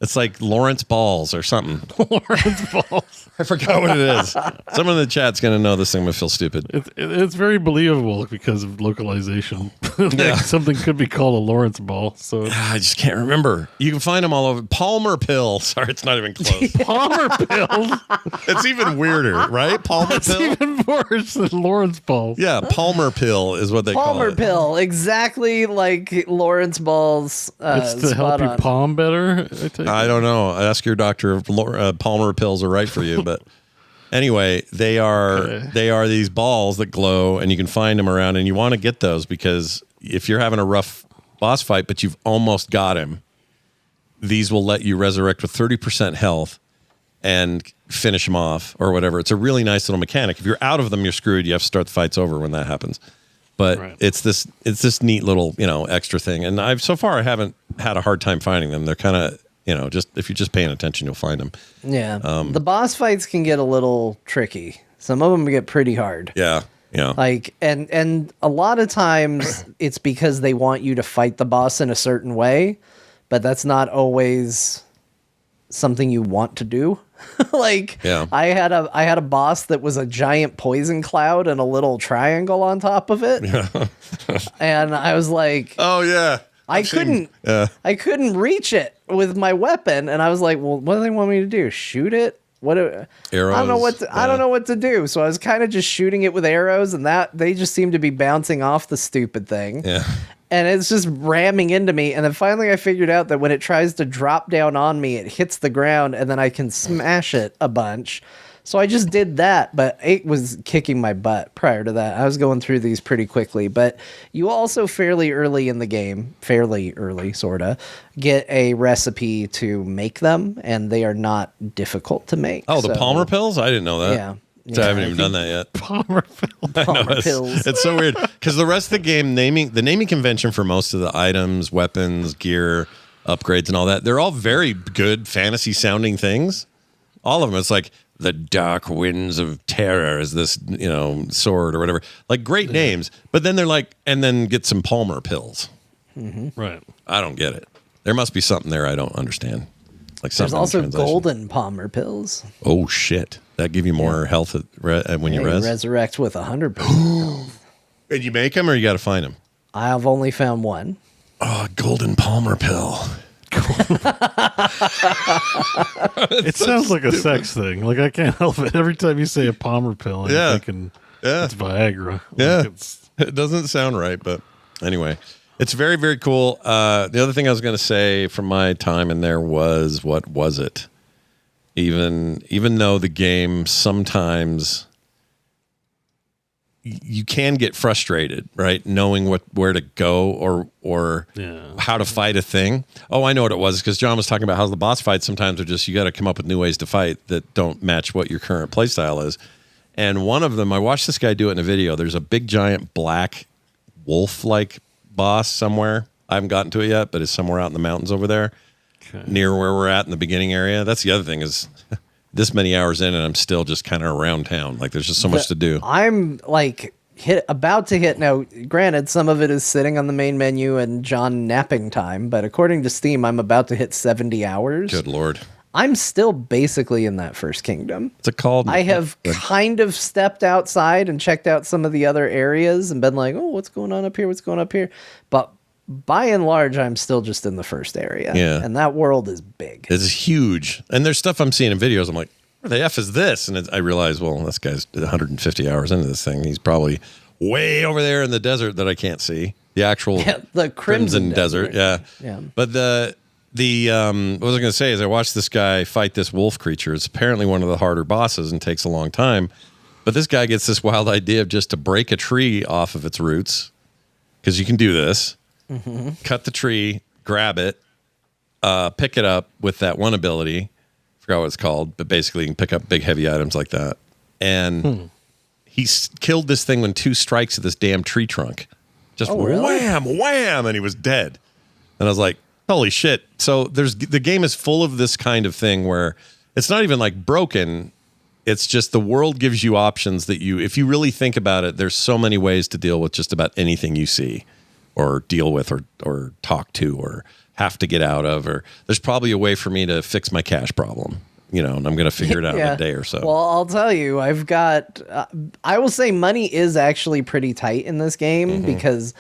It's like Lawrence Balls or something. Lawrence Balls. I forgot what it is. Someone in the chat's going to know this thing. I'm going to feel stupid. It's very believable because of localization. Something could be called a Lawrence Ball. So I just can't remember. You can find them all over. Palmer Pill. Sorry, it's not even close. Palmer Pill. It's even weirder, right? Palmer It's Pill. even worse than Lawrence Balls. Yeah, Palmer Pill is what they call it. Palmer Pill, exactly like Lawrence Balls. It's to help you palm better, I take I don't know. Ask your doctor if Palmer pills are right for you. But anyway, they are these balls that glow, and you can find them around, and you want to get those because if you're having a rough boss fight, but you've almost got him, these will let you resurrect with 30% health and finish him off or whatever. It's a really nice little mechanic. If you're out of them, you're screwed. You have to start the fights over when that happens. But it's this neat little, extra thing. And I haven't had a hard time finding them. They're kind of, just if you're just paying attention, you'll find them. Yeah. The boss fights can get a little tricky. Some of them get pretty hard. Yeah. Like, and a lot of times it's because they want you to fight the boss in a certain way, but that's not always something you want to do. I had a boss that was a giant poison cloud and a little triangle on top of it. Yeah. And I was like, oh yeah. I couldn't reach it with my weapon, and I was like, well, what do they want me to do? Shoot it? Arrows. I don't know what to do. So I was kind of just shooting it with arrows, and that they just seemed to be bouncing off the stupid thing. Yeah. And it's just ramming into me. And then finally I figured out that when it tries to drop down on me, it hits the ground, and then I can smash it a bunch. So I just did that, but it was kicking my butt prior to that. I was going through these pretty quickly, but you also fairly early in the game, sort of, get a recipe to make them, and they are not difficult to make. Oh, the Palmer pills? I didn't know that. Yeah. So I haven't even done that yet. Palmer pills. Palmer pills. It's so weird because the rest of the game, the naming convention for most of the items, weapons, gear, upgrades, and all that, they're all very good fantasy sounding things. All of them. It's like the dark winds of terror is this, sword or whatever. Like great names, but then they're like, and then get some Palmer pills. Mm-hmm. Right. I don't get it. There must be something there I don't understand. Like There's also golden Palmer pills. Oh shit! That give you more health when you res. Resurrect with 100% health. And you make them, or you got to find them. I've only found one. Oh, golden Palmer pill. It sounds like a sex thing. Like I can't help it. Every time you say a Palmer pill, I'm thinking it's Viagra. Yeah, it doesn't sound right, but anyway. It's very, very cool. The other thing I was going to say from my time in there was, what was it? Even though the game sometimes you can get frustrated, right? Knowing where to go or how to fight a thing. Oh, I know what it was, because John was talking about how the boss fights sometimes are just, you got to come up with new ways to fight that don't match what your current playstyle is. And one of them, I watched this guy do it in a video. There's a big giant black wolf-like boss somewhere. I haven't gotten to it yet, but it's somewhere out in the mountains over there, near where we're at in the beginning area. That's the other thing is this many hours in, and I'm still just kind of around town. Like there's just so much to do. I'm like about to hit now. Granted, some of it is sitting on the main menu and John napping time, but according to Steam, I'm about to hit 70 hours. Good Lord. I'm still basically in that first kingdom. It's a called. I have kind of stepped outside and checked out some of the other areas and been like, oh, what's going on up here? What's going up here? But by and large, I'm still just in the first area. Yeah. And that world is big. It's huge. And there's stuff I'm seeing in videos. I'm like, where the F is this? And I realize, well, this guy's 150 hours into this thing. He's probably way over there in the desert that I can't see. The actual the Crimson Desert. Yeah. But what I was going to say is I watched this guy fight this wolf creature. It's apparently one of the harder bosses and takes a long time. But this guy gets this wild idea of just to break a tree off of its roots, because you can do this. Mm-hmm. Cut the tree, grab it, pick it up with that one ability. I forgot what it's called, but basically you can pick up big heavy items like that. And he killed this thing with 2 strikes of this damn tree trunk. Just wham, wham, and he was dead. And I was like, holy shit. So the game is full of this kind of thing where it's not even like broken. It's just the world gives you options that if you really think about it, there's so many ways to deal with just about anything you see or deal with or talk to or have to get out of. Or there's probably a way for me to fix my cash problem, and I'm going to figure it out in a day or so. Well, I'll tell you, I've got, I will say money is actually pretty tight in this game because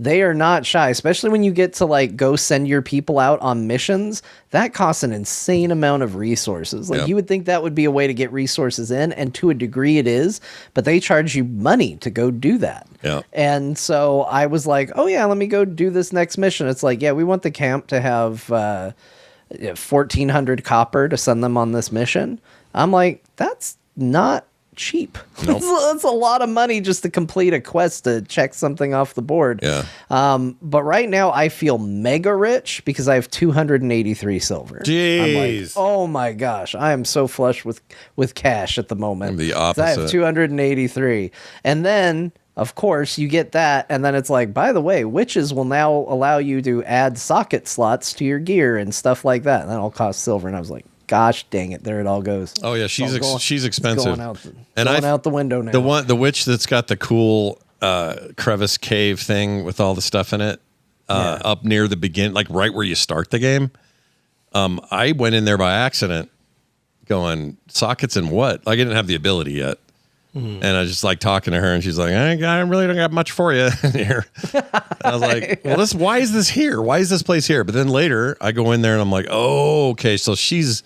they are not shy, especially when you get to like go send your people out on missions. That costs an insane amount of resources. Like you would think that would be a way to get resources in, and to a degree it is, but they charge you money to go do that. Yeah. And so I was like, oh yeah, let me go do this next mission. It's like, yeah, we want the camp to have 1,400 copper to send them on this mission. I'm like, that's not cheap. Nope. That's a lot of money just to complete a quest to check something off the board. Yeah. But right now I feel mega rich because I have 283 silver. Jeez. I'm like, oh my gosh, I am so flush with cash at the moment. I'm the opposite. I have 283. And then of course you get that, and then it's like, by the way, witches will now allow you to add socket slots to your gear and stuff like that. And that all costs silver. And I was like, gosh dang it, there it all goes. Oh yeah, she's expensive. Going out the window now. The witch that's got the cool crevice cave thing with all the stuff in it, up near the beginning, like right where you start the game. I went in there by accident, going sockets and what? Like, I didn't have the ability yet. And I was just like talking to her, and she's like, I really don't got much for you here. And I was like, well, why is this here? Why is this place here? But then later I go in there and I'm like, oh, okay. So she's,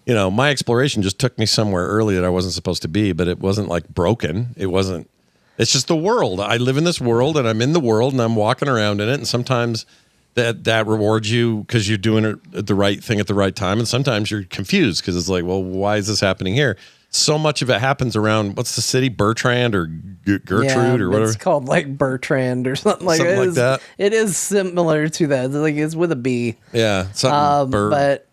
my exploration just took me somewhere early that I wasn't supposed to be, but it wasn't like broken. It's just the world. I live in this world, and I'm in the world, and I'm walking around in it. And sometimes that rewards you because you're doing it the right thing at the right time. And sometimes you're confused because it's like, well, why is this happening here? so much of it happens around what's the city, Bertrand or Gertrude or whatever. It's called like Bertrand or something like Something it like is, that. It is similar to that. It's like it's with a B. Yeah, something but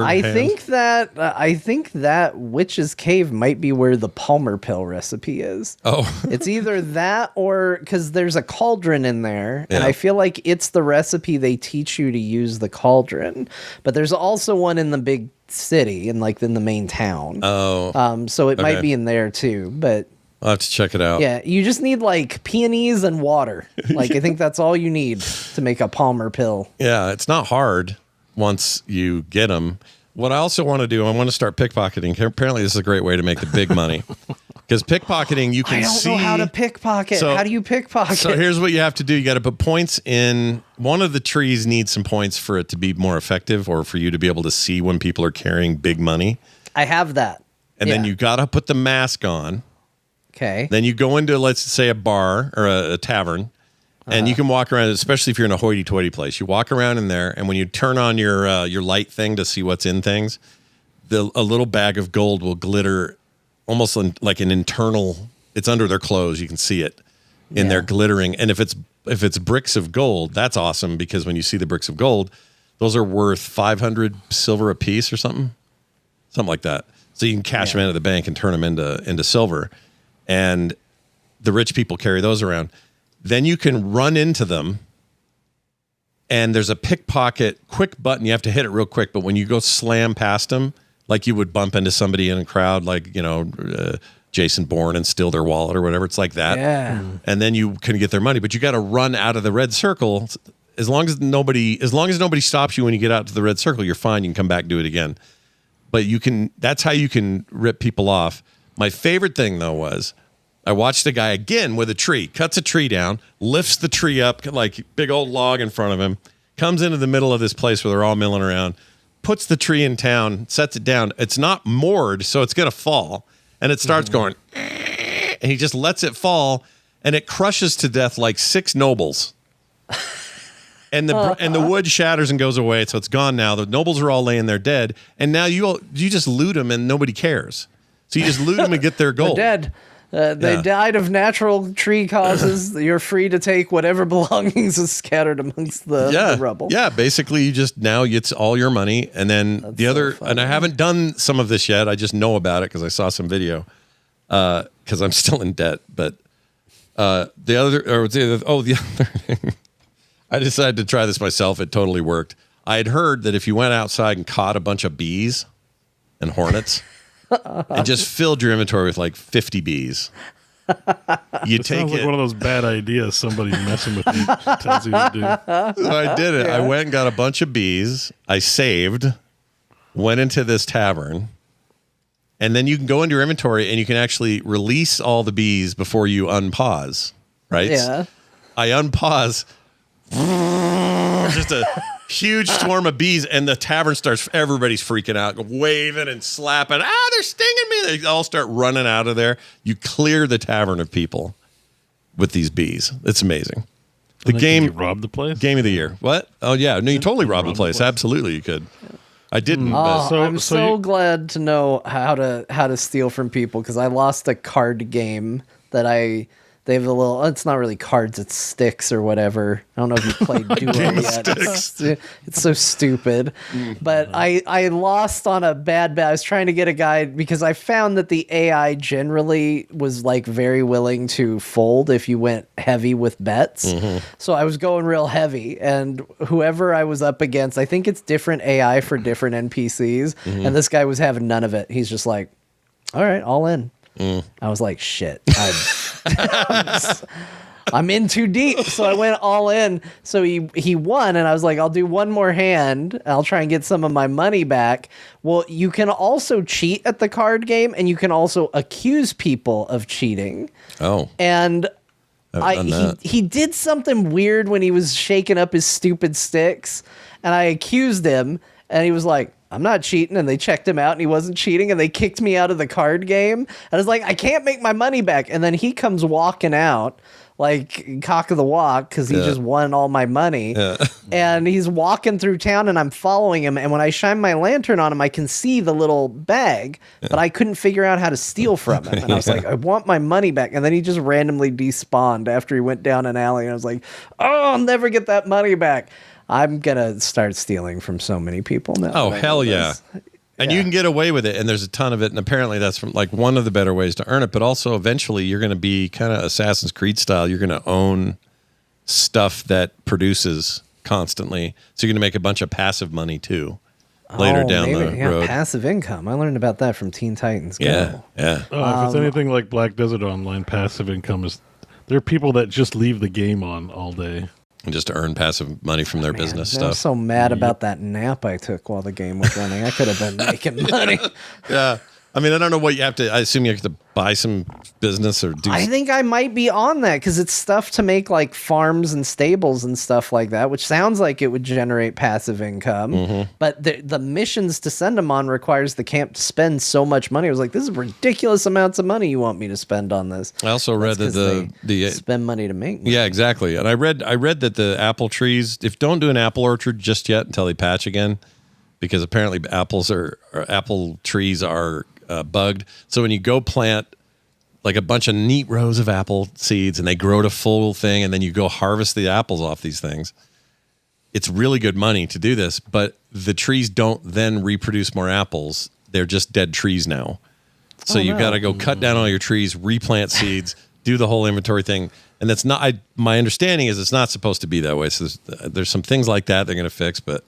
I think that Witch's Cave might be where the Palmer pill recipe is. Oh, It's either that or because there's a cauldron in there, and Yeah. I feel like it's the recipe they teach you to use the cauldron. But there's also one in the big city and like in the main town. So it might Okay. be in there too. But I'll have to check it out. yeah, you just need like peonies and water. Like I think that's all you need to make a Palmer pill. Yeah, it's not hard once you get them. What I also want to do, I want to start pickpocketing. Apparently, this is a great way to make the big money. Because pickpocketing, you can I don't see. know how to pickpocket. So- How do you pickpocket? So here's what you have to do. You got to put points in. One of the trees needs some points for it to be more effective or for you to be able to see when people are carrying big money. I have that. And then Yeah. you got to put the mask on. Okay. Then you go into, let's say, a bar or a tavern, and you can walk around, especially if you're in a hoity-toity place. You walk around in there, and when you turn on your light thing to see what's in things, a little bag of gold will glitter almost like an internal. It's under their clothes. You can see it in there glittering. And if it's bricks of gold, that's awesome because when you see the bricks of gold, those are worth 500 silver a piece or something like that. So you can cash them into the bank and turn them into silver. And the rich people carry those around. Then you can run into them, and there's a pickpocket quick button. You have to hit it real quick, but when you go slam past them, like you would bump into somebody in a crowd, like, Jason Bourne and steal their wallet or whatever. It's like that. Yeah. And then you can get their money, but you got to run out of the red circle. As long as nobody stops you when you get out to the red circle, you're fine. You can come back and do it again. But that's how you can rip people off. My favorite thing, though, was I watched a guy again with a tree, cuts a tree down, lifts the tree up, like big old log in front of him, comes into the middle of this place where they're all milling around, puts the tree in town, sets it down. It's not moored, so it's going to fall. And it starts going, and he just lets it fall, and it crushes to death like 6 nobles. And the wood shatters and goes away, so it's gone now. The nobles are all laying there dead, and now you just loot them, and nobody cares. So you just loot them and get their gold. They're dead. They died of natural tree causes. You're free to take whatever belongings is scattered amongst the rubble. Yeah, basically now it's all your money. And then and I haven't done some of this yet. I just know about it because I saw some video because I'm still in debt. But the other thing, I decided to try this myself. It totally worked. I had heard that if you went outside and caught a bunch of bees and hornets and just filled your inventory with like 50 bees, you It take sounds like it. one of those bad ideas somebody messing with you tells you to do. So I did it. I went and got a bunch of bees. I saved, went into this tavern, and then you can go into your inventory and you can actually release all the bees before you unpause, right? Yeah. I unpause, just a huge swarm of bees, and the tavern starts, everybody's freaking out, waving and slapping. They're stinging me. They all start running out of there. You clear the tavern of people with these bees. It's amazing. The game, You robbed the place? game of the year. What? Oh, yeah. No, you totally robbed the place. Absolutely, you could. I didn't. Oh, but I'm so glad to know how to steal from people because I lost a card game that they have a little. It's not really cards; it's sticks or whatever. I don't know if you played Duo yet. It's so stupid. But I lost on a bad bet. I was trying to get a guide because I found that the AI generally was like very willing to fold if you went heavy with bets. So I was going real heavy, and whoever I was up against, I think it's different AI for different NPCs, and this guy was having none of it. He's just like, "All right, all in." I was like, shit. I'm in too deep. So I went all in. So he won, and I was like, I'll do one more hand. And I'll try and get some of my money back. Well, you can also cheat at the card game, and you can also accuse people of cheating. oh, And Haven't done that. he did something weird when he was shaking up his stupid sticks, and I accused him, and he was like, I'm not cheating, and they checked him out, and he wasn't cheating, and they kicked me out of the card game. And I was like, I can't make my money back. And then he comes walking out, like cock of the walk because he just won all my money. And he's walking through town and I'm following him. And when I shine my lantern on him, I can see the little bag, but I couldn't figure out how to steal from him. And I was like, I want my money back. And then he just randomly despawned after he went down an alley. And I was like, oh, I'll never get that money back. I'm going to start stealing from so many people now. Oh, hell yeah. And you can get away with it, and there's a ton of it, and apparently that's from like one of the better ways to earn it, but also eventually you're going to be kind of Assassin's Creed style. You're going to own stuff that produces constantly, so you're going to make a bunch of passive money too later down the road. Passive income. I learned about that from Teen Titans Go. Yeah. If it's anything like Black Desert Online, passive income is there are people that just leave the game on all day. And just to earn passive money from their business stuff. I'm so mad about that nap I took while the game was running. I could have been making money. Yeah. I mean, I don't know what you have to, I assume you have to buy some business or do. I think I might be on that because it's stuff to make like farms and stables and stuff like that, which sounds like it would generate passive income. But the missions to send them on requires the camp to spend so much money. I was like, this is ridiculous amounts of money you want me to spend on this. I also read that the spend money to make money. Yeah, exactly. And I read that the apple trees, don't do an apple orchard just yet until they patch again, because apparently apple trees are bugged. So when you go plant like a bunch of neat rows of apple seeds and they grow to full thing, and then you go harvest the apples off these things, it's really good money to do this, but the trees don't then reproduce more apples. They're just dead trees now. So you've got to go cut down all your trees, replant seeds, do the whole inventory thing. And that's not, my understanding is it's not supposed to be that way. So there's some things like that they're going to fix, but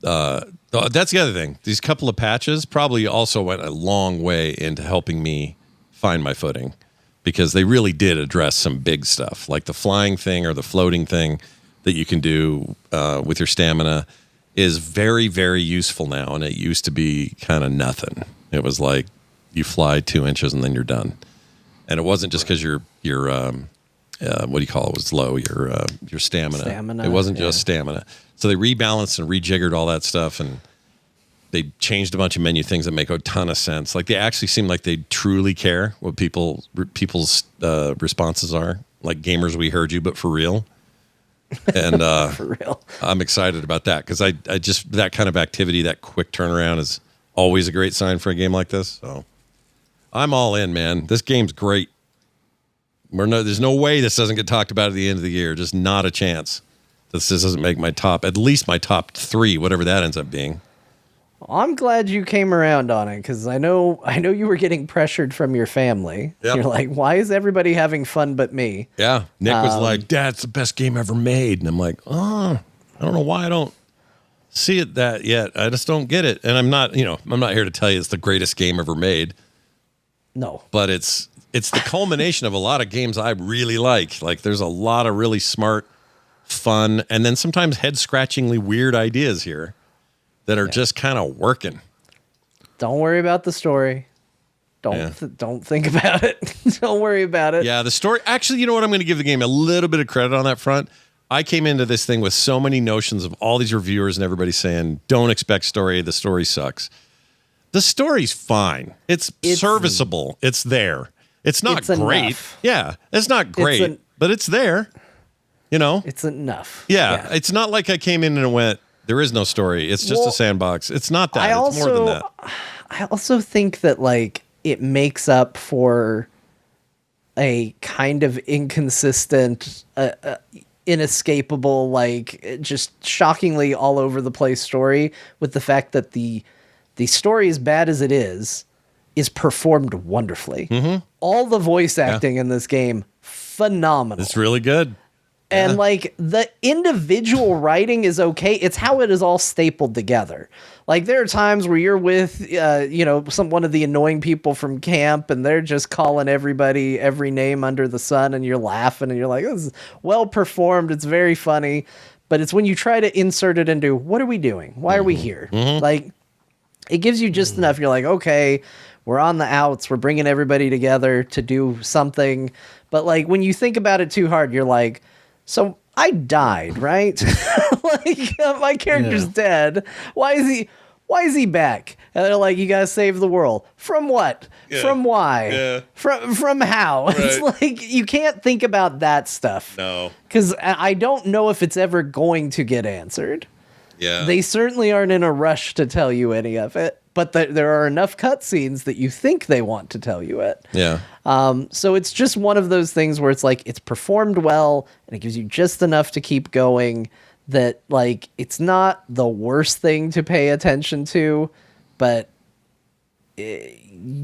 that's the other thing. These couple of patches probably also went a long way into helping me find my footing, because they really did address some big stuff, like the flying thing or the floating thing that you can do with your stamina is very, very useful now. And it used to be kind of nothing. It was like you fly 2 inches and then you're done. And it wasn't just because your what do you call it, was low, your stamina. It wasn't just stamina. So they rebalanced and rejiggered all that stuff, and they changed a bunch of menu things that make a ton of sense. Like they actually seem like they truly care what people's responses are. Like gamers, we heard you, but for real. And for real, I'm excited about that, because I just, that kind of activity, that quick turnaround is always a great sign for a game like this. So I'm all in, man. This game's great. There's no way this doesn't get talked about at the end of the year. Just not a chance. This doesn't make at least my top 3, whatever that ends up being. I'm glad you came around on it, because I know you were getting pressured from your family. Yep. You're like, why is everybody having fun but me? Yeah. Nick was like, Dad, it's the best game ever made. And I'm like, I don't know why I don't see it that yet. I just don't get it. And I'm not here to tell you it's the greatest game ever made. No. But it's the culmination of a lot of games I really like. Like there's a lot of really smart, fun, and then sometimes head-scratchingly weird ideas here that are just kind of working. Don't worry about the story. Don't think about it. Don't worry about it. Yeah, the story. Actually, you know what? I'm going to give the game a little bit of credit on that front. I came into this thing with so many notions of all these reviewers and everybody saying, don't expect story. The story sucks. The story's fine. It's serviceable. It's there. It's not great. Enough. Yeah, it's not great, but it's there. You know? It's enough. Yeah, it's not like I came in and went, there is no story. It's just a sandbox. It's not that. It's more than that. I also think that like it makes up for a kind of inconsistent, inescapable, like just shockingly all over the place story, with the fact that the story, as bad as it is performed wonderfully. Mm-hmm. All the voice acting in this game, phenomenal. It's really good. And like the individual writing is okay. It's how it is all stapled together. Like there are times where you're with, one of the annoying people from camp, and they're just calling everybody every name under the sun, and you're laughing, and you're like, this is well performed. It's very funny. But it's when you try to insert it into, what are we doing? Why are we here? Mm-hmm. Like it gives you just enough. You're like, okay, we're on the outs. We're bringing everybody together to do something. But like when you think about it too hard, you're like, so I died, right? Like my character's dead. Why why is he back? And they're like, you gotta save the world. From what? Yeah. From why? Yeah. From how? It's Right. like, you can't think about that stuff. No. Because I don't know if it's ever going to get answered. Yeah. They certainly aren't in a rush to tell you any of it, but there are enough cutscenes that you think they want to tell you it. Yeah. So it's just one of those things where it's like, it's performed well and it gives you just enough to keep going, that like, it's not the worst thing to pay attention to, but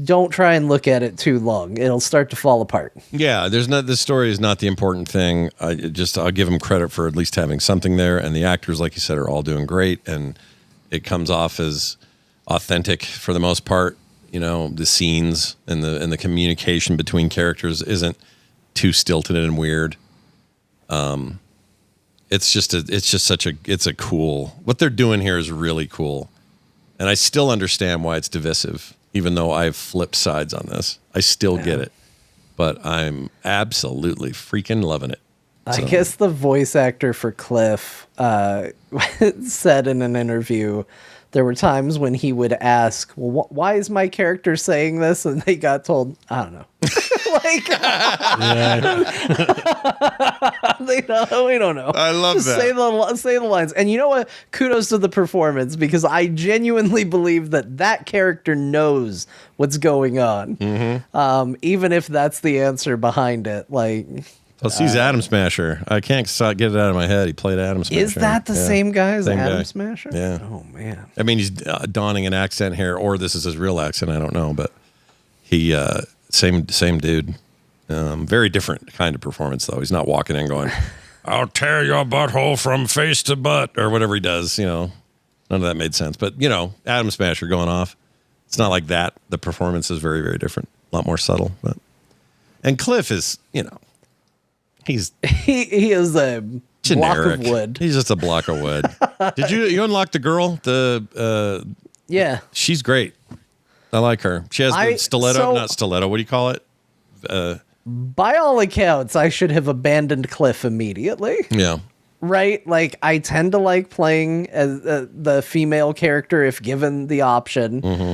don't try and look at it too long. It'll start to fall apart. Yeah, the story is not the important thing. I'll give them credit for at least having something there, and the actors, like you said, are all doing great, and it comes off as authentic for the most part. You know, the scenes and the communication between characters isn't too stilted and weird. It's a cool, what they're doing here is really cool. And I still understand why it's divisive, even though I've flipped sides on this. I still get it. But I'm absolutely freaking loving it. I guess the voice actor for Cliff said in an interview, there were times when he would ask, well, why is my character saying this? And they got told, I don't know. Like, we don't know. I love Just that. Say the lines. And you know what? Kudos to the performance, because I genuinely believe that character knows what's going on. Mm-hmm. Even if that's the answer behind it. Like, Plus, he's Atom Smasher. I can't get it out of my head. He played Atom Smasher. is that the same guy as Same Atom guy. Smasher? Yeah. Oh, man. I mean, he's donning an accent here, or this is his real accent. I don't know, but he same dude. Very different kind of performance, though. He's not walking in going, "I'll tear your butthole from face to butt," or whatever he does. You know, none of that made sense. But you know, Atom Smasher going off. It's not like that. The performance is very, very different. A lot more subtle. And Cliff is, you know, he is a generic. block of wood. He's just a block of wood. Did you unlock the girl? Yeah. She's great. I like her. She has the stiletto, not stiletto. What do you call it? By all accounts, I should have abandoned Cliff immediately. Yeah. Right? Like, I tend to like playing as the female character if given the option. Mm-hmm.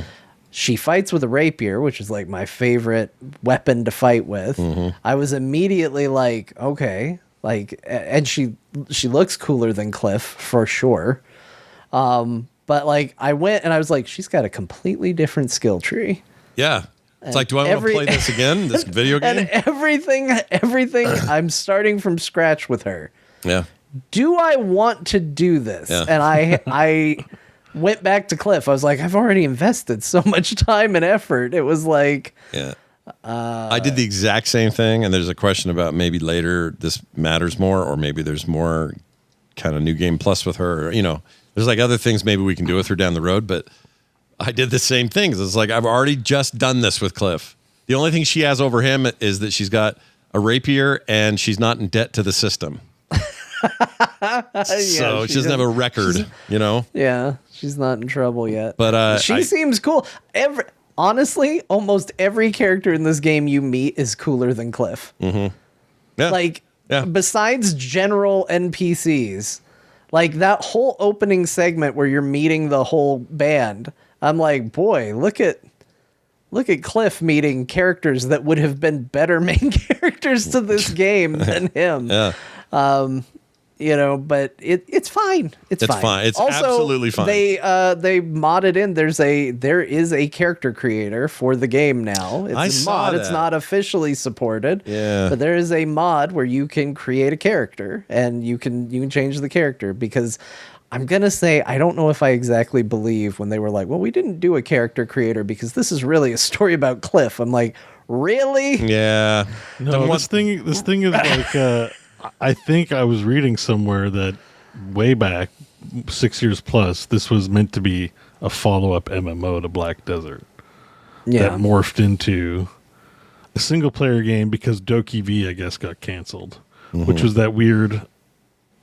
She fights with a rapier, which is like my favorite weapon to fight with. Mm-hmm. I was immediately like, okay, like, and she looks cooler than Cliff for sure. But like, I went and I was like, she's got a completely different skill tree. Yeah. It's like, do I want to play this again? This video game? And everything, I'm starting from scratch with her. Yeah. Do I want to do this? Yeah. And I went back to Cliff. I was like, I've already invested so much time and effort. It was like, yeah. I did the exact same thing, and there's a question about maybe later this matters more, or maybe there's more kind of new game plus with her. Or, you know, there's like other things maybe we can do with her down the road, but I did the same things. It's like, I've already just done this with Cliff. The only thing she has over him is that she's got a rapier and she's not in debt to the system. So she doesn't have a record, you know? Yeah, she's not in trouble yet. But she seems cool. Honestly, almost every character in this game you meet is cooler than Cliff. Mm-hmm. Yeah. Like, besides general NPCs, like that whole opening segment where you're meeting the whole band, I'm like, boy, look at Cliff meeting characters that would have been better main characters to this game than him. Yeah. You know, but it's fine. It's fine. It's also, absolutely fine. They modded in. There is a character creator for the game now. It's I a saw mod. that. It's not officially supported. Yeah. But there is a mod where you can create a character and you can change the character, because I'm gonna say I don't know if I exactly believe when they were like, well, we didn't do a character creator because this is really a story about Cliff. I'm like, really? Yeah. No, this thing is like, I think I was reading somewhere that way back, 6 years plus, this was meant to be a follow-up MMO to Black Desert. Yeah. That morphed into a single-player game because Doki V, I guess, got canceled, which was that weird,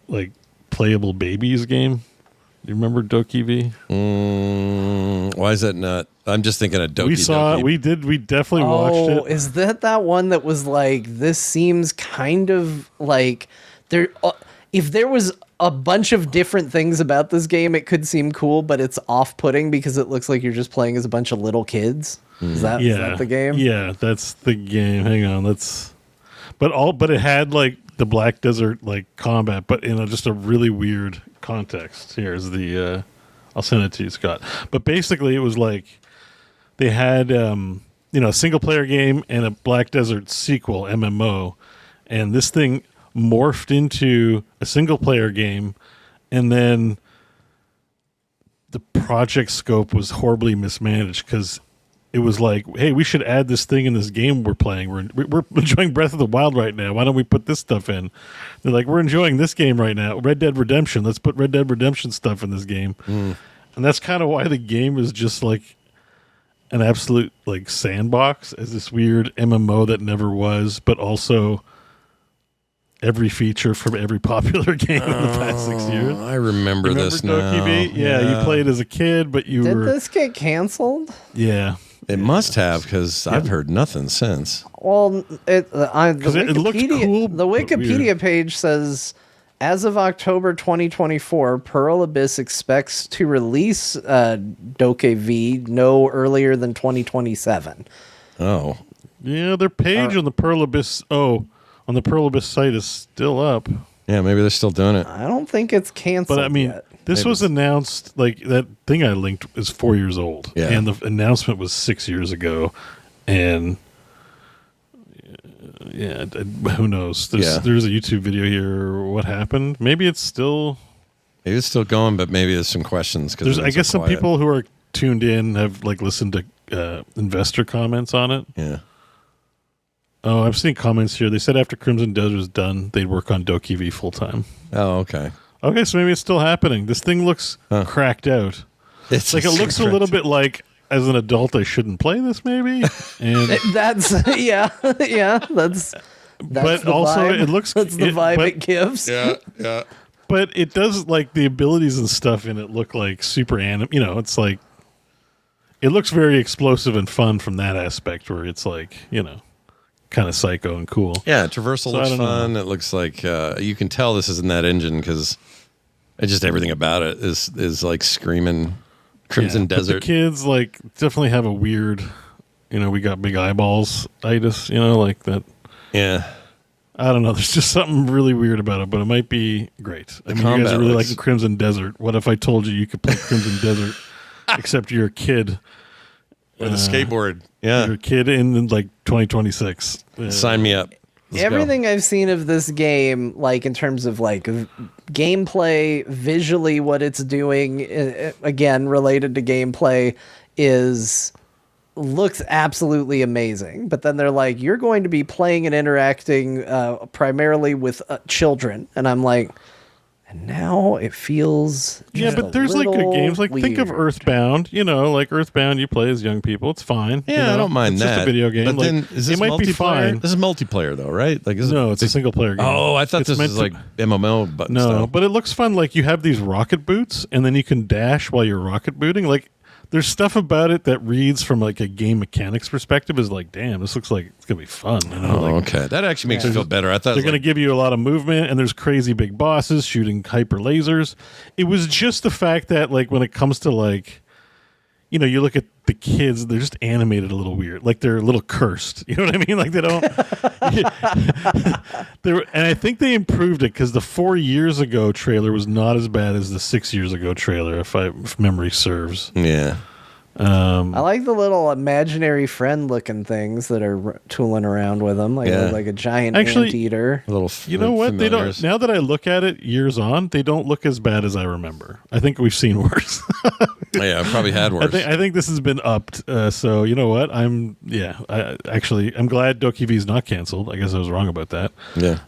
like, playable babies game. Do you remember Doki V? Why is that not? I'm just thinking of Doki. We saw it. We definitely watched it. Is that one that was like, this seems kind of like there? if there was a bunch of different things about this game, it could seem cool, but it's off-putting because it looks like you're just playing as a bunch of little kids. Is that the game? Yeah, that's the game. Hang on, but it had like the Black Desert like combat, but in just a really weird context. Here's the I'll send it to you, Scott. But basically, it was like they had a single player game and a Black Desert sequel MMO, and this thing morphed into a single player game, and then the project scope was horribly mismanaged because it was like, hey, we should add this thing in this game we're playing. We're enjoying Breath of the Wild right now. Why don't we put this stuff in? They're like, we're enjoying this game right now, Red Dead Redemption. Let's put Red Dead Redemption stuff in this game. And that's kind of why the game is just like an absolute like sandbox as this weird MMO that never was, but also every feature from every popular game in the past 6 years. I remember this now. Doki? Yeah, you played as a kid, but you Did were... this get canceled? Yeah. It must have, because I've heard nothing since. Well, the looked cool, the but Wikipedia weird. page says, as of October 2024, Pearl Abyss expects to release Doke V no earlier than 2027. Oh. Yeah, their page on the Pearl Abyss... on the Pearl Abyss site is still up. Yeah, maybe they're still doing it. I don't think it's canceled But I mean, yet. this was announced, like that thing I linked is 4 years old. Yeah. And the announcement was 6 years ago. And who knows? There's a YouTube video here. What happened? Maybe it's still... Maybe it's still going, but maybe there's some questions. I guess some people who are tuned in have like listened to investor comments on it. Yeah. Oh, I'm seeing comments here. They said after Crimson Desert is done, they'd work on Doki V full time. Oh, okay. Okay, so maybe it's still happening. This thing looks cracked out. It's Like it looks a little bit like, as an adult, I shouldn't play this. Maybe, and That's that's but the also vibe. it looks That's the vibe but, it gives. Yeah. but it does like the abilities and stuff in it look like super anim. It's like it looks very explosive and fun from that aspect, where it's like kind of psycho and cool. Yeah, traversal looks I don't fun. It looks like you can tell this is in that engine because just everything about it is like screaming Crimson But Desert. the kids like definitely have a weird, we got big eyeballs itis, like that. Yeah. I don't know. There's just something really weird about it, but it might be great. I mean, you guys combat are really looks- liking Crimson Desert. What if I told you could play Crimson Desert, except you're a kid? With a skateboard. Yeah. You're a kid in like 2026. Sign me up. Let's Everything I've seen of this game, like in terms of like gameplay, visually, what it's doing, again related to gameplay, looks absolutely amazing. But then they're like, you're going to be playing and interacting primarily with children, and I'm like, and now it feels just but there's like good little games. Like think of weird. Earthbound. Like Earthbound, you play as young people. It's fine. Yeah, I don't mind it's that. It's just a video game. But like, then is this it might be multiplayer? fine. This is multiplayer though, right? Like, No, it's a single player game. Oh, I thought It's this meant was to- like MMO, but No, but it looks fun. Like you have these rocket boots, and then you can dash while you're rocket booting. Like there's stuff about it that reads from like a game mechanics perspective is like, damn, this looks like it's gonna be fun. okay, that actually makes me feel better. I thought They're it was going to give you a lot of movement, and there's crazy big bosses shooting hyper lasers. It was just the fact that, like, when it comes to, like, you look at the kids, they're just animated a little weird. Like, they're a little cursed. You know what I mean? Like, they don't... and I think they improved it, because the 4 years ago trailer was not as bad as the 6 years ago trailer, if memory serves. yeah. I like the little imaginary friend looking things that are tooling around with them, like a giant Actually, anteater. A little. You know what? They don't. familiars. Now that I look at it years on, they don't look as bad as I remember. I think we've seen worse. Yeah, I probably had worse. I think this has been upped. So you know what? I'm glad Doki V is not canceled. I guess I was wrong about that. yeah.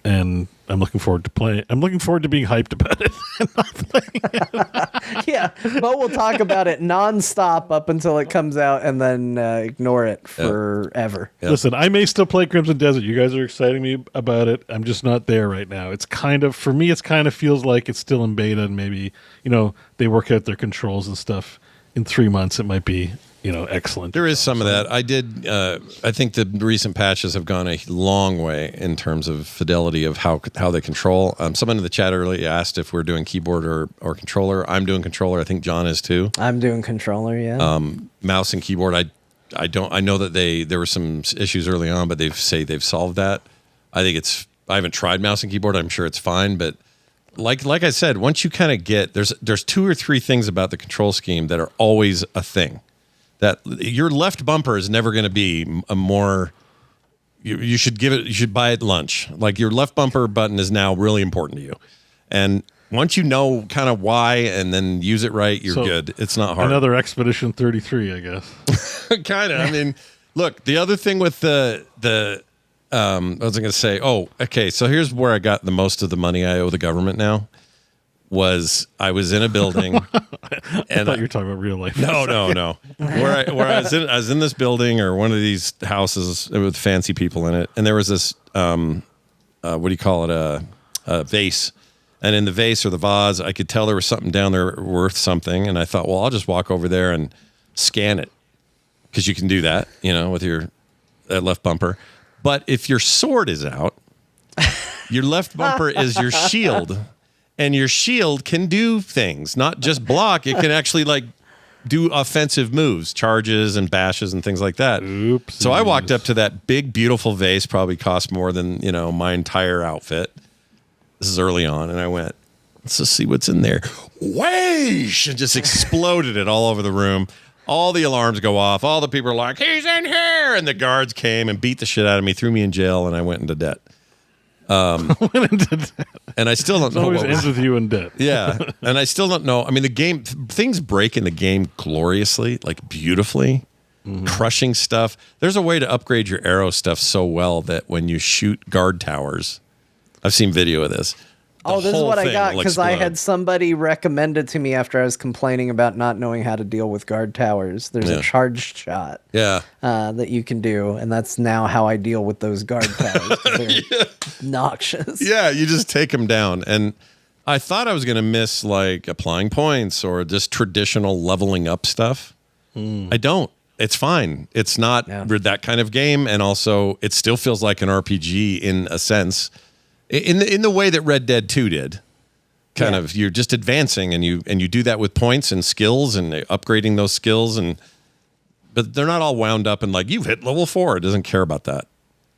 And I'm looking forward to playing. I'm looking forward to being hyped about it. And not playing it. Yeah, but we'll talk about it nonstop up until it comes out, and then ignore it forever. Yep. Listen, I may still play Crimson Desert. You guys are exciting me about it. I'm just not there right now. It's kind of, for me, it's kind of feels like it's still in beta, and maybe they work out their controls and stuff. In 3 months, it might be excellent. There is some of that. I think the recent patches have gone a long way in terms of fidelity of how they control. Someone in the chat earlier asked if we're doing keyboard or controller. I'm doing controller. I think John is too. I'm doing controller, yeah. Mouse and keyboard, I know that there were some issues early on, but they've solved that. I haven't tried mouse and keyboard. I'm sure it's fine, but like I said, once you kind of get there's 2 or 3 things about the control scheme that are always a thing. That your left bumper is never going to be a more. You should buy it lunch. Like your left bumper button is now really important to you, and once you know kind of why and then use it right, you're good. It's not hard. Another Expedition 33, I guess. Kind of. I mean, look, the other thing with the I was going to say, okay, so here's where I got the most of the money I owe the government now. I was in a building, and I thought you were talking about real life. No. Where I was in this building or one of these houses with fancy people in it, and there was this what do you call it, a vase, and in the vase or the vase, I could tell there was something down there worth something, and I thought, well, I'll just walk over there and scan it because you can do that, with your left bumper. But if your sword is out, your left bumper is your shield. And your shield can do things, not just block. It can actually do offensive moves, charges and bashes and things like that. Oops. So I walked up to that big, beautiful vase, probably cost more than, my entire outfit. This is early on. And I went, let's just see what's in there. Whoosh! And just exploded it all over the room. All the alarms go off. All the people are like, he's in here. And the guards came and beat the shit out of me, threw me in jail, and I went into debt. And I still don't know always what ends with you in debt. Yeah, and I still don't know. I mean, the game, things break in the game gloriously, beautifully, crushing stuff. There's a way to upgrade your arrow stuff so well that when you shoot guard towers, I've seen video of this. This is what I got because I had somebody recommend it to me after I was complaining about not knowing how to deal with guard towers. There's a charged shot that you can do, and that's now how I deal with those guard towers. They're noxious. Yeah, you just take them down. And I thought I was going to miss applying points or just traditional leveling up stuff. I don't. It's fine. It's not that kind of game, and also it still feels like an RPG in a sense. In the way that Red Dead 2 did, kind of, you're just advancing and you do that with points and skills and upgrading those skills, but they're not all wound up and you've hit level 4. It doesn't care about that,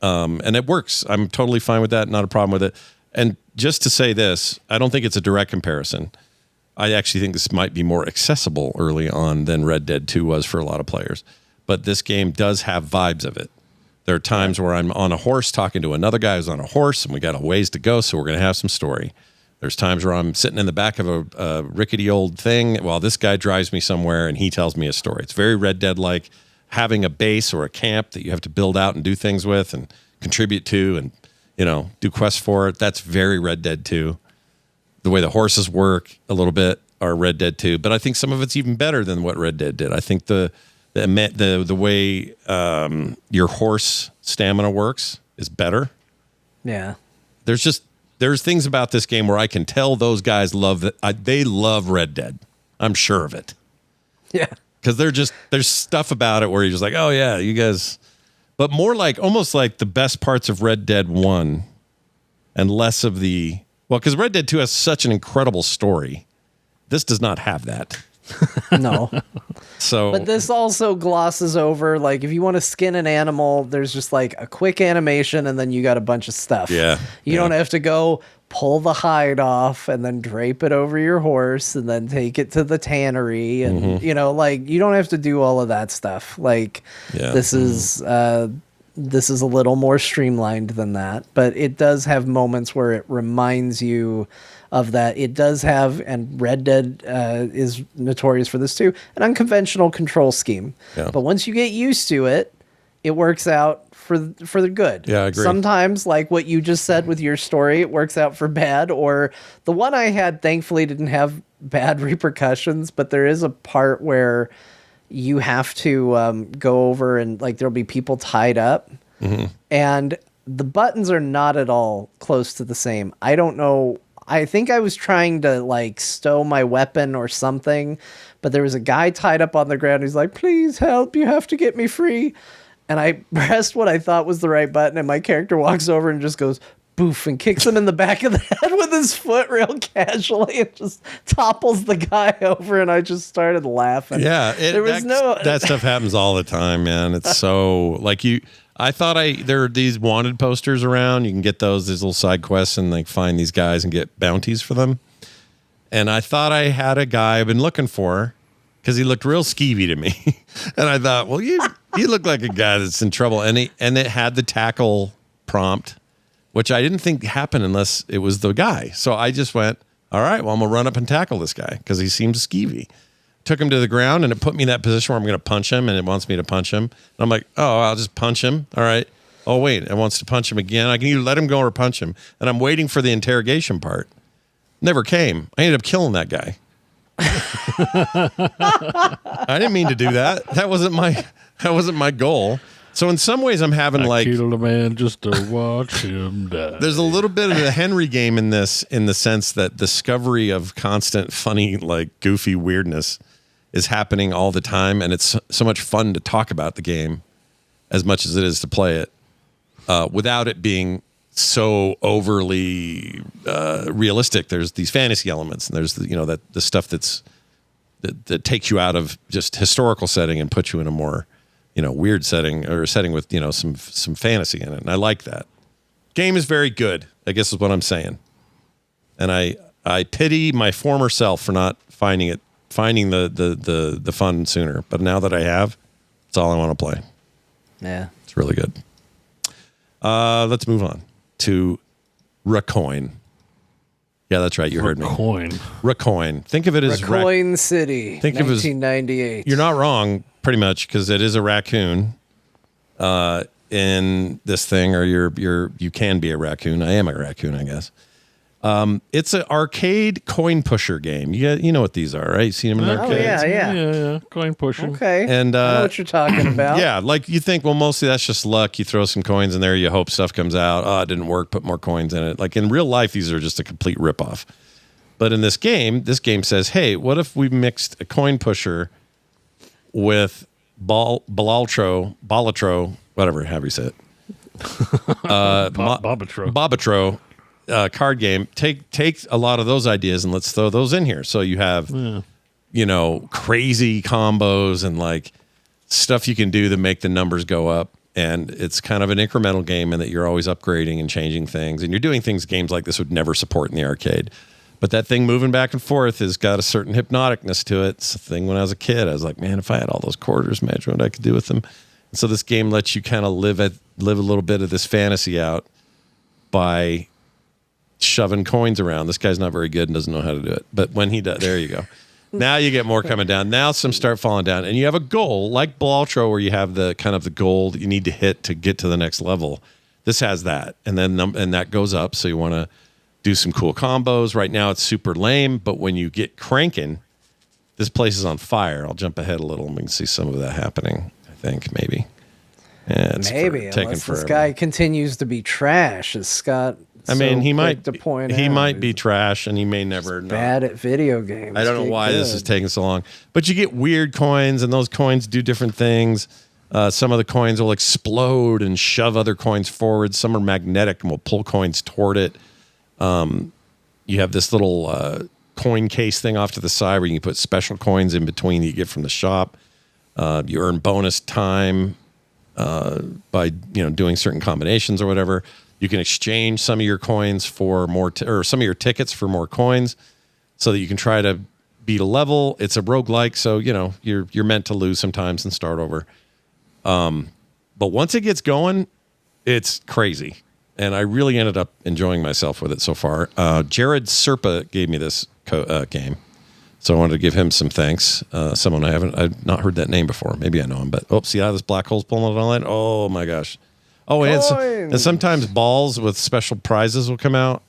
and it works. I'm totally fine with that. Not a problem with it. And just to say this, I don't think it's a direct comparison. I actually think this might be more accessible early on than Red Dead 2 was for a lot of players. But this game does have vibes of it. There are times where I'm on a horse talking to another guy who's on a horse, and we got a ways to go, so we're going to have some story. There's times where I'm sitting in the back of a rickety old thing while this guy drives me somewhere, and he tells me a story. It's very Red Dead-like, having a base or a camp that you have to build out and do things with and contribute to and, do quests for it. That's very Red Dead 2. The way the horses work a little bit are Red Dead 2, but I think some of it's even better than what Red Dead did. I think the way your horse stamina works is better. Yeah. There's things about this game where I can tell those guys they love Red Dead. I'm sure of it. Yeah. Because there's stuff about it where you're just like, oh yeah, you guys, but more almost like the best parts of Red Dead 1 and less of because Red Dead 2 has such an incredible story. This does not have that. No. But this also glosses over, if you want to skin an animal, there's just a quick animation and then you got a bunch of stuff. Yeah. You don't have to go pull the hide off and then drape it over your horse and then take it to the tannery. And, you don't have to do all of that stuff. This is a little more streamlined than that, but it does have moments where it reminds you of that. It does have, and Red Dead is notorious for this too, an unconventional control scheme. Yeah. But once you get used to it, it works out for the good. Yeah, I agree. Sometimes, like what you just said with your story, it works out for bad. Or the one I had, thankfully, didn't have bad repercussions, but there is a part where you have to go over and there'll be people tied up, and the buttons are not at all close to the same. I don't know I think I was trying to like stow my weapon or something, but there was a guy tied up on the ground. He's like, please help, you have to get me free. And I pressed what I thought was the right button, and my character walks over and just goes boof and kicks him in the back of the head with his foot real casually and just topples the guy over, and I just started laughing. Yeah, that stuff happens all the time, man. It's so like there are these wanted posters around. You can get these little side quests and like find these guys and get bounties for them. And I thought I had a guy I've been looking for because he looked real skeevy to me. And I thought, well, you look like a guy that's in trouble. And it had the tackle prompt, which I didn't think happened unless it was the guy. So I just went, all right, well, I'm going to run up and tackle this guy because he seems skeevy. Took him to the ground, and it put me in that position where I'm going to punch him, and it wants me to punch him. And I'm like, oh, I'll just punch him. All right. Oh, wait, it wants to punch him again. I can either let him go or punch him. And I'm waiting for the interrogation part. Never came. I ended up killing that guy. I didn't mean to do that. That wasn't my goal. So in some ways, I'm having I killed a man just to watch him die. There's a little bit of the Henry game in this, in the sense that discovery of constant, funny, like goofy weirdness is happening all the time, and it's so much fun to talk about the game as much as it is to play it, without it being so overly realistic. There's these fantasy elements, and there's the stuff that takes you out of just historical setting and puts you in a more weird setting, or a setting with some fantasy in it, and I like that. Game is very good, I guess is what I'm saying, and I pity my former self for not finding the fun sooner. But now that I have, it's all I want to play. Yeah, it's really good. Let's move on to Raccoin. Yeah, that's right. You heard me. Raccoin. Think of it as Raccoin City. Think 1998. You're not wrong, pretty much, because it is a raccoon in this thing, or you can be a raccoon. I am a raccoon, I guess. It's an arcade coin pusher game. You know what these are, right? You seen them in arcades? Yeah. Coin pusher. Okay. And I know what you're talking about. Yeah, like you think, well, mostly that's just luck. You throw some coins in there, you hope stuff comes out. Oh, it didn't work. Put more coins in it. Like in real life, these are just a complete ripoff. But in this game says, hey, what if we mixed a coin pusher with Balatro, whatever, however you say it. Babatro. Card game. Take a lot of those ideas and let's throw those in here. So you have, crazy combos and like stuff you can do to make the numbers go up. And it's kind of an incremental game in that you're always upgrading and changing things. And you're doing things games like this would never support in the arcade. But that thing moving back and forth has got a certain hypnoticness to it. It's a thing when I was a kid. I was like, man, if I had all those quarters, imagine what I could do with them. And so this game lets you kind of live a little bit of this fantasy out by shoving coins around. This guy's not very good and doesn't know how to do it. But when he does, there you go. Now you get more coming down. Now some start falling down. And you have a goal, like Balatro, where you have the kind of the goal that you need to hit to get to the next level. This has that. And then and that goes up. So you want to do some cool combos. Right now it's super lame. But when you get cranking, this place is on fire. I'll jump ahead a little and we can see some of that happening, I think, maybe. Yeah, maybe, unless this guy continues to be trash, as Scott... I mean, he might be trash, and he may never know. Bad at video games. I don't know why this is taking so long, but you get weird coins, and those coins do different things. Some of the coins will explode and shove other coins forward. Some are magnetic and will pull coins toward it. You have this little coin case thing off to the side where you can put special coins in between that you get from the shop. You earn bonus time by doing certain combinations or whatever. You can exchange some of your coins for more, or some of your tickets for more coins, so that you can try to beat a level. It's a roguelike, so you're meant to lose sometimes and start over. But once it gets going, it's crazy, and I really ended up enjoying myself with it so far. Jared Serpa gave me this game, so I wanted to give him some thanks. Someone I've not heard that name before. Maybe I know him, but see how this black hole's pulling it all in? Oh my gosh. Oh, and sometimes balls with special prizes will come out,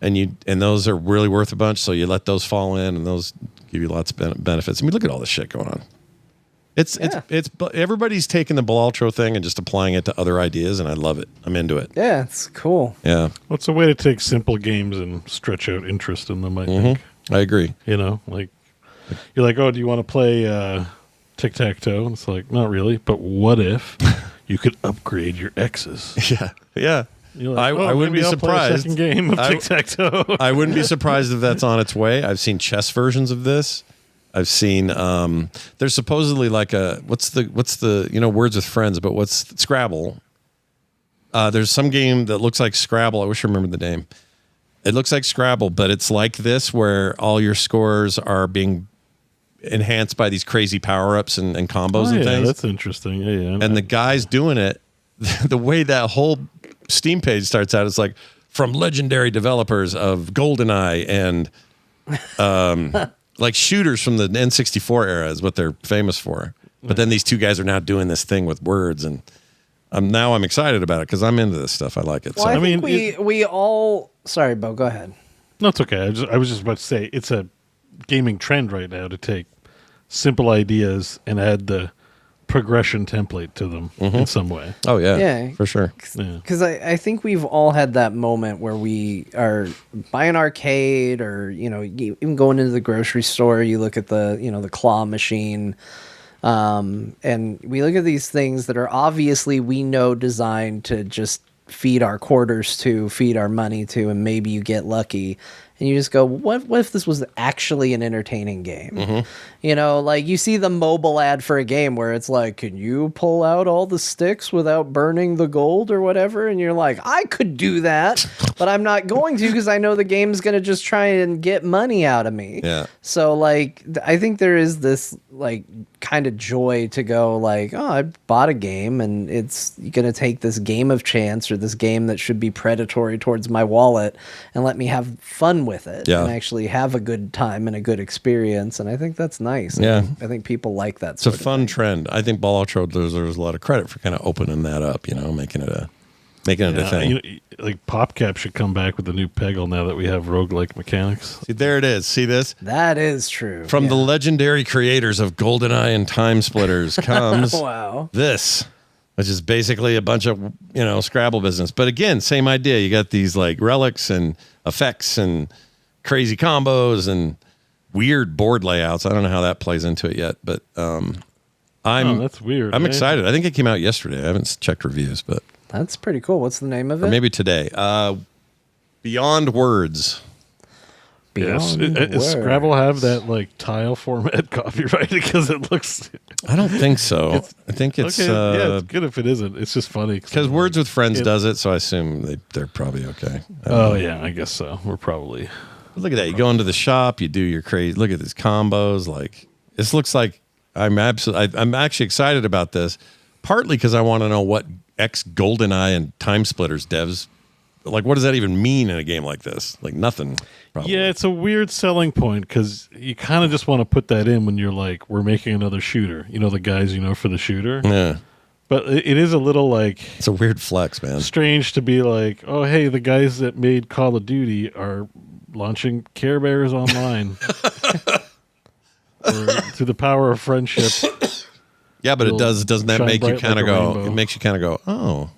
and those are really worth a bunch. So you let those fall in, and those give you lots of benefits. I mean, look at all this shit going on. But everybody's taking the Balatro thing and just applying it to other ideas, and I love it. I'm into it. Yeah, it's cool. Yeah. Well, it's a way to take simple games and stretch out interest in them, I think. I agree. You know, like, you're like, oh, do you want to play tic-tac-toe? And it's like, not really, but what if you could upgrade your X's? Yeah. Yeah. You're like, I wouldn't be maybe I'll play a surprised. second game of tic-tac-toe. I wouldn't be surprised if that's on its way. I've seen chess versions of this. I've seen there's supposedly like a what's the Words with Friends, but what's Scrabble? There's some game that looks like Scrabble. I wish I remembered the name. It looks like Scrabble, but it's like this where all your scores are being enhanced by these crazy power-ups and combos and things. That's interesting. Yeah. And the guys doing it, the way that whole Steam page starts out, it's like from legendary developers of GoldenEye and like shooters from the N64 era is what they're famous for. But then these two guys are now doing this thing with words, and I'm excited about it because I'm into this stuff. I like it. Well, So I think we all. Sorry, Beau. Go ahead. No, it's okay. I was just about to say it's a gaming trend right now to take simple ideas and add the progression template to them in some way. Oh yeah, Yeah. for sure. Because I think we've all had that moment where we are buying arcade or, even going into the grocery store, you look at the claw machine, and we look at these things that are obviously we know designed to just feed our quarters to, feed our money to, and maybe you get lucky. And you just go, what if this was actually an entertaining game? Like you see the mobile ad for a game where it's like, can you pull out all the sticks without burning the gold or whatever? And you're like, I could do that, but I'm not going to because I know the game's going to just try and get money out of me. Yeah. So like, I think there is this like kind of joy to go like, oh, I bought a game and it's going to take this game of chance or this game that should be predatory towards my wallet and let me have fun with it and actually have a good time and a good experience. And I think that's nice. Yeah. I think people like that. It's a fun trend. I think Balatro deserves a lot of credit for kind of opening that up, making it a thing. Like PopCap should come back with a new Peggle now that we have roguelike mechanics. See, there it is. See this? That is true. From the legendary creators of GoldenEye and Time Splitters comes wow. this, which is basically a bunch of, Scrabble business. But again, same idea. You got these like relics and effects and crazy combos and weird board layouts. I don't know how that plays into it yet, but that's weird. I'm excited. I think it came out yesterday. I haven't checked reviews, but That's pretty cool. What's the name of it? or maybe today. Beyond Words. Yes. Beyond Does Scrabble have that like tile format copyrighted? Because it looks. I don't think so. I think it's okay. It's good if it isn't. It's just funny because Words with Friends does it, so I assume they're probably okay. Yeah, I guess so. We're probably. But look at that! You go into the shop, you do your crazy. Look at these combos. Like this looks like I'm actually excited about this. Partly because I want to know what GoldenEye and Time Splitters devs like. What does that even mean in a game like this? Like nothing. Probably. Yeah, it's a weird selling point because you kind of just want to put that in when you're like, we're making another shooter. The guys for the shooter. Yeah. But it is a little like it's a weird flex, man. Strange to be like, oh hey, the guys that made Call of Duty are launching Care Bears online through the power of friendship. Yeah, but doesn't that make you kind of go? rainbow. It makes you kind of go, oh,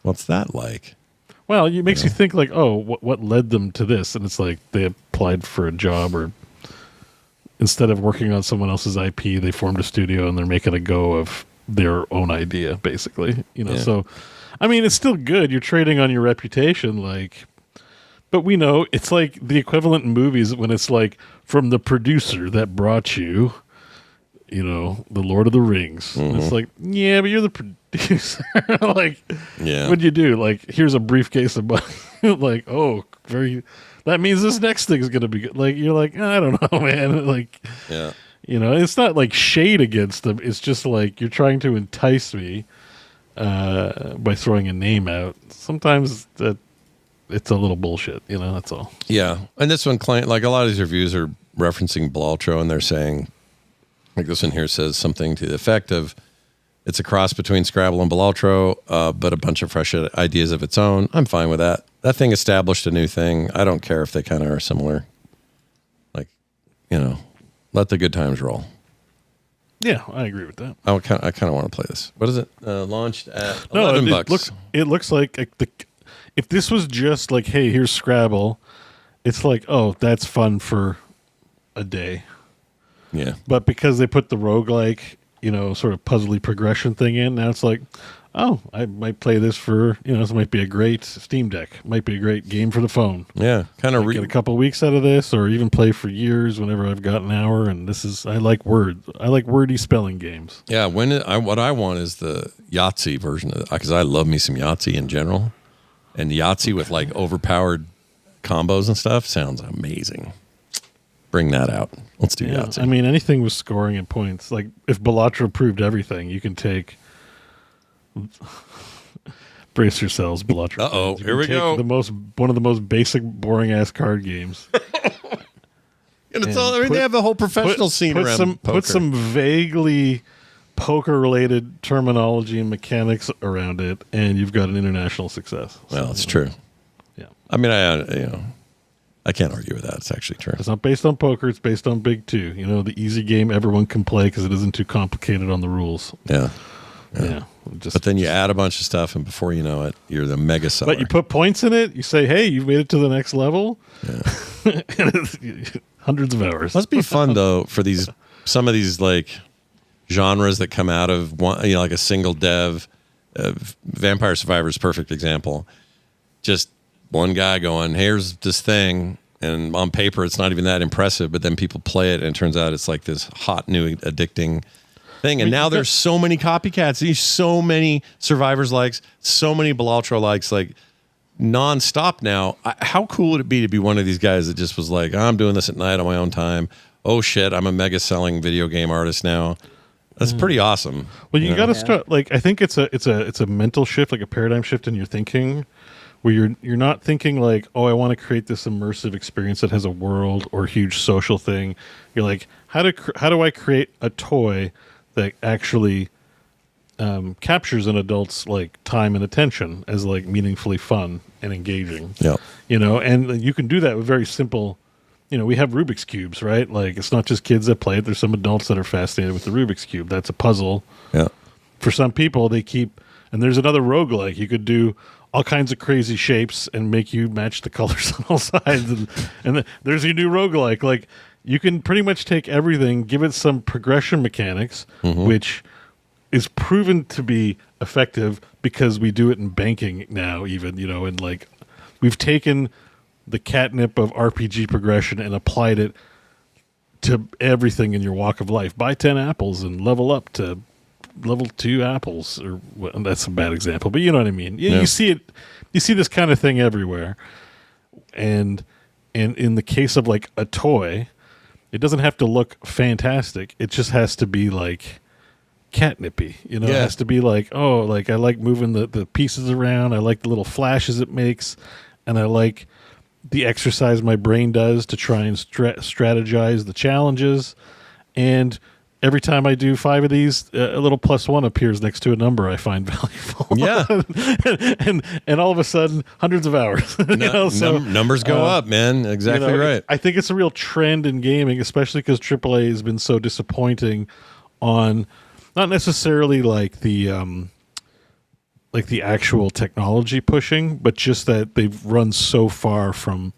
what's that like? Well, it makes you think like, oh, what led them to this? And it's like they applied for a job, or instead of working on someone else's IP, they formed a studio and they're making a go of their own idea, basically. So I mean, it's still good. You're trading on your reputation, like. But we know it's like the equivalent in movies when it's like from the producer that brought you, the Lord of the Rings. And it's like, yeah, but you're the producer. Like, what'd you do? Like, here's a briefcase of money. Like, oh, that means this next thing's going to be good. Like, you're like, I don't know, man. Like, it's not like shade against them. It's just like you're trying to entice me by throwing a name out. Sometimes that. It's a little bullshit, that's all. Yeah. And this one, like a lot of these reviews are referencing Balatro, and they're saying, like this one here says something to the effect of, it's a cross between Scrabble and Balatro, but a bunch of fresh ideas of its own. I'm fine with that. That thing established a new thing. I don't care if they kind of are similar. Like, let the good times roll. Yeah, I agree with that. I kind of want to play this. What is it? Launched at No, $11. it looks like if this was just like, hey, here's Scrabble, it's like, oh, that's fun for a day. Yeah. But because they put the roguelike, sort of puzzly progression thing in, now it's like, oh, I might play this for, this might be a great Steam Deck. Might be a great game for the phone. Yeah. Kind of Get a couple weeks out of this, or even play for years whenever I've got an hour. And I like words. I like wordy spelling games. Yeah. What I want is the Yahtzee version of it, because I love me some Yahtzee in general. And Yahtzee with like overpowered combos and stuff sounds amazing. Bring that out. Let's do Yahtzee. I mean, anything with scoring and points. Like if Balatro proved everything, you can take. Brace yourselves, Balatro. Uh-oh, here we go. One of the most basic, boring ass card games. And it's all. I mean, they have the whole professional scene around poker. Put some vaguely poker-related terminology and mechanics around it, and you've got an international success. Well, it's true. Yeah. I mean, I can't argue with that. It's actually true. It's not based on poker. It's based on Big Two. The easy game everyone can play because it isn't too complicated on the rules. Yeah. But then you add a bunch of stuff, and before you know it, you're the mega seller. But you put points in it. You say, "Hey, you've made it to the next level." Yeah. Hundreds of hours. Must be fun though for some of these like genres that come out of one, like a single dev. Vampire Survivor is a perfect example. Just one guy going, "Here's this thing," and on paper it's not even that impressive, but then people play it, and it turns out it's like this hot new addicting thing. And now there's so many copycats. There's so many Survivors likes, so many Balatro likes, like nonstop now. How cool would it be to be one of these guys that just was like, I'm doing this at night on my own time. Oh shit, I'm a mega selling video game artist now. That's pretty awesome. Well, you got to start. Like, I think it's a mental shift, like a paradigm shift in your thinking, where you're not thinking like, oh, I want to create this immersive experience that has a world or huge social thing. You're like, how do I create a toy that actually captures an adult's like time and attention as like meaningfully fun and engaging. Yeah. And you can do that with very simple, we have Rubik's Cubes, right? Like it's not just kids that play it. There's some adults that are fascinated with the Rubik's Cube. That's a puzzle. Yeah. For some people, and there's another roguelike. You could do all kinds of crazy shapes and make you match the colors on all sides. And there's your new roguelike. Like, you can pretty much take everything, give it some progression mechanics, which is proven to be effective because we do it in banking now, even, and like we've taken the catnip of RPG progression and applied it to everything in your walk of life. Buy 10 apples and level up to level 2 apples, or that's a bad example, but you know what I mean. You see it, you see this kind of thing everywhere. And in the case of like a toy, it doesn't have to look fantastic. It just has to be like catnippy, It has to be like, oh, like I like moving the pieces around. I like the little flashes it makes, and I like the exercise my brain does to try and strategize the challenges. And every time I do 5 of these, a little +1 appears next to a number I find valuable. Yeah. and all of a sudden, hundreds of hours. Numbers go up, man. Exactly right. I think it's a real trend in gaming, especially because AAA has been so disappointing on not necessarily like the actual technology pushing, but just that they've run so far from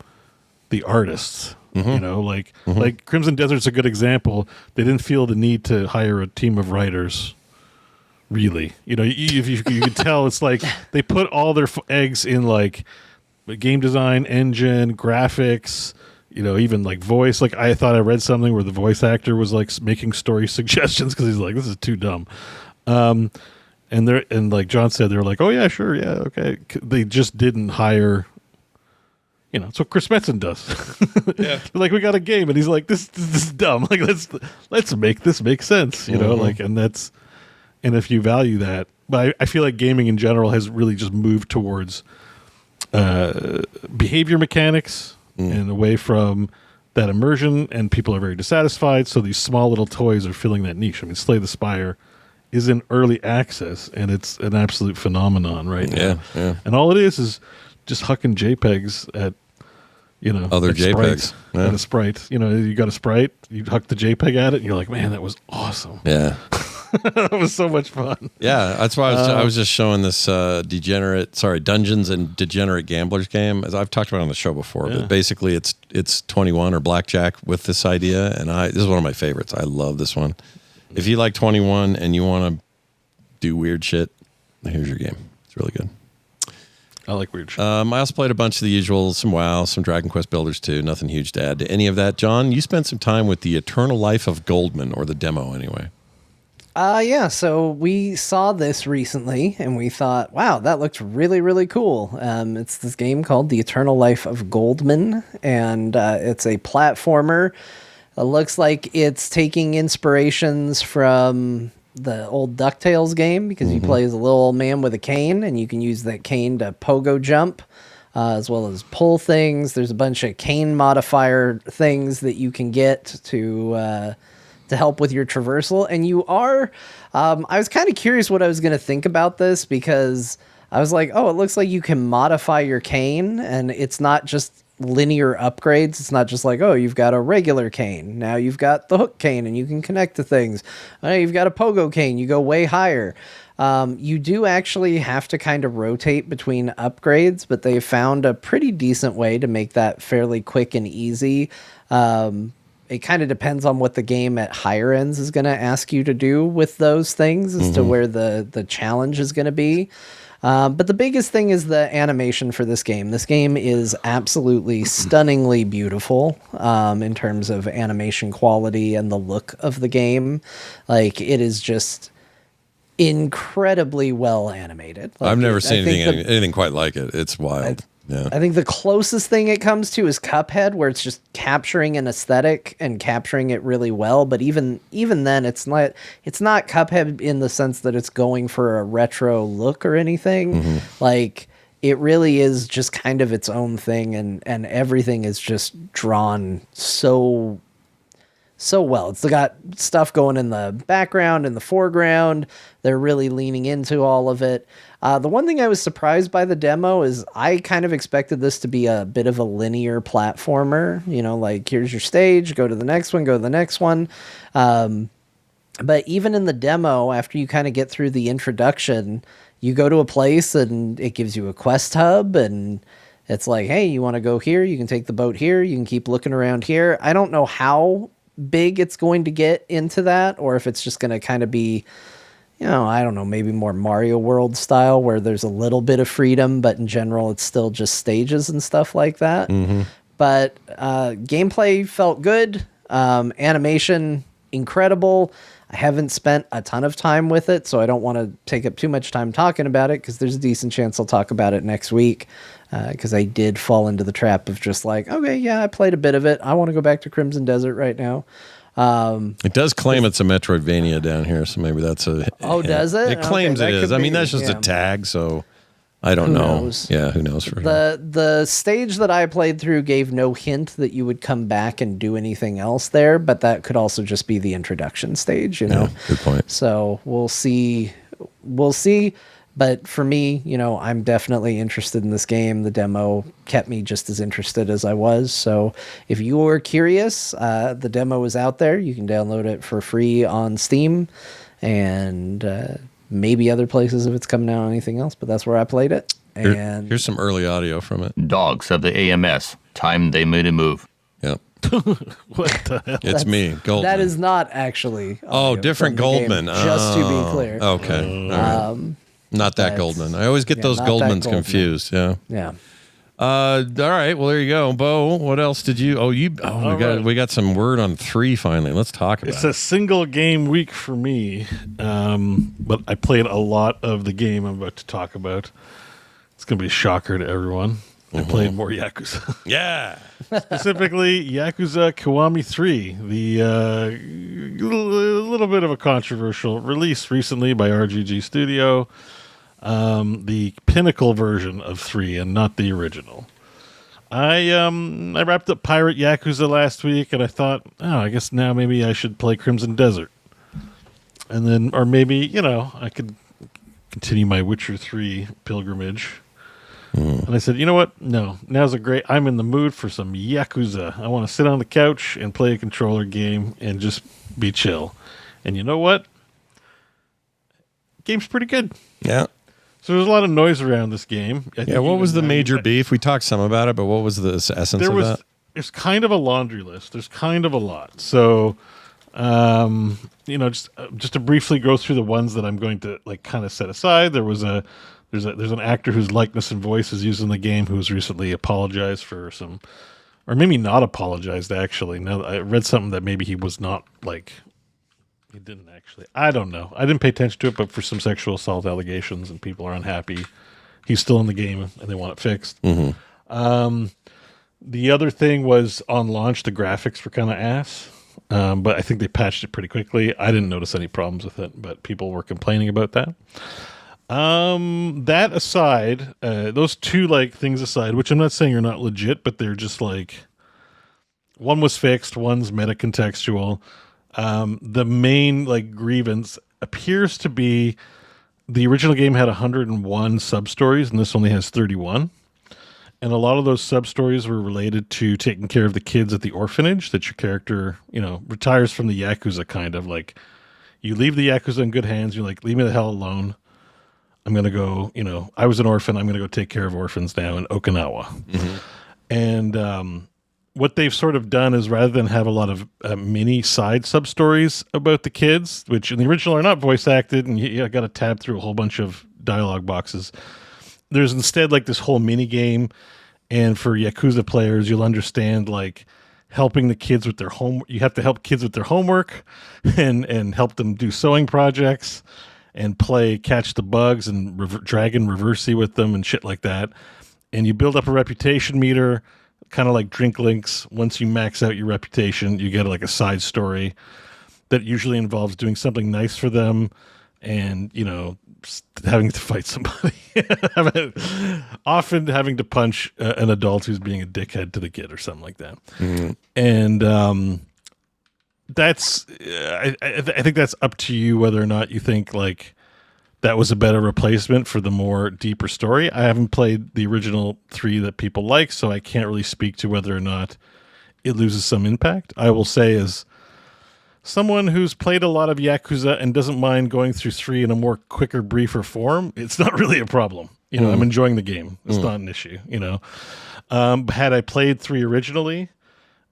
the artists. Like Crimson Desert's a good example. They didn't feel the need to hire a team of writers, really. You can tell it's like they put all their eggs in like game design, engine, graphics, even like voice. Like I thought I read something where the voice actor was like making story suggestions because he's like, this is too dumb. And like John said, they're like, oh yeah, sure, yeah, okay. They just didn't hire. It's what Chris Metzen does. Yeah. Like, we got a game, and he's like, this is dumb. Like, let's make this make sense. And if you value that, but I feel like gaming in general has really just moved towards behavior mechanics and away from that immersion, and people are very dissatisfied. So these small little toys are filling that niche. I mean, Slay the Spire is in early access, and it's an absolute phenomenon right now. Yeah. And all it is just hucking JPEGs at Other a sprite JPEGs. Yeah. and a sprite. You got a sprite, you huck the JPEG at it, and you're like, man, that was awesome. Yeah. That was so much fun. Yeah, that's why I was just showing this Dungeons and Degenerate Gamblers game, as I've talked about on the show before. Yeah. But basically, it's 21 or blackjack with this idea, and this is one of my favorites. I love this one. If you like 21 and you want to do weird shit, here's your game. It's really good. I like weird shit. I also played a bunch of the usual, some WoW, some Dragon Quest Builders too. Nothing huge to add to any of that. John, you spent some time with the Eternal Life of Goldman, or the demo anyway. Yeah, so we saw this recently and we thought, wow, that looks really, really cool. It's this game called The Eternal Life of Goldman, and it's a platformer. It looks like it's taking inspirations from the old DuckTales game, because you play as a little old man with a cane, and you can use that cane to pogo jump, as well as pull things. There's a bunch of cane modifier things that you can get to help with your traversal. And you are, I was kind of curious what I was going to think about this, because I was like, oh, it looks like you can modify your cane, and it's not just linear upgrades. It's not just like, oh, you've got a regular cane, now you've got the hook cane and you can connect to things. Oh, you've got a pogo cane, you go way higher. You do actually have to kind of rotate between upgrades, but they found a pretty decent way to make that fairly quick and easy. It kind of depends on what the game at higher ends is going to ask you to do with those things as to where the challenge is going to be. But the biggest thing is the animation for this game. This game is absolutely stunningly beautiful in terms of animation quality and the look of the game. Like, it is just incredibly well animated. Like, I've never seen anything quite like it. It's wild. Yeah. I think the closest thing it comes to is Cuphead, where it's just capturing an aesthetic and capturing it really well. But even then, it's not Cuphead in the sense that it's going for a retro look or anything. Like, it really is just kind of its own thing, and everything is just drawn so well. It's got stuff going in the background and the foreground. They're really leaning into all of it. The one thing I was surprised by the demo is I kind of expected this to be a bit of a linear platformer. Like, here's your stage, go to the next one, go to the next one. But even in the demo, after you kind of get through the introduction, you go to a place and it gives you a quest hub, and it's like, hey, you want to go here? You can take the boat here. You can keep looking around here. I don't know how big it's going to get into that, or if it's just going to kind of be, I don't know, maybe more Mario World style, where there's a little bit of freedom, but in general, it's still just stages and stuff like that. But gameplay felt good. Animation, incredible. I haven't spent a ton of time with it, so I don't want to take up too much time talking about it, because there's a decent chance I'll talk about it next week, because I did fall into the trap of just like, okay, yeah, I played a bit of it. I want to go back to Crimson Desert right now. It does claim it's a Metroidvania down here, so maybe that's a... Oh, does it? It claims Okay, it is. I mean, that's just a tag, so I don't know. Knows? Yeah, who knows for sure. The stage that I played through gave no hint that you would come back and do anything else there, but that could also just be the introduction stage, Yeah, good point. So we'll see. But for me, I'm definitely interested in this game. The demo kept me just as interested as I was. So if you were curious, the demo is out there. You can download it for free on Steam, and maybe other places if it's coming out on anything else. But that's where I played it. And Here's some early audio from it. Dogs have the AMS. Time they made a move. Yep. What the hell? It's me, Goldman. that is not actually. Oh, different from the game, Goldman. just to be clear. Okay. All right. Not that that's- Goldman. I always get those not that Goldmans Goldman. confused. Yeah. Yeah. All right. Well, there you go, Beau. What else did you? We got some word on 3 finally. Let's talk about It's it. a single game week for me, but I played a lot of the game I'm about to talk about. It's going to be a shocker to everyone. I played more Yakuza. Yeah. Specifically, Yakuza Kiwami 3, the little bit of a controversial release recently by RGG Studio, the pinnacle version of 3 and not the original. I wrapped up Pirate Yakuza last week, and I thought, I guess now maybe I should play Crimson Desert. And then, or maybe, I could continue my Witcher 3 pilgrimage. And I said, you know what? No, I'm in the mood for some Yakuza. I want to sit on the couch and play a controller game and just be chill. And you know what? Game's pretty good. Yeah. So there's a lot of noise around this game. Yeah, what was the major beef? We talked some about it, but what was the essence of that? There's kind of a laundry list. There's kind of a lot. So, just to briefly go through the ones that I'm going to like kind of set aside. There's an actor whose likeness and voice is used in the game who has recently apologized for some, or maybe not apologized actually. Now I read something that maybe he was not like. He didn't actually. I don't know. I didn't pay attention to it, but for some sexual assault allegations and people are unhappy. He's still in the game and they want it fixed. Mm-hmm. The other thing was on launch, the graphics were kind of ass, but I think they patched it pretty quickly. I didn't notice any problems with it, but people were complaining about that. That aside, those two like things aside, which I'm not saying are not legit, but they're just like one was fixed, one's meta contextual. The main like grievance appears to be the original game had 101 sub-stories and this only has 31. And a lot of those sub-stories were related to taking care of the kids at the orphanage that your character, retires from the Yakuza kind of like you leave the Yakuza in good hands. You're like, leave me the hell alone. I'm going to go, I was an orphan. I'm going to go take care of orphans now in Okinawa. Mm-hmm. And, what they've sort of done is rather than have a lot of mini side sub-stories about the kids, which in the original are not voice acted, and you got to tab through a whole bunch of dialogue boxes, there's instead like this whole mini game. And for Yakuza players, you'll understand like helping the kids with their you have to help kids with their homework and help them do sewing projects and play catch the bugs and dragon reversey with them and shit like that. And you build up a reputation meter, kind of like drink links. Once you max out your reputation, you get like a side story that usually involves doing something nice for them and, having to fight somebody. Often having to punch an adult who's being a dickhead to the kid or something like that. Mm-hmm. And that's, I think that's up to you whether or not you think like that was a better replacement for the more deeper story. I haven't played the original 3 that people like, so I can't really speak to whether or not it loses some impact. I will say as someone who's played a lot of Yakuza and doesn't mind going through 3 in a more quicker, briefer form, it's not really a problem. I'm enjoying the game. It's not an issue, Had I played 3 originally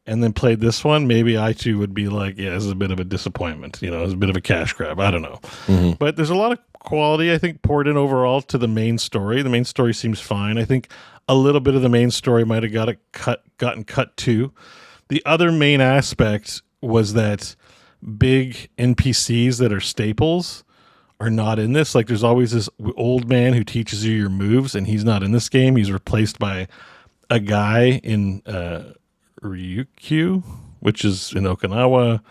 and then played this one, maybe I too would be like, yeah, this is a bit of a disappointment. It's a bit of a cash grab. I don't know. Mm-hmm. But there's a lot of quality, I think, poured in overall to the main story. The main story seems fine. I think a little bit of the main story might have gotten cut too. The other main aspect was that big NPCs that are staples are not in this. Like there's always this old man who teaches you your moves, and he's not in this game. He's replaced by a guy in Ryukyu, which is in Okinawa,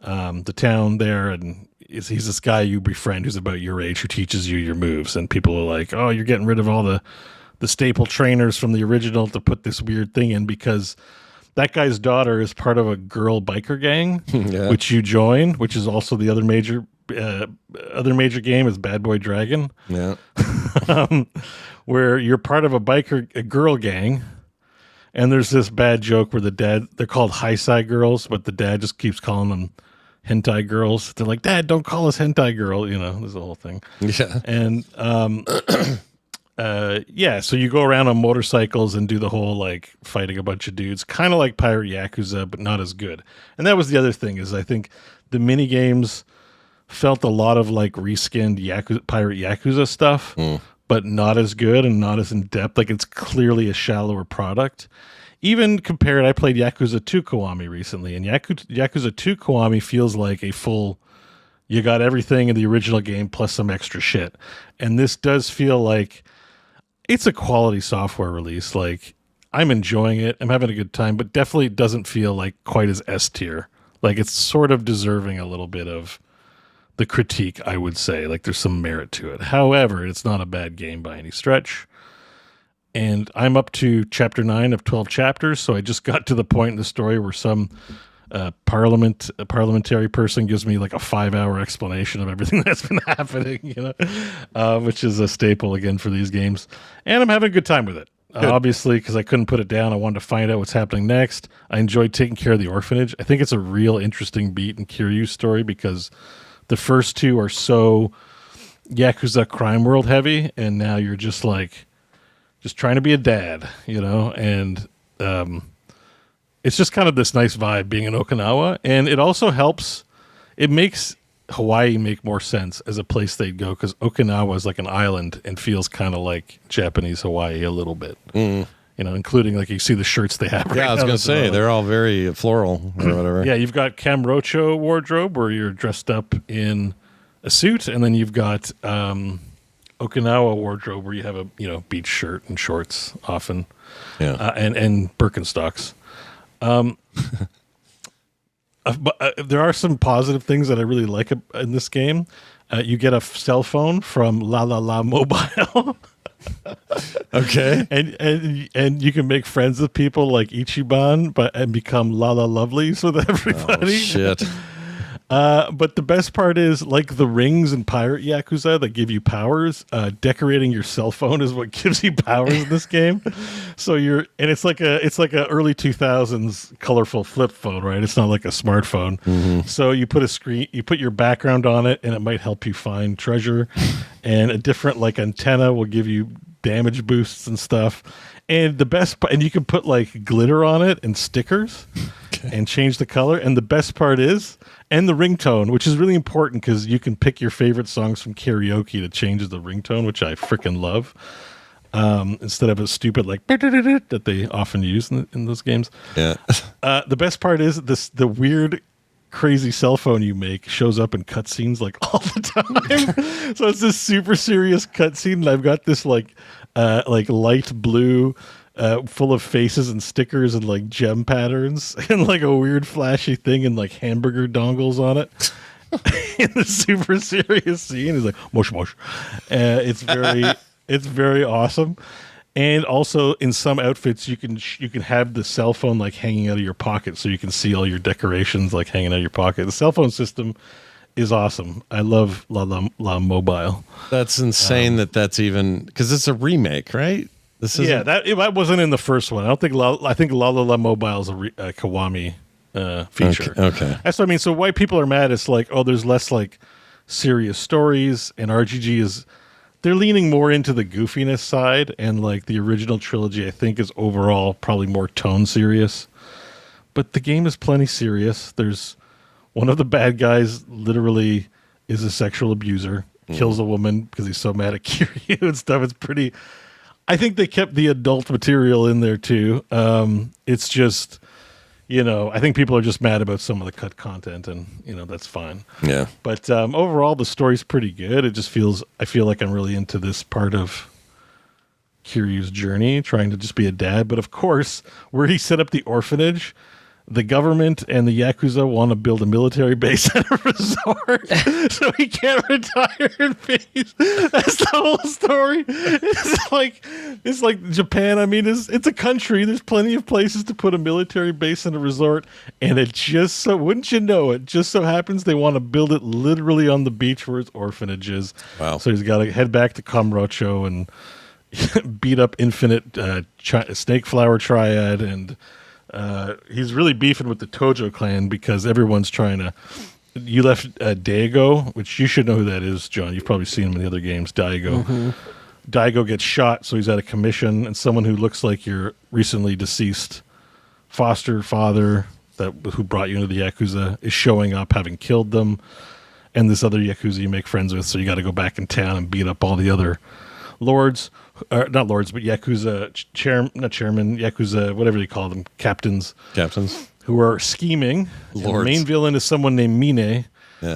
the town there, and he's this guy you befriend who's about your age who teaches you your moves, and people are like, oh, you're getting rid of all the staple trainers from the original to put this weird thing in because that guy's daughter is part of a girl biker gang, yeah. Which you join, which is also the other major game is Bad Boy Dragon, yeah, where you're part of a girl gang. And there's this bad joke where they're called Heisei girls, but the dad just keeps calling them hentai girls. They're like, Dad, don't call us hentai girl. There's a whole thing. Yeah. And, so you go around on motorcycles and do the whole, like, fighting a bunch of dudes, kind of like Pirate Yakuza, but not as good. And that was the other thing is I think the mini games felt a lot of, like, reskinned Pirate Yakuza stuff. But not as good and not as in-depth. Like, it's clearly a shallower product. Even compared, I played Yakuza 2 Kiwami recently, and Yakuza 2 Kiwami feels like a full, you got everything in the original game plus some extra shit. And this does feel like it's a quality software release. Like, I'm enjoying it. I'm having a good time, but definitely doesn't feel like quite as S-tier. Like, it's sort of deserving a little bit of the critique, I would say. Like, there's some merit to it. However, it's not a bad game by any stretch. And I'm up to chapter 9 of 12 chapters, so I just got to the point in the story where some a parliamentary person gives me like a 5-hour explanation of everything that's been happening, which is a staple again for these games. And I'm having a good time with it. Obviously, because I couldn't put it down, I wanted to find out what's happening next. I enjoyed taking care of the orphanage. I think it's a real interesting beat in Kiryu's story because the first two are so Yakuza crime world heavy, and now you're just trying to be a dad, and it's just kind of this nice vibe being in Okinawa, and it also helps. It makes Hawaii make more sense as a place they'd go because Okinawa is like an island and feels kind of like Japanese Hawaii a little bit. Including like you see the shirts they have. Yeah, I was going to say they're all very floral or whatever. Yeah, you've got Kamurocho wardrobe where you're dressed up in a suit, and then you've got Okinawa wardrobe where you have a beach shirt and shorts often, and Birkenstocks. But there are some positive things that I really like in this game. You get a cell phone from La La La Mobile. Okay. And you can make friends with people like Ichiban and become La La Lovelies with everybody. Oh, shit. But the best part is, like the rings in Pirate Yakuza that give you powers, decorating your cell phone is what gives you powers in this game. So it's like a early 2000s colorful flip phone, right? It's not like a smartphone. Mm-hmm. So you put your background on it, and it might help you find treasure. And a different like antenna will give you damage boosts and stuff. And the best part, and you can put like glitter on it and stickers and change the color. And the best part is, and the ringtone, which is really important because you can pick your favorite songs from karaoke to change the ringtone, which I freaking love. Instead of a stupid like that they often use in those games. Yeah. The best part is the weird, crazy cell phone you make shows up in cutscenes like all the time. So it's this super serious cutscene, and I've got this like light blue. Full of faces and stickers and like gem patterns and like a weird flashy thing and like hamburger dongles on it. In the super serious scene, is like mosh mosh. It's very awesome. And also in some outfits, you can have the cell phone like hanging out of your pocket, so you can see all your decorations like hanging out of your pocket. The cell phone system is awesome. I love La Mobile. That's insane. That's even because it's a remake, right? That wasn't in the first one. I think La La Mobile is a Kiwami feature. Okay. That's what I mean. So why people are mad is like, there's less like serious stories, and RGG they're leaning more into the goofiness side, and like the original trilogy, I think, is overall probably more tone serious. But the game is plenty serious. There's one of the bad guys literally is a sexual abuser, kills a woman because he's so mad at Kiryu and stuff. It's pretty. I think they kept the adult material in there too. It's just, I think people are just mad about some of the cut content, and that's fine. Yeah. But overall, the story's pretty good. It just I feel like I'm really into this part of Kiryu's journey, trying to just be a dad. But of course, where he set up the orphanage, the government and the Yakuza want to build a military base at a resort so he can't retire in peace. That's the whole story. It's like Japan. I mean, it's a country. There's plenty of places to put a military base in a resort, and it just so, wouldn't you know, it just so happens they want to build it literally on the beach where its orphanage is. Wow. So he's got to head back to Kamurocho and beat up Infinite Snake Flower Triad, and he's really beefing with the Tojo clan because everyone's trying to. You left Daigo, which you should know who that is, John. You've probably seen him in the other games. Daigo. Mm-hmm. Daigo gets shot, so he's out of commission, and someone who looks like your recently deceased foster father who brought you into the Yakuza is showing up, having killed them, and this other Yakuza you make friends with, so you got to go back in town and beat up all the other lords. Not lords, but Yakuza Yakuza, whatever they call them, captains, who are scheming. The main villain is someone named Mine,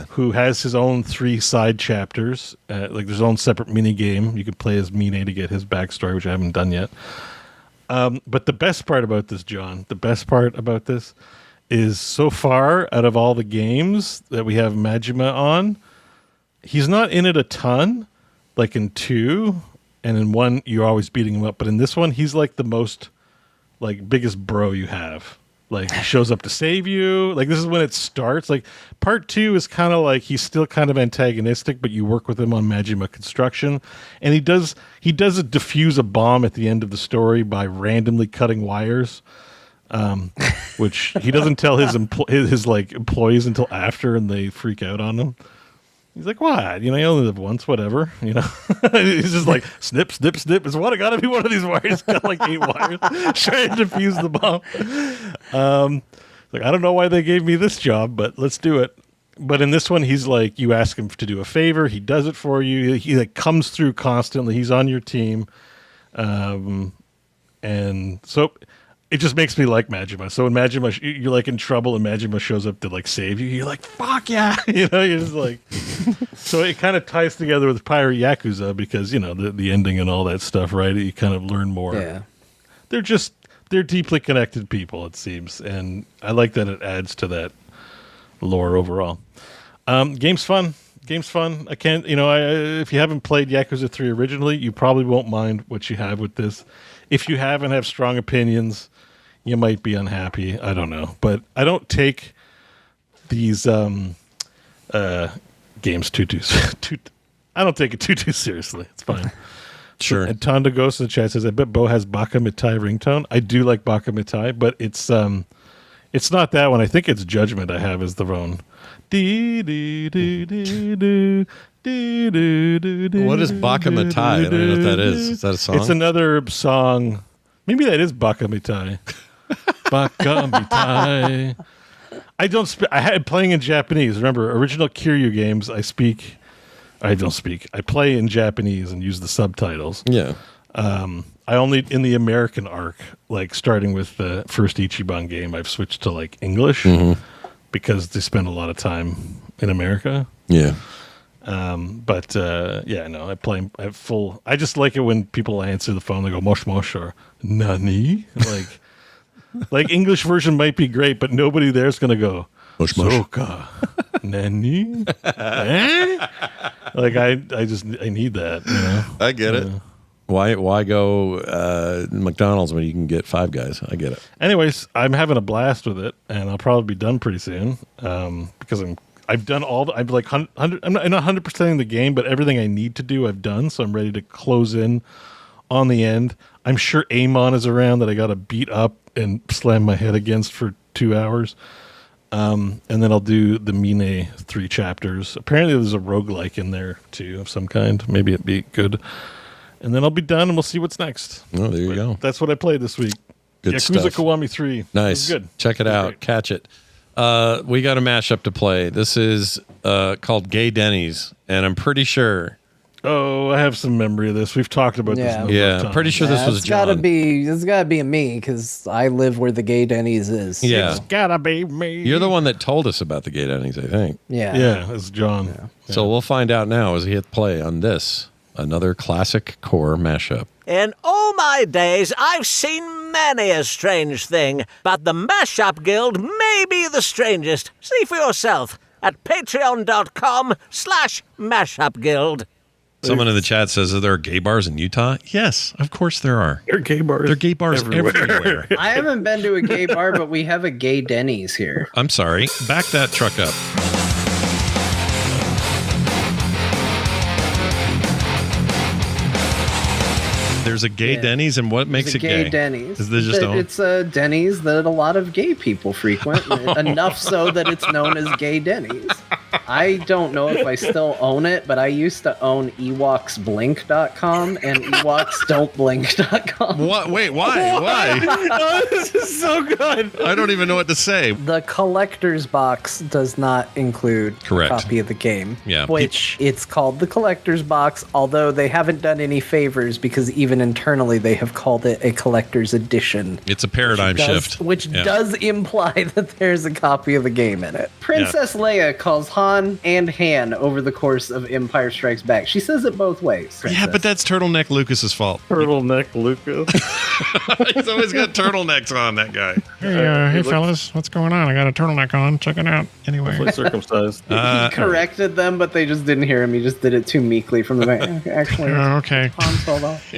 who has his own 3 side chapters. Like there's his own separate mini game. You can play as Mine to get his backstory, which I haven't done yet. But the best part about this, John, is so far out of all the games that we have Majima on, he's not in it a ton. Like in 2. And in 1, you're always beating him up. But in this one, he's like the most, like, biggest bro you have. Like he shows up to save you. Like this is when it starts. Like part 2 is kind of like he's still kind of antagonistic, but you work with him on Majima construction, and he does defuse a bomb at the end of the story by randomly cutting wires, which he doesn't tell his employees until after, and they freak out on him. He's like, what? You only live once, whatever. He's just like, snip, snip, snip. It's got to be one of these wires. Got like 8 wires. Trying to defuse the bomb. I don't know why they gave me this job, but let's do it. But in this one, he's like, you ask him to do a favor. He does it for you. He like comes through constantly. He's on your team. And so it just makes me like Majima. So when Majima, you're like in trouble and Majima shows up to like save you, you're like, fuck yeah. You're just like, so it kind of ties together with Pirate Yakuza because, the ending and all that stuff, right? You kind of learn more. Yeah. They're deeply connected people, it seems. And I like that it adds to that lore overall. Game's fun. I can't, if you haven't played Yakuza 3 originally, you probably won't mind what you have with this. If you haven't have strong opinions, you might be unhappy. I don't know. But I don't take these games too I don't take it too seriously. It's fine. Sure. And Tonda Ghost in the chat says, I bet Beau has Baka Mitai ringtone. I do like Baka Mitai, but it's not that one. I think it's Judgment I have as the own. What is Baka Mitai? I don't know what that is. Is that a song? It's another song. Maybe that is Baka Mitai. Baka Mitai. I had playing in Japanese. Remember, original Kiryu games, I play in Japanese and use the subtitles. Yeah. I only, in the American arc, like starting with the first Ichiban game, I've switched to like English because they spend a lot of time in America. Yeah. I just like it when people answer the phone, they go, mosh mosh or nani? Like English version might be great, but nobody there's going to go, Mosh mosh. Soka, nani? Eh? Like I need that, I get it. Why go McDonald's when you can get Five Guys? I get it. Anyways, I'm having a blast with it, and I'll probably be done pretty soon because I've done I'm like 100. I'm not 100%ing the game, but everything I need to do, I've done. So I'm ready to close in on the end. I'm sure Amon is around that I got to beat up and slam my head against for 2 hours. And then I'll do the Mine 3 chapters. Apparently there's a roguelike in there too of some kind. Maybe it'd be good. And then I'll be done and we'll see what's next. Oh, there you go. That's what I played this week. Good Yakuza stuff. Kiwami 3. Nice. Good. Check it out. Great. Catch it. We got a mashup to play. This is called Gay Denny's, and I'm pretty sure. Oh, I have some memory of this. We've talked about this. Yeah, pretty sure this was John. It's gotta be me because I live where the Gay Denny's is. Yeah. It's gotta be me. You're the one that told us about the Gay Denny's, I think. Yeah. It's John. Yeah. So we'll find out now as he hit play on this, another classic core mashup. In all my days, I've seen many a strange thing, but the Mashup Guild may be the strangest. See for yourself at patreon.com/Mashup Guild. Someone in the chat says, are there gay bars in Utah? Yes, of course there are. There are gay bars. There are gay bars everywhere. I haven't been to a gay bar, but we have a Gay Denny's here. I'm sorry. Back that truck up. There's a gay Denny's, and what makes it gay? Denny's. Is there just it's a Denny's that a lot of gay people frequent, enough so that it's known as Gay Denny's. I don't know if I still own it, but I used to own EwoksBlink.com and EwoksDon'tBlink.com. What? Wait, why? Why? Oh, this is so good. I don't even know what to say. The collector's box does not include Correct. a copy of the game. Yeah. Which it's called the collector's box, although they haven't done any favors because even internally they have called it a collector's edition. It's a paradigm shift. Which does imply that there's a copy of the game in it. Princess Leia calls Han and Han over the course of Empire Strikes Back. She says it both ways. Yeah, but that's Turtleneck Lucas's fault. Turtleneck Lucas. He's always got turtlenecks on, that guy. Hey fellas, what's going on? I got a turtleneck on. Check it out. Anyway. Circumcised. He corrected them, but they just didn't hear him. He just did it too meekly from the back. Actually, Okay. Han sold off.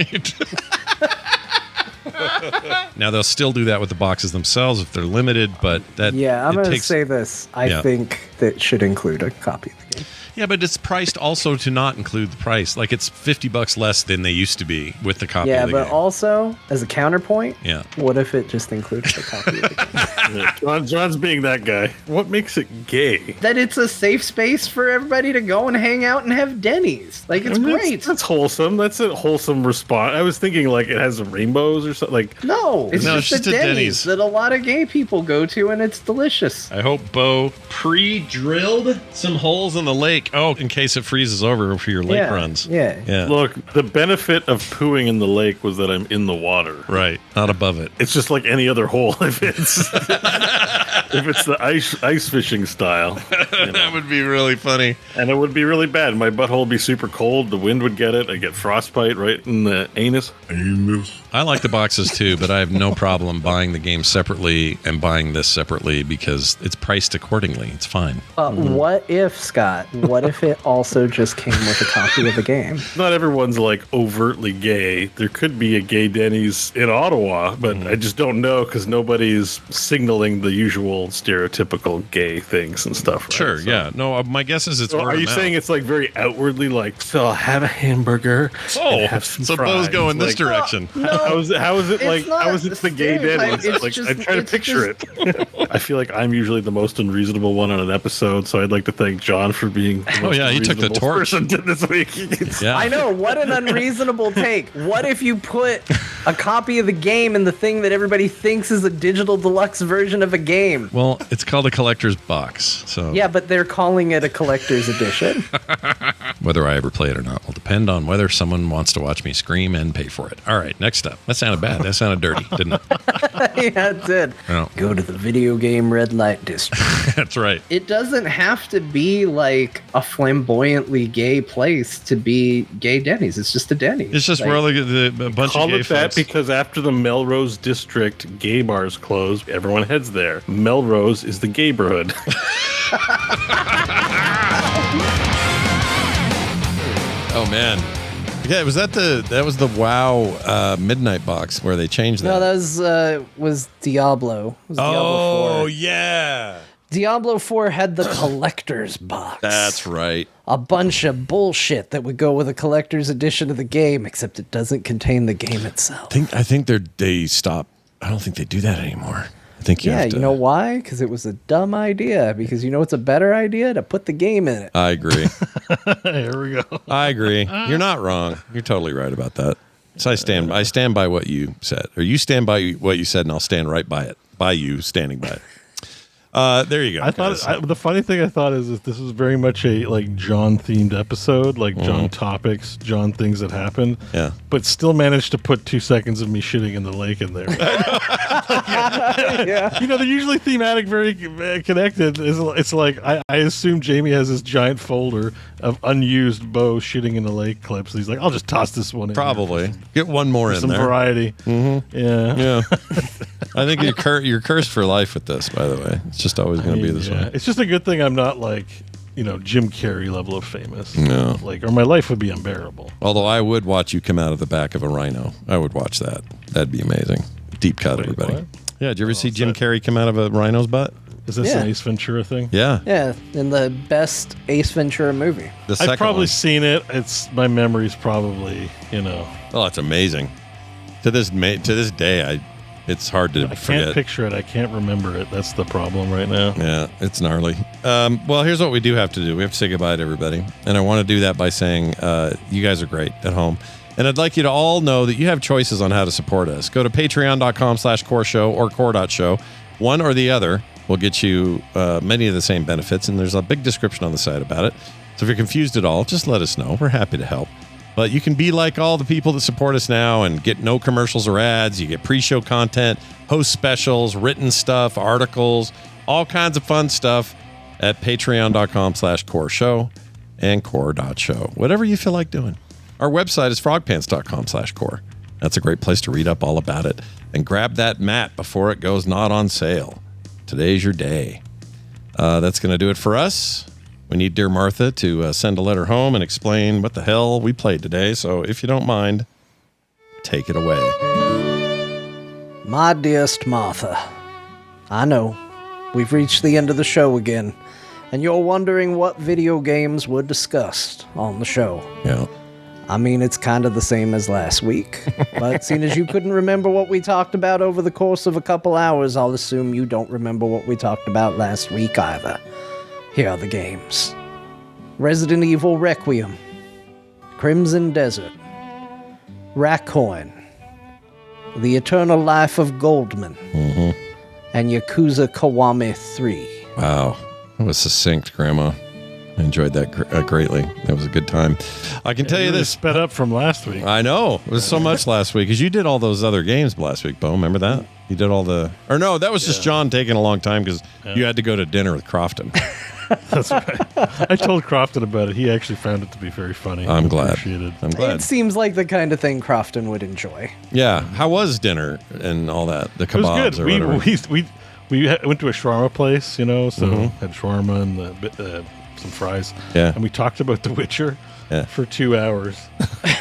Now they'll still do that with the boxes themselves if they're limited, but that Yeah, I'm it going to takes- say this. I think that should include a copy of the game. Yeah, but it's priced also to not include the price. Like it's $50 less than they used to be with the copy Yeah, of the but game. also, as a counterpoint, Yeah. what if it just included a copy of the game? John's being that guy. What makes it gay? That it's a safe space for everybody to go and hang out and have Denny's. Like, it's great. That's wholesome. That's a wholesome response. I was thinking like it has rainbows or something. Like No, it's No, just it's a just a Denny's, Denny's. that a lot of gay people go to, and it's delicious. I hope Beau pre-drilled some holes in the lake. Oh, in case it freezes over for your lake runs. Yeah. Yeah. Look, the benefit of pooing in the lake was that I'm in the water. Right. Not above it. It's just like any other hole if it's the ice fishing style. That would be really funny. And it would be really bad. My butthole would be super cold. The wind would get it. I get frostbite right in the anus. I like the boxes too, but I have no problem buying the game separately and buying this separately because it's priced accordingly. It's fine. What if, Scott, what if it also just came with a copy of the game? Not everyone's like overtly gay. There could be a gay Denny's in Ottawa, but I just don't know because nobody's signaling the usual stereotypical gay things and stuff. Right? Sure, So- yeah. No, my guess is it's So word are of you mouth. saying it's like very outwardly like, so I'll have a hamburger and have some so fries. Beau's going this Like, direction. How is it It's like? not How is it the gay stereotype, Denny's? it's Like, just- I'm trying to it's picture it. I feel like I'm usually the most unreasonable one on an episode, so I'd like to thank John for being the most yeah, he took the unreasonable torch. person this week. Yeah. I know, what an unreasonable take. What if you put a copy of the game in the thing that everybody thinks is a digital deluxe version of a game? Well, it's called a collector's box. So Yeah, but they're calling it a collector's edition. whether I ever play it or not will depend on whether someone wants to watch me scream and pay for it. All right, next up. That sounded bad. That sounded dirty, didn't it? Yeah, it did. Oh. Go to the video game red light district. That's right. It doesn't have to be like a flamboyantly gay place to be gay Denny's. It's just a Denny's. It's just Like, really a bunch Call of gay it that folks. because after the Melrose District gay bars close, everyone heads there. Melrose is the gayborhood. Oh man. Yeah, was that was the WoW midnight box where they changed that? No, that was Diablo. It was Diablo 4. yeah. Diablo 4 had the collector's box. That's right. A bunch of bullshit that would go with a collector's edition of the game, except it doesn't contain the game itself. I think they stopped. I don't think they do that anymore. I think you Yeah, have to. you know why? Because it was a dumb idea. Because you know what's a better idea? To put the game in it. I agree. Here we go. I agree. You're not wrong. You're totally right about that. So I stand by what you said, or you stand by what you said, and I'll stand right by it. By you standing by it. There you go. I thought the funny thing I thought is that this is very much a like John themed episode, like John topics, John things that happened. Yeah. But still managed to put 2 seconds of me shitting in the lake in there. Yeah. You know, they're usually thematic, very connected. It's like I assume Jamie has this giant folder of unused Beau shitting in the lake clips. He's like, I'll just toss this one in. Probably get one more in Some there. variety. Mm-hmm. Yeah. Yeah. I think you're cursed for life with this. By the way, it's just always going to be this way. It's just a good thing I'm not like, you know, Jim Carrey level of famous. No. Like, or my life would be unbearable. Although I would watch you come out of the back of a rhino. I would watch that. That'd be amazing. Deep cut, everybody. what? Yeah. Did you ever see Jim Carrey come out of a rhino's butt? Is this Yeah. an Ace Ventura thing? Yeah. Yeah, in the best Ace Ventura movie. The second I've probably one. seen it. It's my memory's probably, you know, Oh, it's amazing. To this day, it's hard to I can't forget. picture it. I can't remember it. That's the problem right now. Yeah, it's gnarly. Well, here's what we do have to do. We have to say goodbye to everybody. And I want to do that by saying you guys are great at home. And I'd like you to all know that you have choices on how to support us. Go to patreon.com/coreshow or core.show. One or the other will get you many of the same benefits. And there's a big description on the site about it. So if you're confused at all, just let us know. We're happy to help. But you can be like all the people that support us now and get no commercials or ads. You get pre-show content, host specials, written stuff, articles, all kinds of fun stuff at patreon.com/coreshow and core.show. Whatever you feel like doing. Our website is frogpants.com/core. That's a great place to read up all about it. And grab that mat before it goes not on sale. Today's your day. That's going to do it for us. We need Dear Martha to send a letter home and explain what the hell we played today. So if you don't mind, take it away. My dearest Martha, I know, we've reached the end of the show again, and you're wondering what video games were discussed on the show. Yeah. I mean, it's kind of the same as last week, but seeing as you couldn't remember what we talked about over the course of a couple hours, I'll assume you don't remember what we talked about last week either. Here are the games. Resident Evil Requiem, Crimson Desert, Raccoin, The Eternal Life of Goldman, and Yakuza Kiwami 3. Wow. That was succinct, Grandma. I enjoyed that greatly. That was a good time. I can tell you really this. sped up from last week. I know. It was so much last week because you did all those other games last week, Beau. Remember that? You did all the... Or no, that was just John taking a long time because you had to go to dinner with Crofton. That's right. I told Crofton about it. He actually found it to be very funny. I'm glad. Appreciated. I'm glad. It seems like the kind of thing Crofton would enjoy. Yeah. How was dinner and all that? The It was kebabs good. or whatever. We went to a shawarma place, so had shawarma and some fries. Yeah. And we talked about The Witcher Yeah. for 2 hours.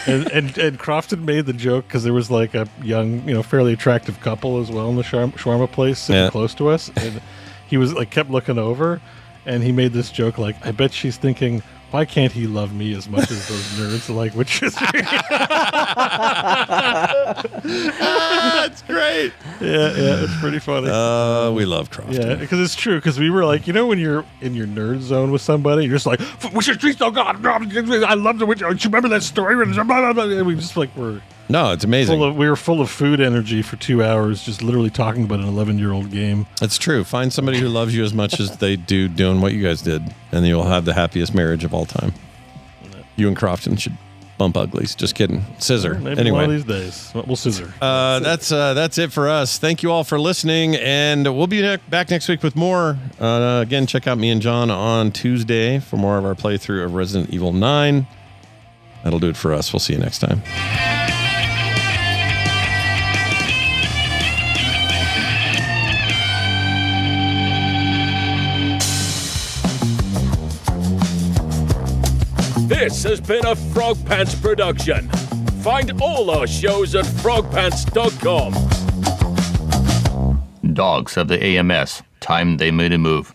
and Crofton made the joke because there was like a young, fairly attractive couple as well in the shawarma place sitting close to us. And he was like, kept looking over and he made this joke like, I bet she's thinking, why can't he love me as much as those nerds like Witcher 3? That's great. Yeah, it's pretty funny. We love Crofton. Yeah, because it's true. Because we were like, when you're in your nerd zone with somebody, you're just like, Witcher 3, oh God, I love The Witcher. Do you remember that story? And we just like were No, it's amazing. we were full of food energy for 2 hours, just literally talking about an 11-year-old game. It's true. Find somebody who loves you as much as they do doing what you guys did, and you'll have the happiest marriage of all time. You and Crofton should bump uglies. Just kidding. Scissor. Maybe Anyway. one of these days. We'll scissor. That's it for us. Thank you all for listening, and we'll be back next week with more. Again, check out me and John on Tuesday for more of our playthrough of Resident Evil 9. That'll do it for us. We'll see you next time. This has been a Frog Pants production. Find all our shows at frogpants.com. Dogs of the AMS. Time they made a move.